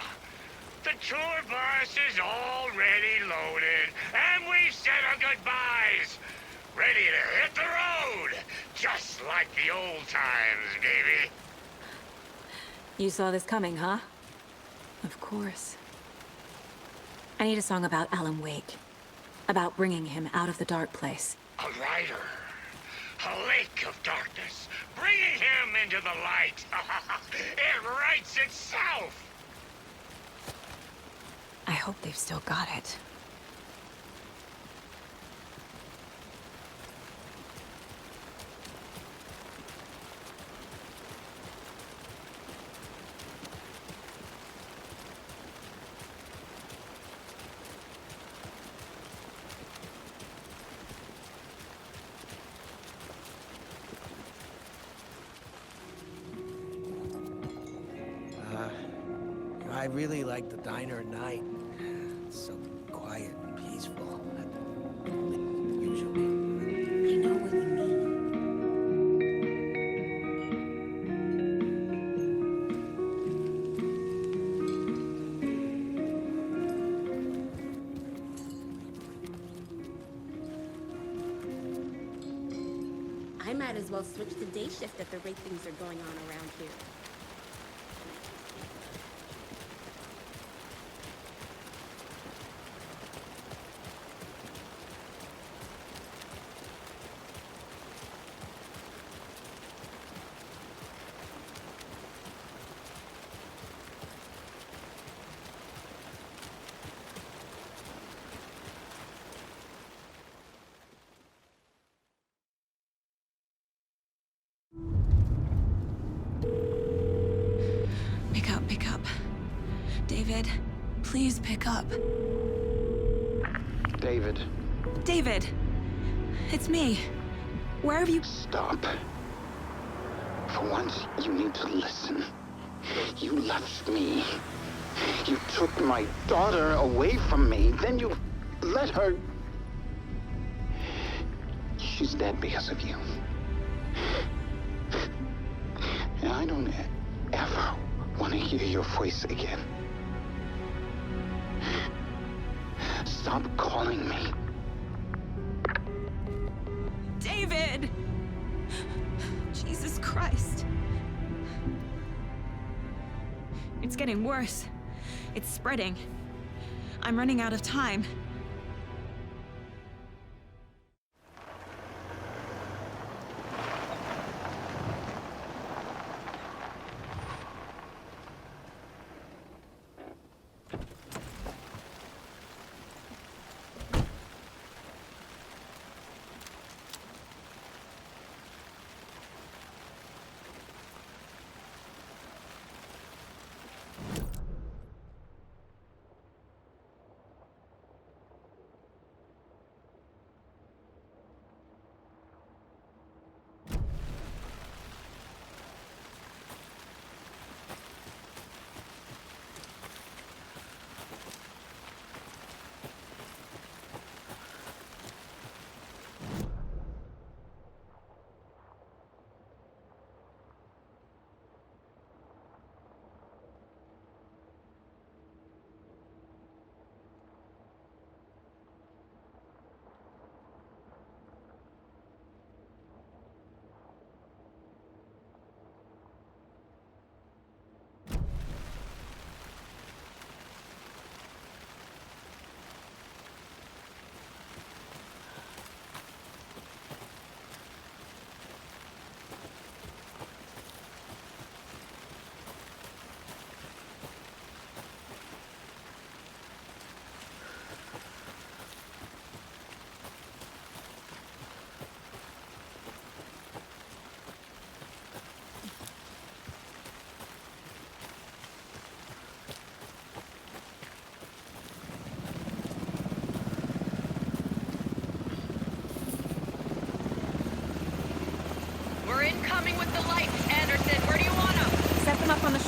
The tour bus is already loaded, and we've said our goodbyes. Ready to hit the road, just like the old times, baby. You saw this coming, huh? Of course. I need a song about Alan Wake. About bringing him out of the dark place. A rider. A lake of darkness, bringing him into the light. It writes itself. I hope they've still got it. I really like the diner at night. It's so quiet and peaceful. Usually. I know what you mean. I might as well switch to day shift at the rate things are going on around here. Pick up. David, please pick up. David. David! It's me. Where have you... Stop. For once, you need to listen. You left me. You took my daughter away from me. Then you let her... She's dead because of you. And I don't ever want to hear your voice again. Stop calling me. David! Jesus Christ. It's getting worse. It's spreading. I'm running out of time.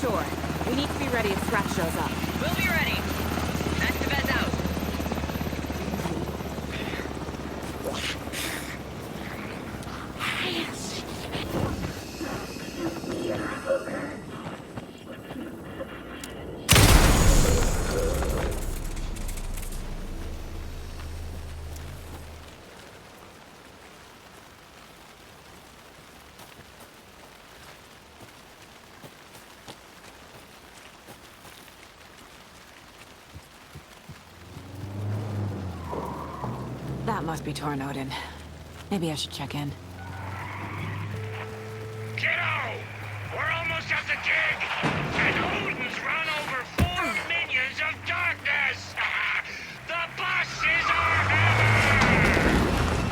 shore. We need to be ready if Scratch shows up. We'll be ready. Estevez out. That must be Tornodin. Maybe I should check in. Kiddo! We're almost at the dig! And Odin's run over 4 minions of darkness! The bus is our hammer!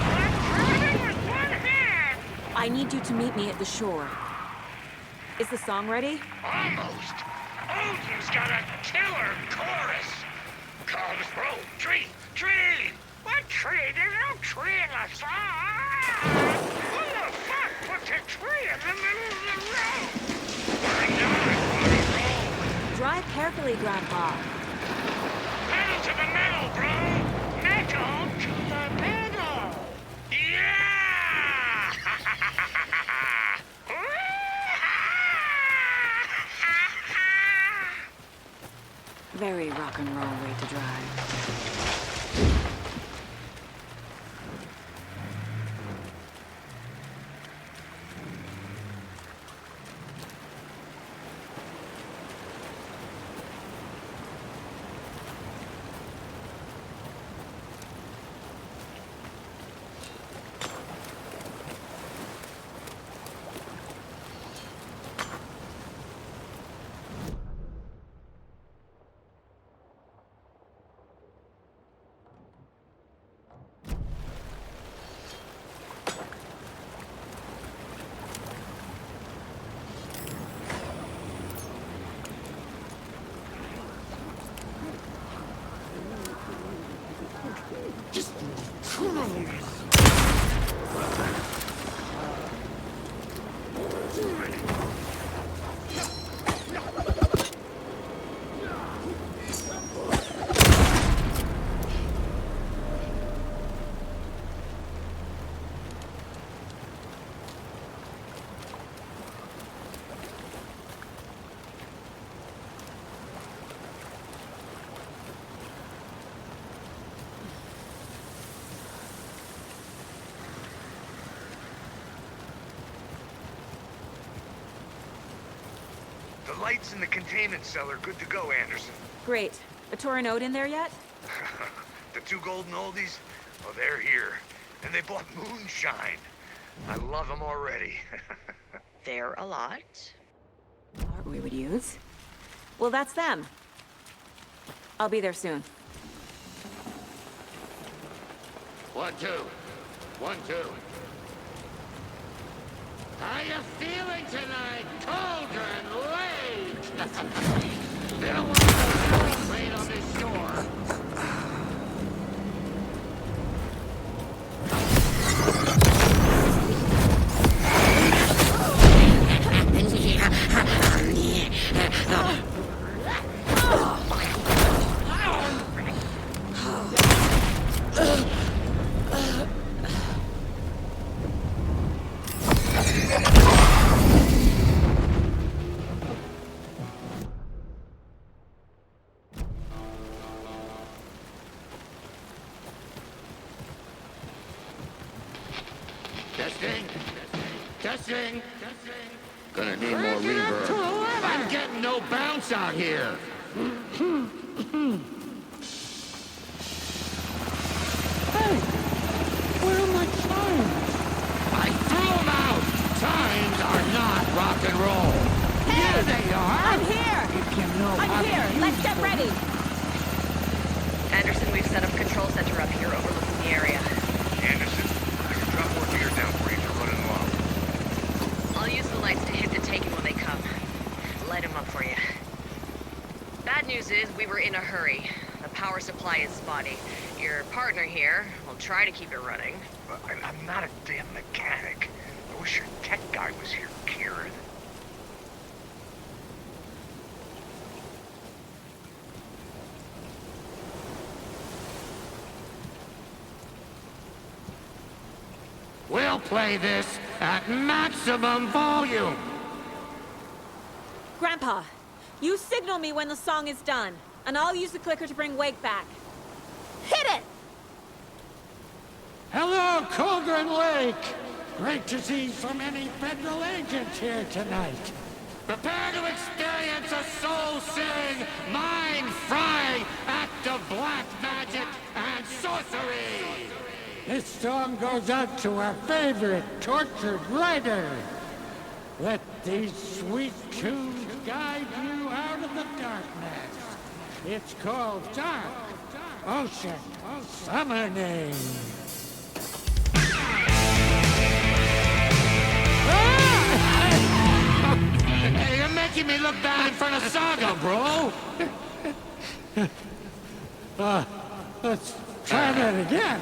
I'm driving with one hand! I need you to meet me at the shore. Is the song ready? Almost! Odin's got a killer chorus! Comes bro, tree, tree! What tree? There's no tree in the song! Who the fuck puts a tree in the middle of the road? We're not on a road! Drive carefully, Grandpa. Pedal to the metal, bro! Metal to the metal! Yeah! Very rock and roll way to drive. The lights in the containment cell are good to go, Anderson. Great. A Tornodin in there yet? The 2 golden oldies? Oh, they're here. And they bought moonshine. I love them already. They're a lot. Art we would use. Well, that's them. I'll be there soon. 1, 2. 1, 2. How you feeling tonight, Cauldron Lake? Been a while since I played on this shore. Testing. Testing. Gonna need more reverb. I'm getting no bounce out here. Hey, where are my chimes? I threw them out. Chimes are not rock and roll. Hey! Here they are. I'm here! I'm here! Let's get ready! Anderson, we've set up a control center up here overlooking the area. Anderson, I can drop more gear down for you if you're running low. I'll use the lights to hit the Taken when they come. Light them up for you. Bad news is we were in a hurry. The power supply is spotty. Your partner here will try to keep it running. But I'm not a damn mechanic. I wish your tech guy was here, Kieran. We'll play this at maximum volume. Grandpa, you signal me when the song is done, and I'll use the clicker to bring Wake back. Hit it! Hello, Cauldron Lake! Great to see so many federal agents here tonight. Prepare to experience a soul-searing, mind-frying act of black magic and sorcery! This song goes out to our favorite tortured writer. Let these sweet tunes guide you out of the darkness. It's called Dark Ocean Summoning. Hey, you're making me look bad in front of Saga, bro! Let's try that again.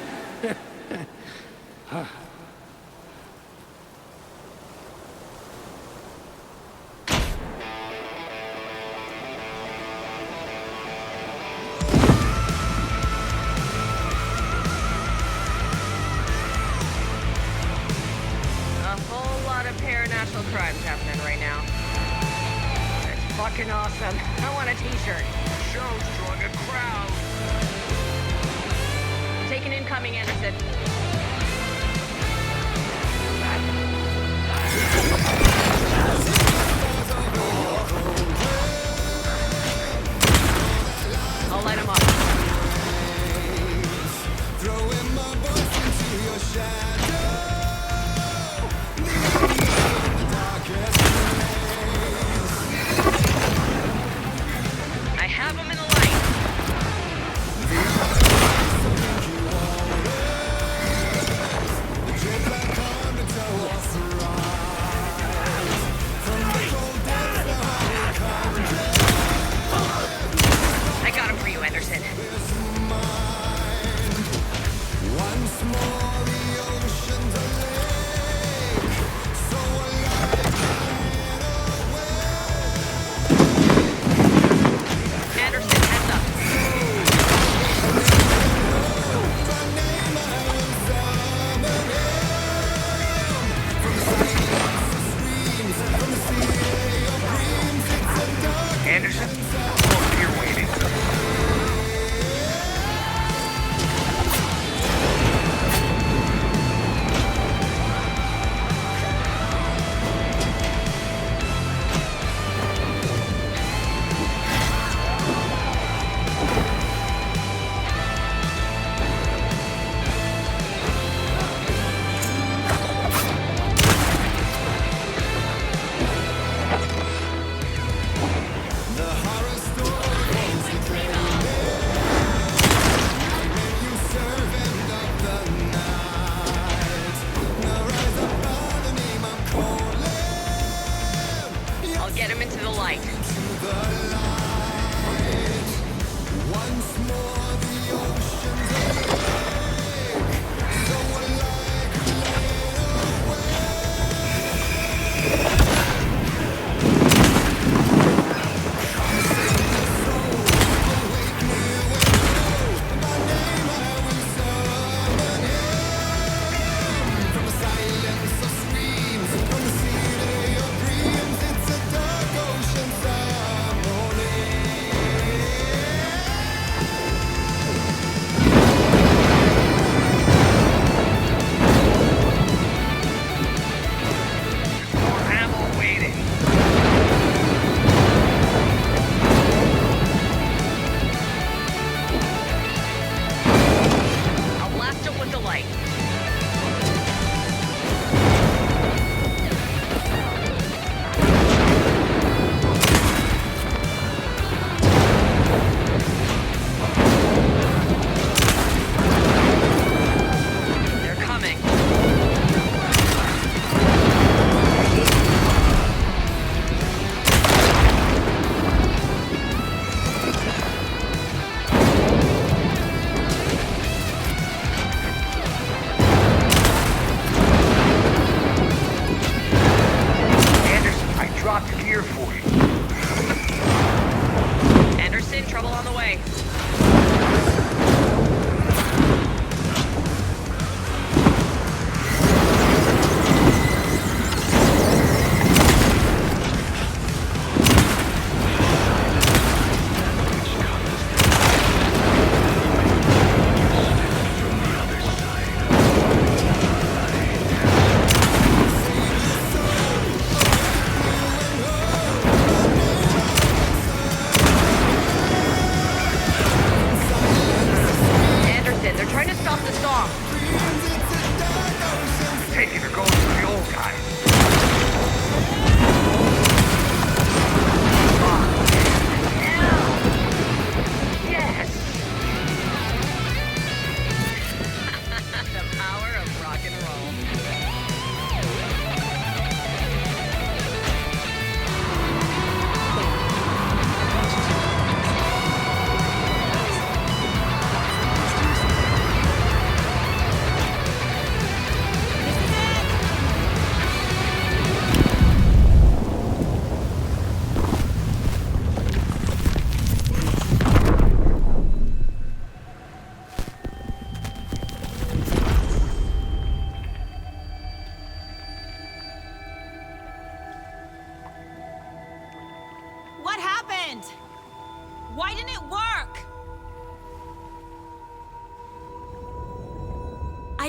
Paranormal crimes happening right now. It's fucking awesome. I want a t-shirt. Show's drawing a crowd. Taking incoming, Anderson. I'll light him up. Throwing my voice into your shadow. I have him in the light. I got him for you, Anderson. Once more the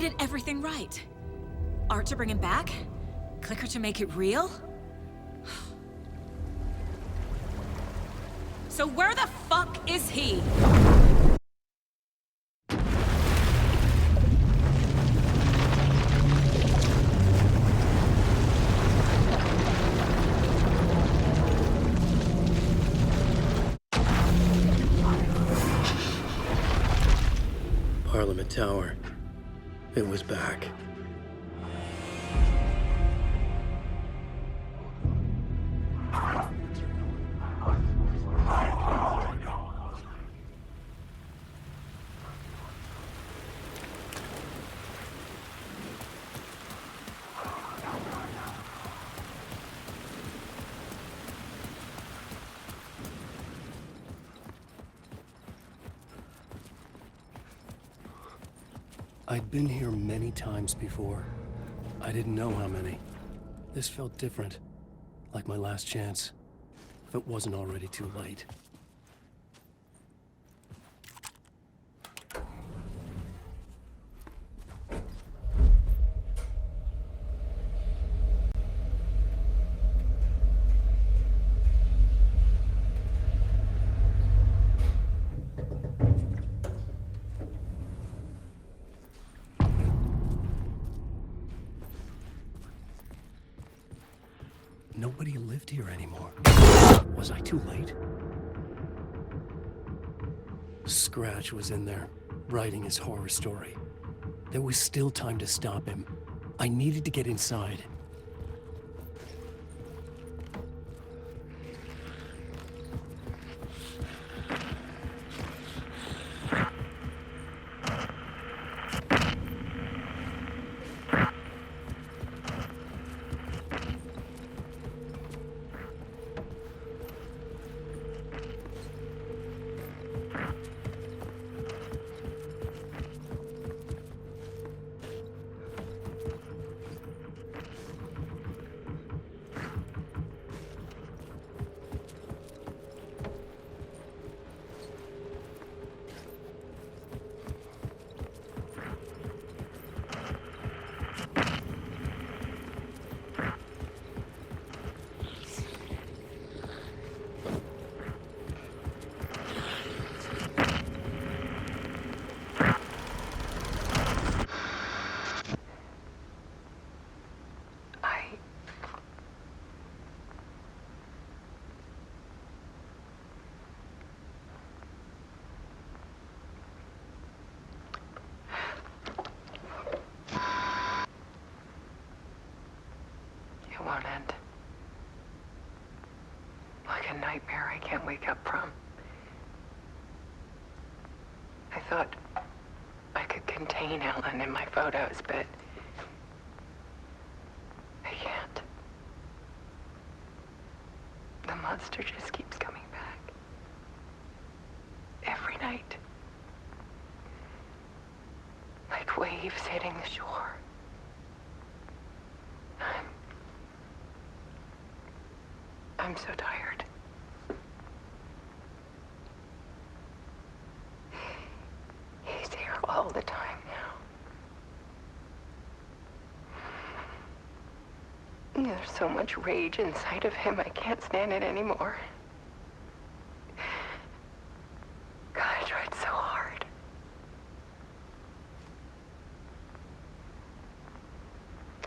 did everything right. Art to bring him back? Clicker to make it real? So where the fuck is he? Parliament Tower. It was back. I'd been here many times before. I didn't know how many. This felt different, like my last chance, if it wasn't already too late. Nobody lived here anymore. Was I too late? Scratch was in there, writing his horror story. There was still time to stop him. I needed to get inside. Won't end. Like a nightmare I can't wake up from. I thought I could contain Ellen in my photos, but I can't. The monster just keeps coming back. Every night. Like waves hitting the shore. I'm so tired. He's here all the time now. There's so much rage inside of him, I can't stand it anymore. God, I tried so hard.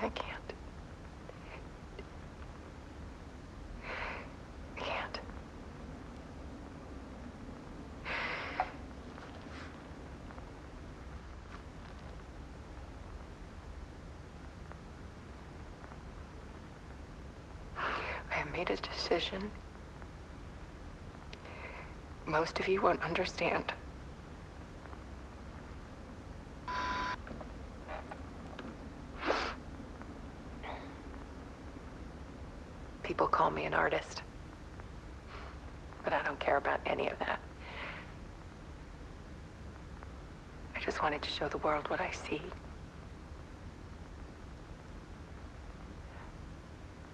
I can't. Made a decision. Most of you won't understand. People call me an artist, but I don't care about any of that. I just wanted to show the world what I see.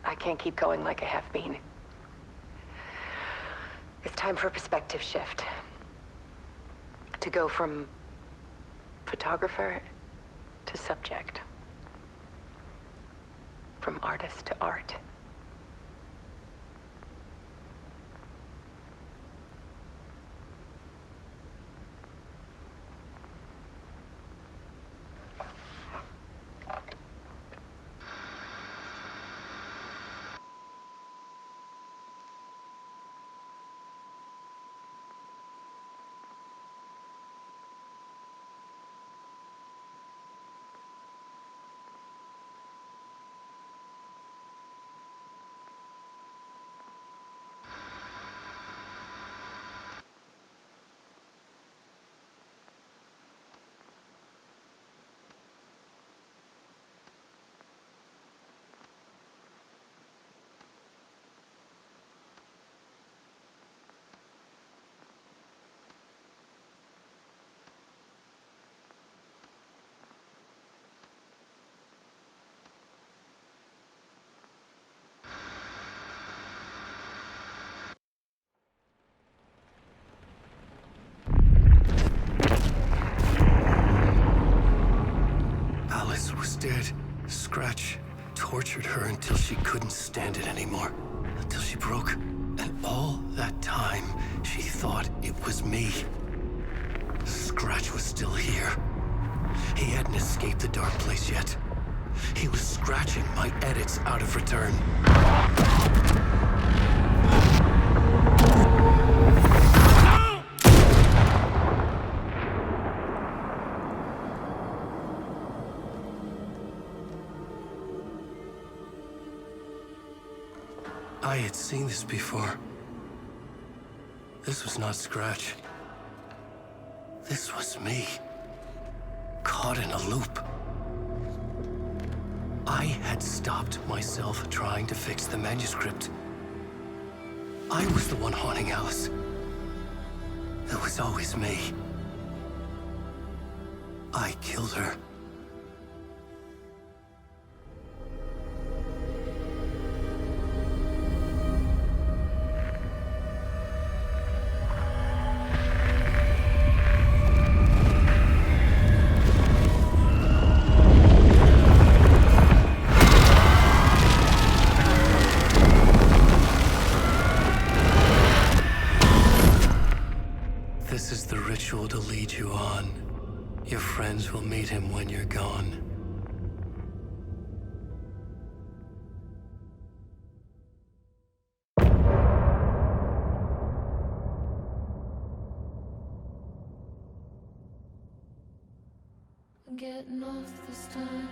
I can't keep going like I have been. It's time for a perspective shift. To go from photographer to subject. From artist to art. Alice was dead. Scratch tortured her until she couldn't stand it anymore. Until she broke. And all that time, she thought it was me. Scratch was still here. He hadn't escaped the dark place yet. He was scratching my edits out of return. I had seen this before. This was not Scratch. This was me. Caught in a loop. I had stopped myself trying to fix the manuscript. I was the one haunting Alice. It was always me. I killed her. This is the ritual to lead you on. Your friends will meet him when you're gone. I'm getting off this time.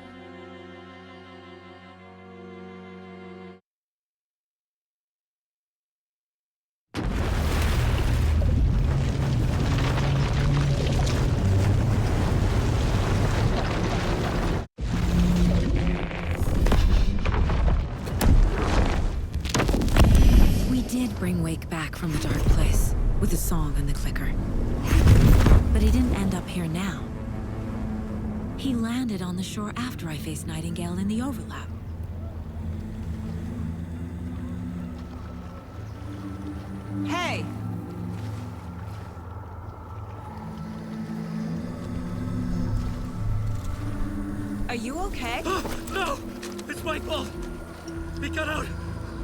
Bring Wake back from the dark place with the song and the clicker. But he didn't end up here now. He landed on the shore after I faced Nightingale in the overlap. Hey! Are you okay? No! It's my fault! He got out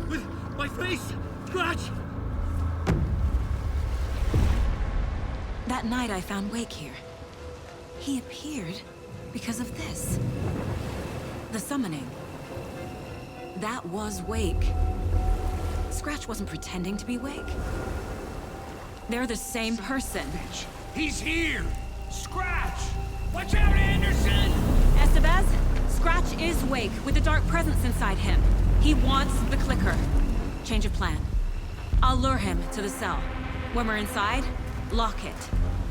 with my face! Scratch! That night I found Wake here. He appeared because of this. The summoning. That was Wake. Scratch wasn't pretending to be Wake. They're the same person. He's here! Scratch! Watch out, Anderson! Estevez, Scratch is Wake with the dark presence inside him. He wants the clicker. Change of plan. I'll lure him to the cell. When we're inside, lock it,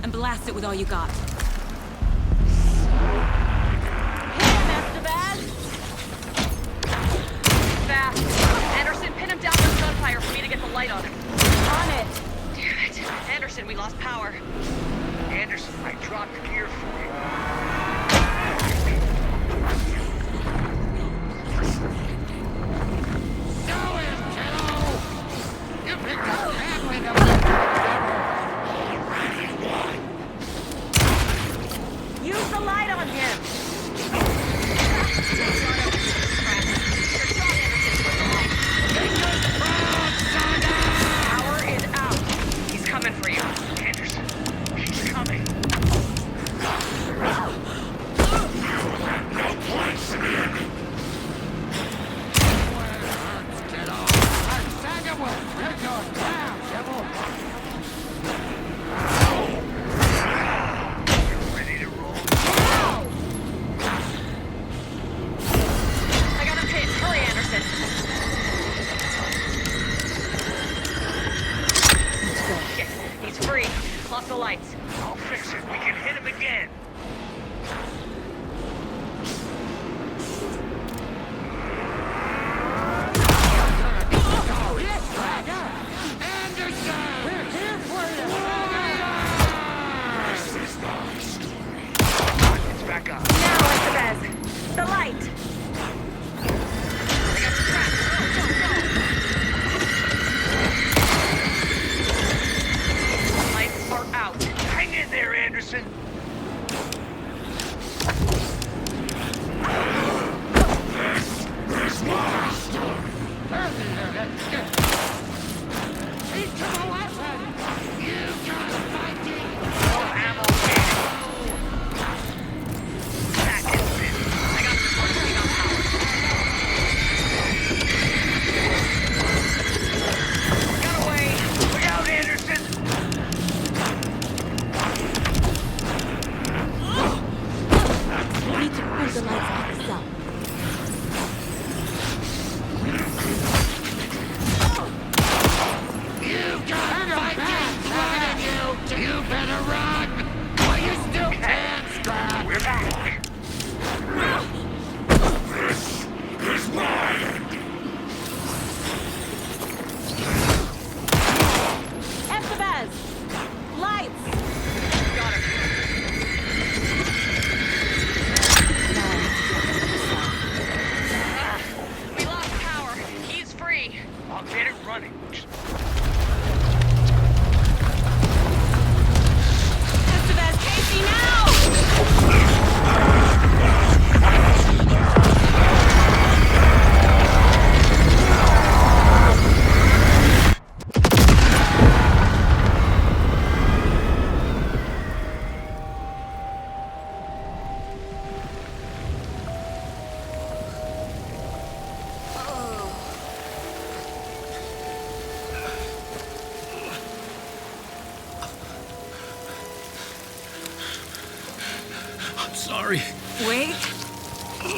and blast it with all you got. Hit him, Estevez! Fast. Anderson, pin him down with gunfire for me to get the light on him. On it! Damn it. Anderson, we lost power. Anderson, I dropped gear for you. Use the light on him! Power is out. He's coming for you. Anderson, he's coming. No place here. Get off. Saga will break your down, devil. You ready to roll? I got him hit. Hurry, Anderson. Shit, he's free. Lost the lights. I'll fix it. We can hit him again. It's back up. Now, Estevez. The light. I got the trap. Go. Lights are out. Hang in there, Anderson. There's more story. Into the weapon. You gotta fight it. No ammo. That is it. I got this one. Turning on power. Got away. Look out, Anderson. We need to pull the lights off the cell. You gotta fight it. You better run. While you still can, Scrap. We're back. This is mine. Estevez! Lights! Got him. We lost power. He's free. I'll get it running. Estevez, Casey, now! I'm sorry. Wait.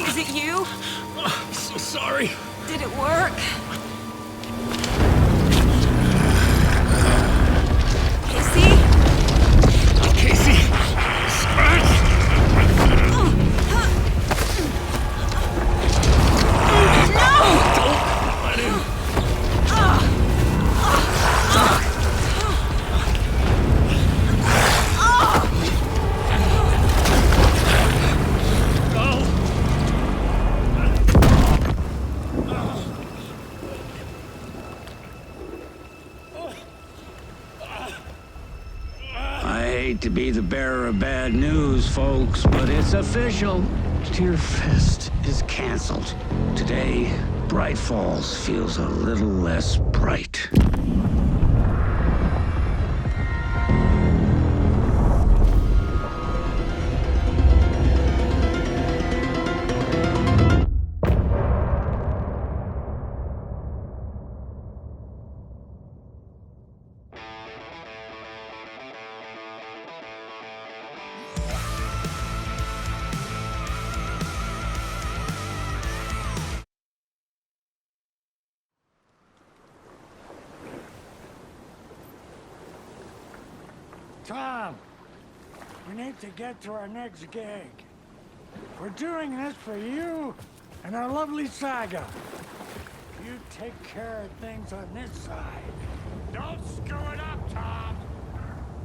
Is it you? I'm so sorry. Did it work? Casey? Casey! Scratch! Let him. I hate to be the bearer of bad news, folks, but it's official. Tearfest is canceled. Today, Bright Falls feels a little less bright. Tom, we need to get to our next gig. We're doing this for you and our lovely Saga. You take care of things on this side. Don't screw it up, Tom.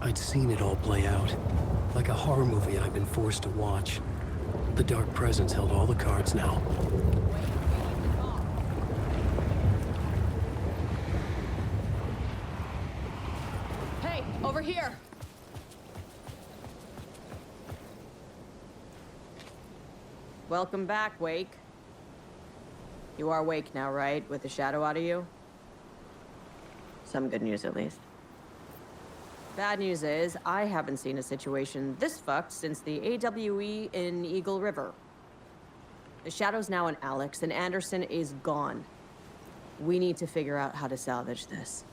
I'd seen it all play out. Like a horror movie I'd been forced to watch. The Dark Presence held all the cards now. Hey, over here! Welcome back, Wake. You are Wake now, right? With the shadow out of you? Some good news, at least. Bad news is, I haven't seen a situation this fucked since the AWE in Eagle River. The shadow's now in Alex, and Anderson is gone. We need to figure out how to salvage this.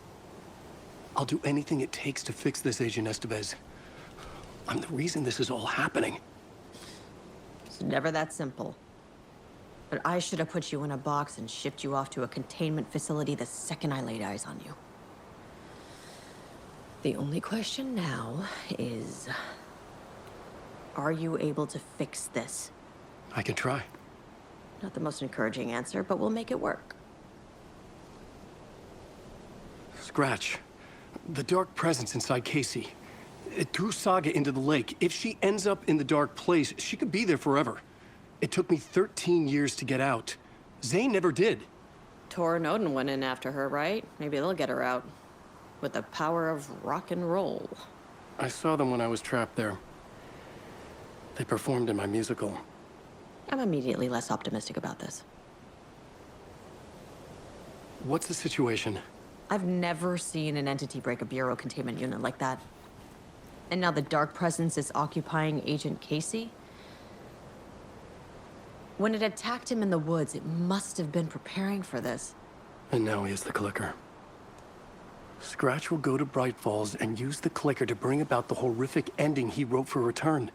I'll do anything it takes to fix this, Agent Estevez. I'm the reason this is all happening. It's never that simple. But I should have put you in a box and shipped you off to a containment facility the second I laid eyes on you. The only question now is... are you able to fix this? I can try. Not the most encouraging answer, but we'll make it work. Scratch. The dark presence inside Casey. It threw Saga into the lake. If she ends up in the dark place, she could be there forever. It took me 13 years to get out. Zane never did. Tor and Odin went in after her, right? Maybe they'll get her out. With the power of rock and roll. I saw them when I was trapped there. They performed in my musical. I'm immediately less optimistic about this. What's the situation? I've never seen an entity break a Bureau containment unit like that. And now the dark presence is occupying Agent Casey? When it attacked him in the woods, it must have been preparing for this. And now he has the clicker. Scratch will go to Bright Falls and use the clicker to bring about the horrific ending he wrote for Return.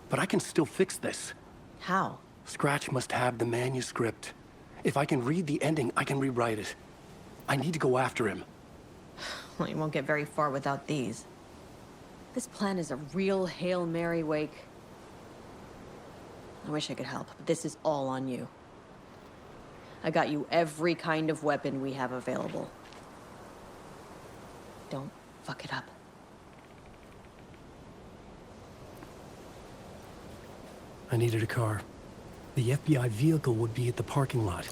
But I can still fix this. How? Scratch must have the manuscript. If I can read the ending, I can rewrite it. I need to go after him. Well, you won't get very far without these. This plan is a real Hail Mary, Wake. I wish I could help, but this is all on you. I got you every kind of weapon we have available. Don't fuck it up. I needed a car. The FBI vehicle would be at the parking lot.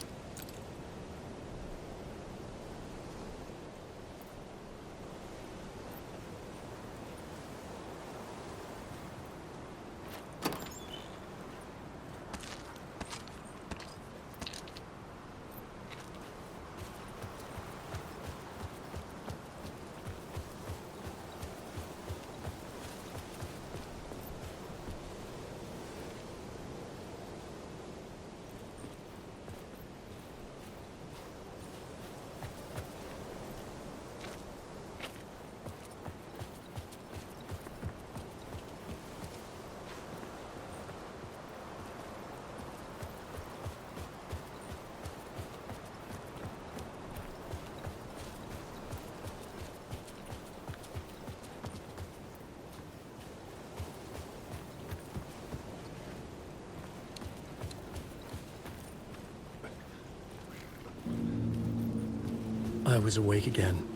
I was awake again,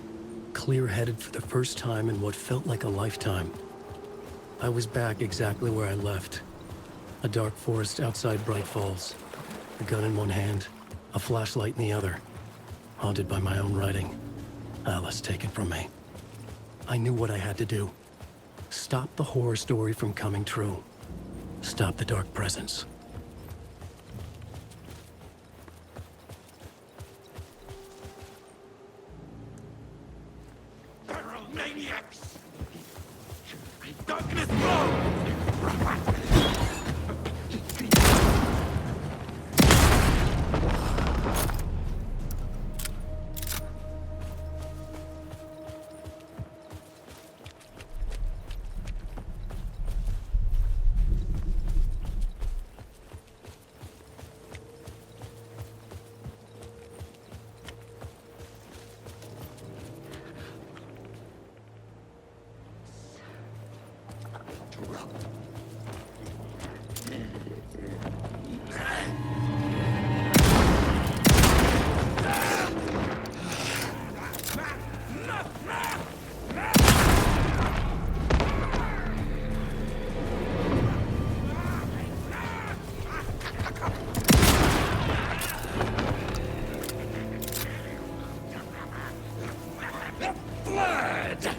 clear-headed for the first time in what felt like a lifetime. I was back exactly where I left. A dark forest outside Bright Falls. A gun in one hand, a flashlight in the other. Haunted by my own writing. Alice taken from me. I knew what I had to do. Stop the horror story from coming true. Stop the dark presence. Maniacs! Darkness flow! Blood!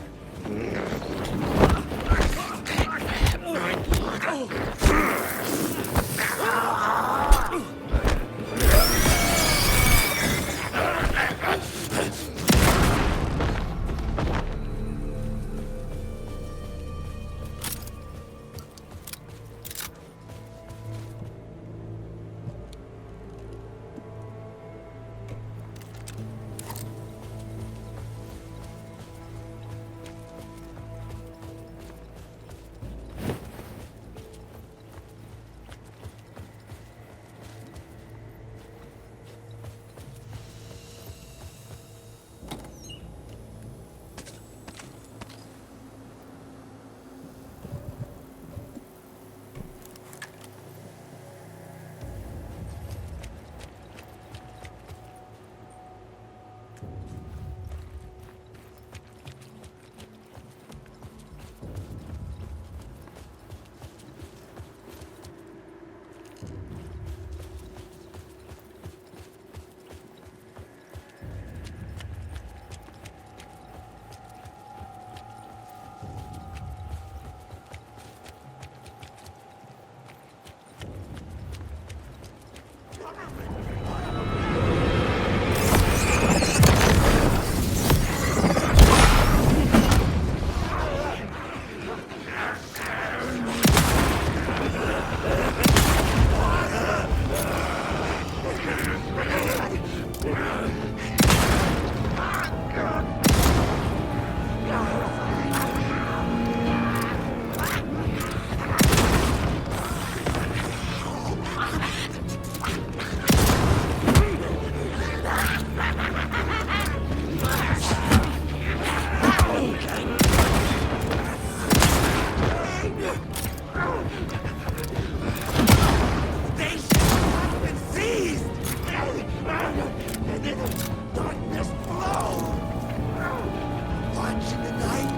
Station has been seized! And in the darkness below! Watching the night.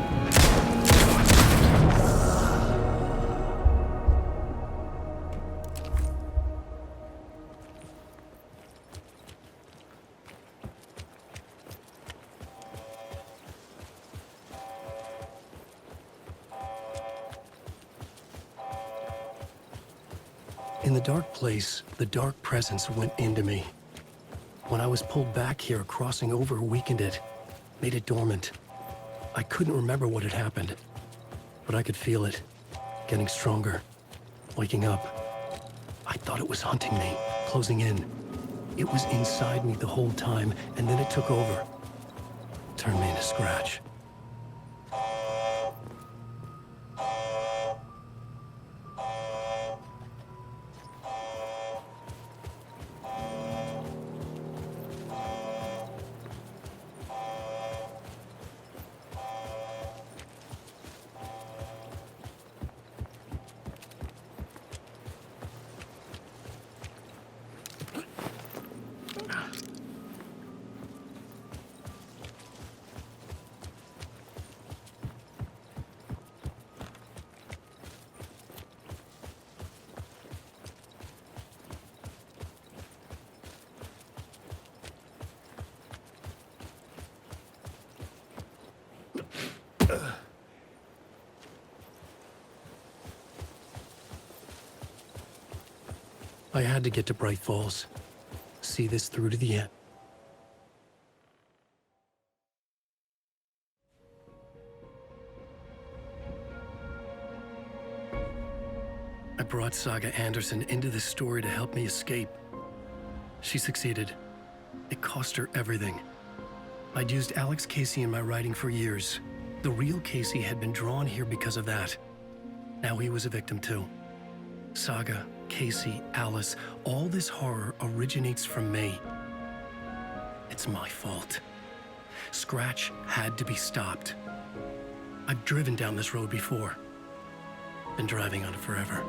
In the dark place, the dark presence went into me. When I was pulled back here, crossing over weakened it, made it dormant. I couldn't remember what had happened, but I could feel it, getting stronger, waking up. I thought it was hunting me, closing in. It was inside me the whole time, and then it took over. Turned me into Scratch. I had to get to Bright Falls. See this through to the end. I brought Saga Anderson into this story to help me escape. She succeeded. It cost her everything. I'd used Alex Casey in my writing for years. The real Casey had been drawn here because of that. Now he was a victim too. Saga, Casey, Alice, all this horror originates from me. It's my fault. Scratch had to be stopped. I've driven down this road before. Been driving on it forever.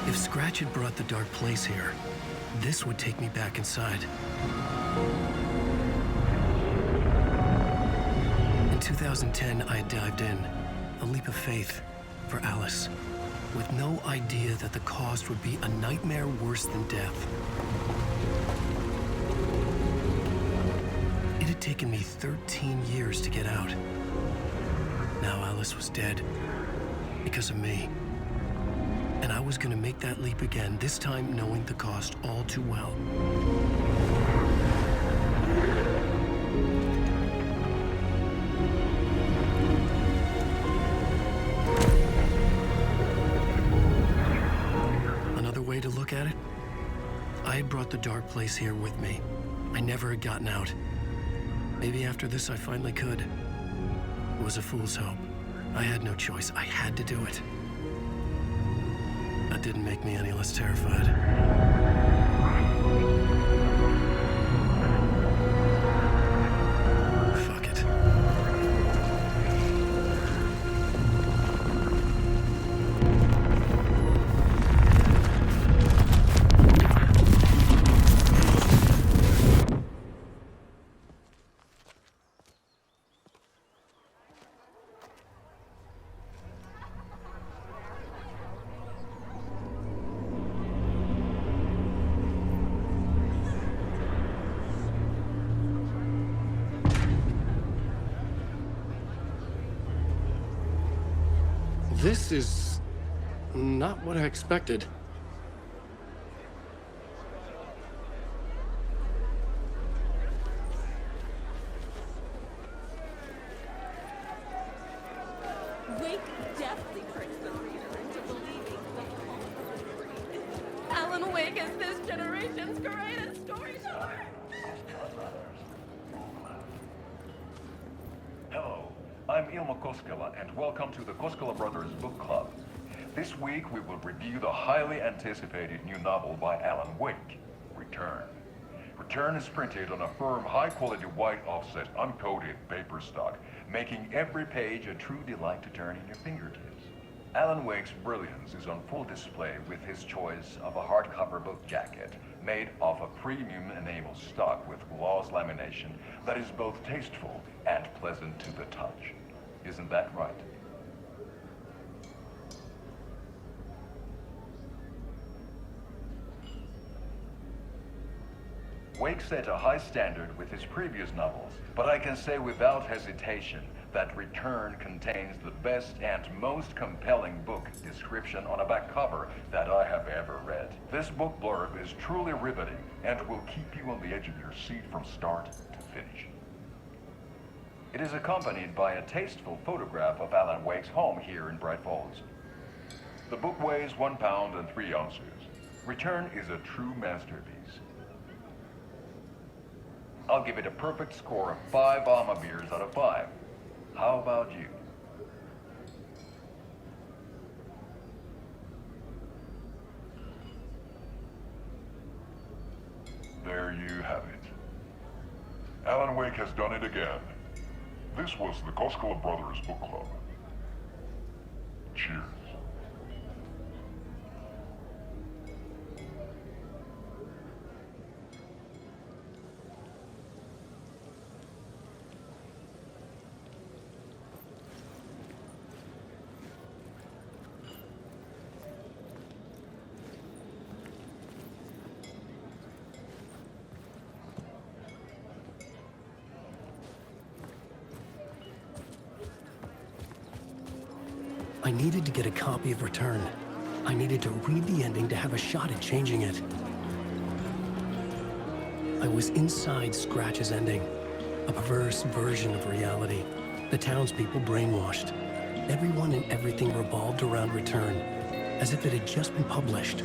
If Scratch had brought the dark place here, this would take me back inside. In 2010, I dived in, a leap of faith for Alice, with no idea that the cost would be a nightmare worse than death. It had taken me 13 years to get out. Now Alice was dead, because of me. And I was gonna make that leap again, this time knowing the cost all too well. Another way to look at it? I had brought the dark place here with me. I never had gotten out. Maybe after this I finally could. It was a fool's hope. I had no choice. I had to do it. That didn't make me any less terrified. Fuck it. This is not what I expected. Wake deftly tricks the reader into believing the Alan Wake is this generation's greatest storyteller. Hello, I'm Ilmo Koskela, and welcome to the Koskela Brothers Book Club. This week we will review the highly anticipated new novel by Alan Wake, Return. Return is printed on a firm, high-quality white offset, uncoated paper stock, making every page a true delight to turn in your fingertips. Alan Wake's brilliance is on full display with his choice of a hardcover book jacket made of a premium enamel stock with gloss lamination that is both tasteful and pleasant to the touch. Isn't that right? Wake set a high standard with his previous novels, but I can say without hesitation that Return contains the best and most compelling book description on a back cover that I have ever read. This book blurb is truly riveting and will keep you on the edge of your seat from start to finish. It is accompanied by a tasteful photograph of Alan Wake's home here in Bright Falls. The book weighs 1 pound and 3 ounces. Return is a true masterpiece. I'll give it a perfect score of 5 Alma beers out of 5. How about you? There you have it. Alan Wake has done it again. This was the Koskela Brothers Book Club. Cheers. I needed to get a copy of Return. I needed to read the ending to have a shot at changing it. I was inside Scratch's ending, a perverse version of reality. The townspeople brainwashed. Everyone and everything revolved around Return, as if it had just been published.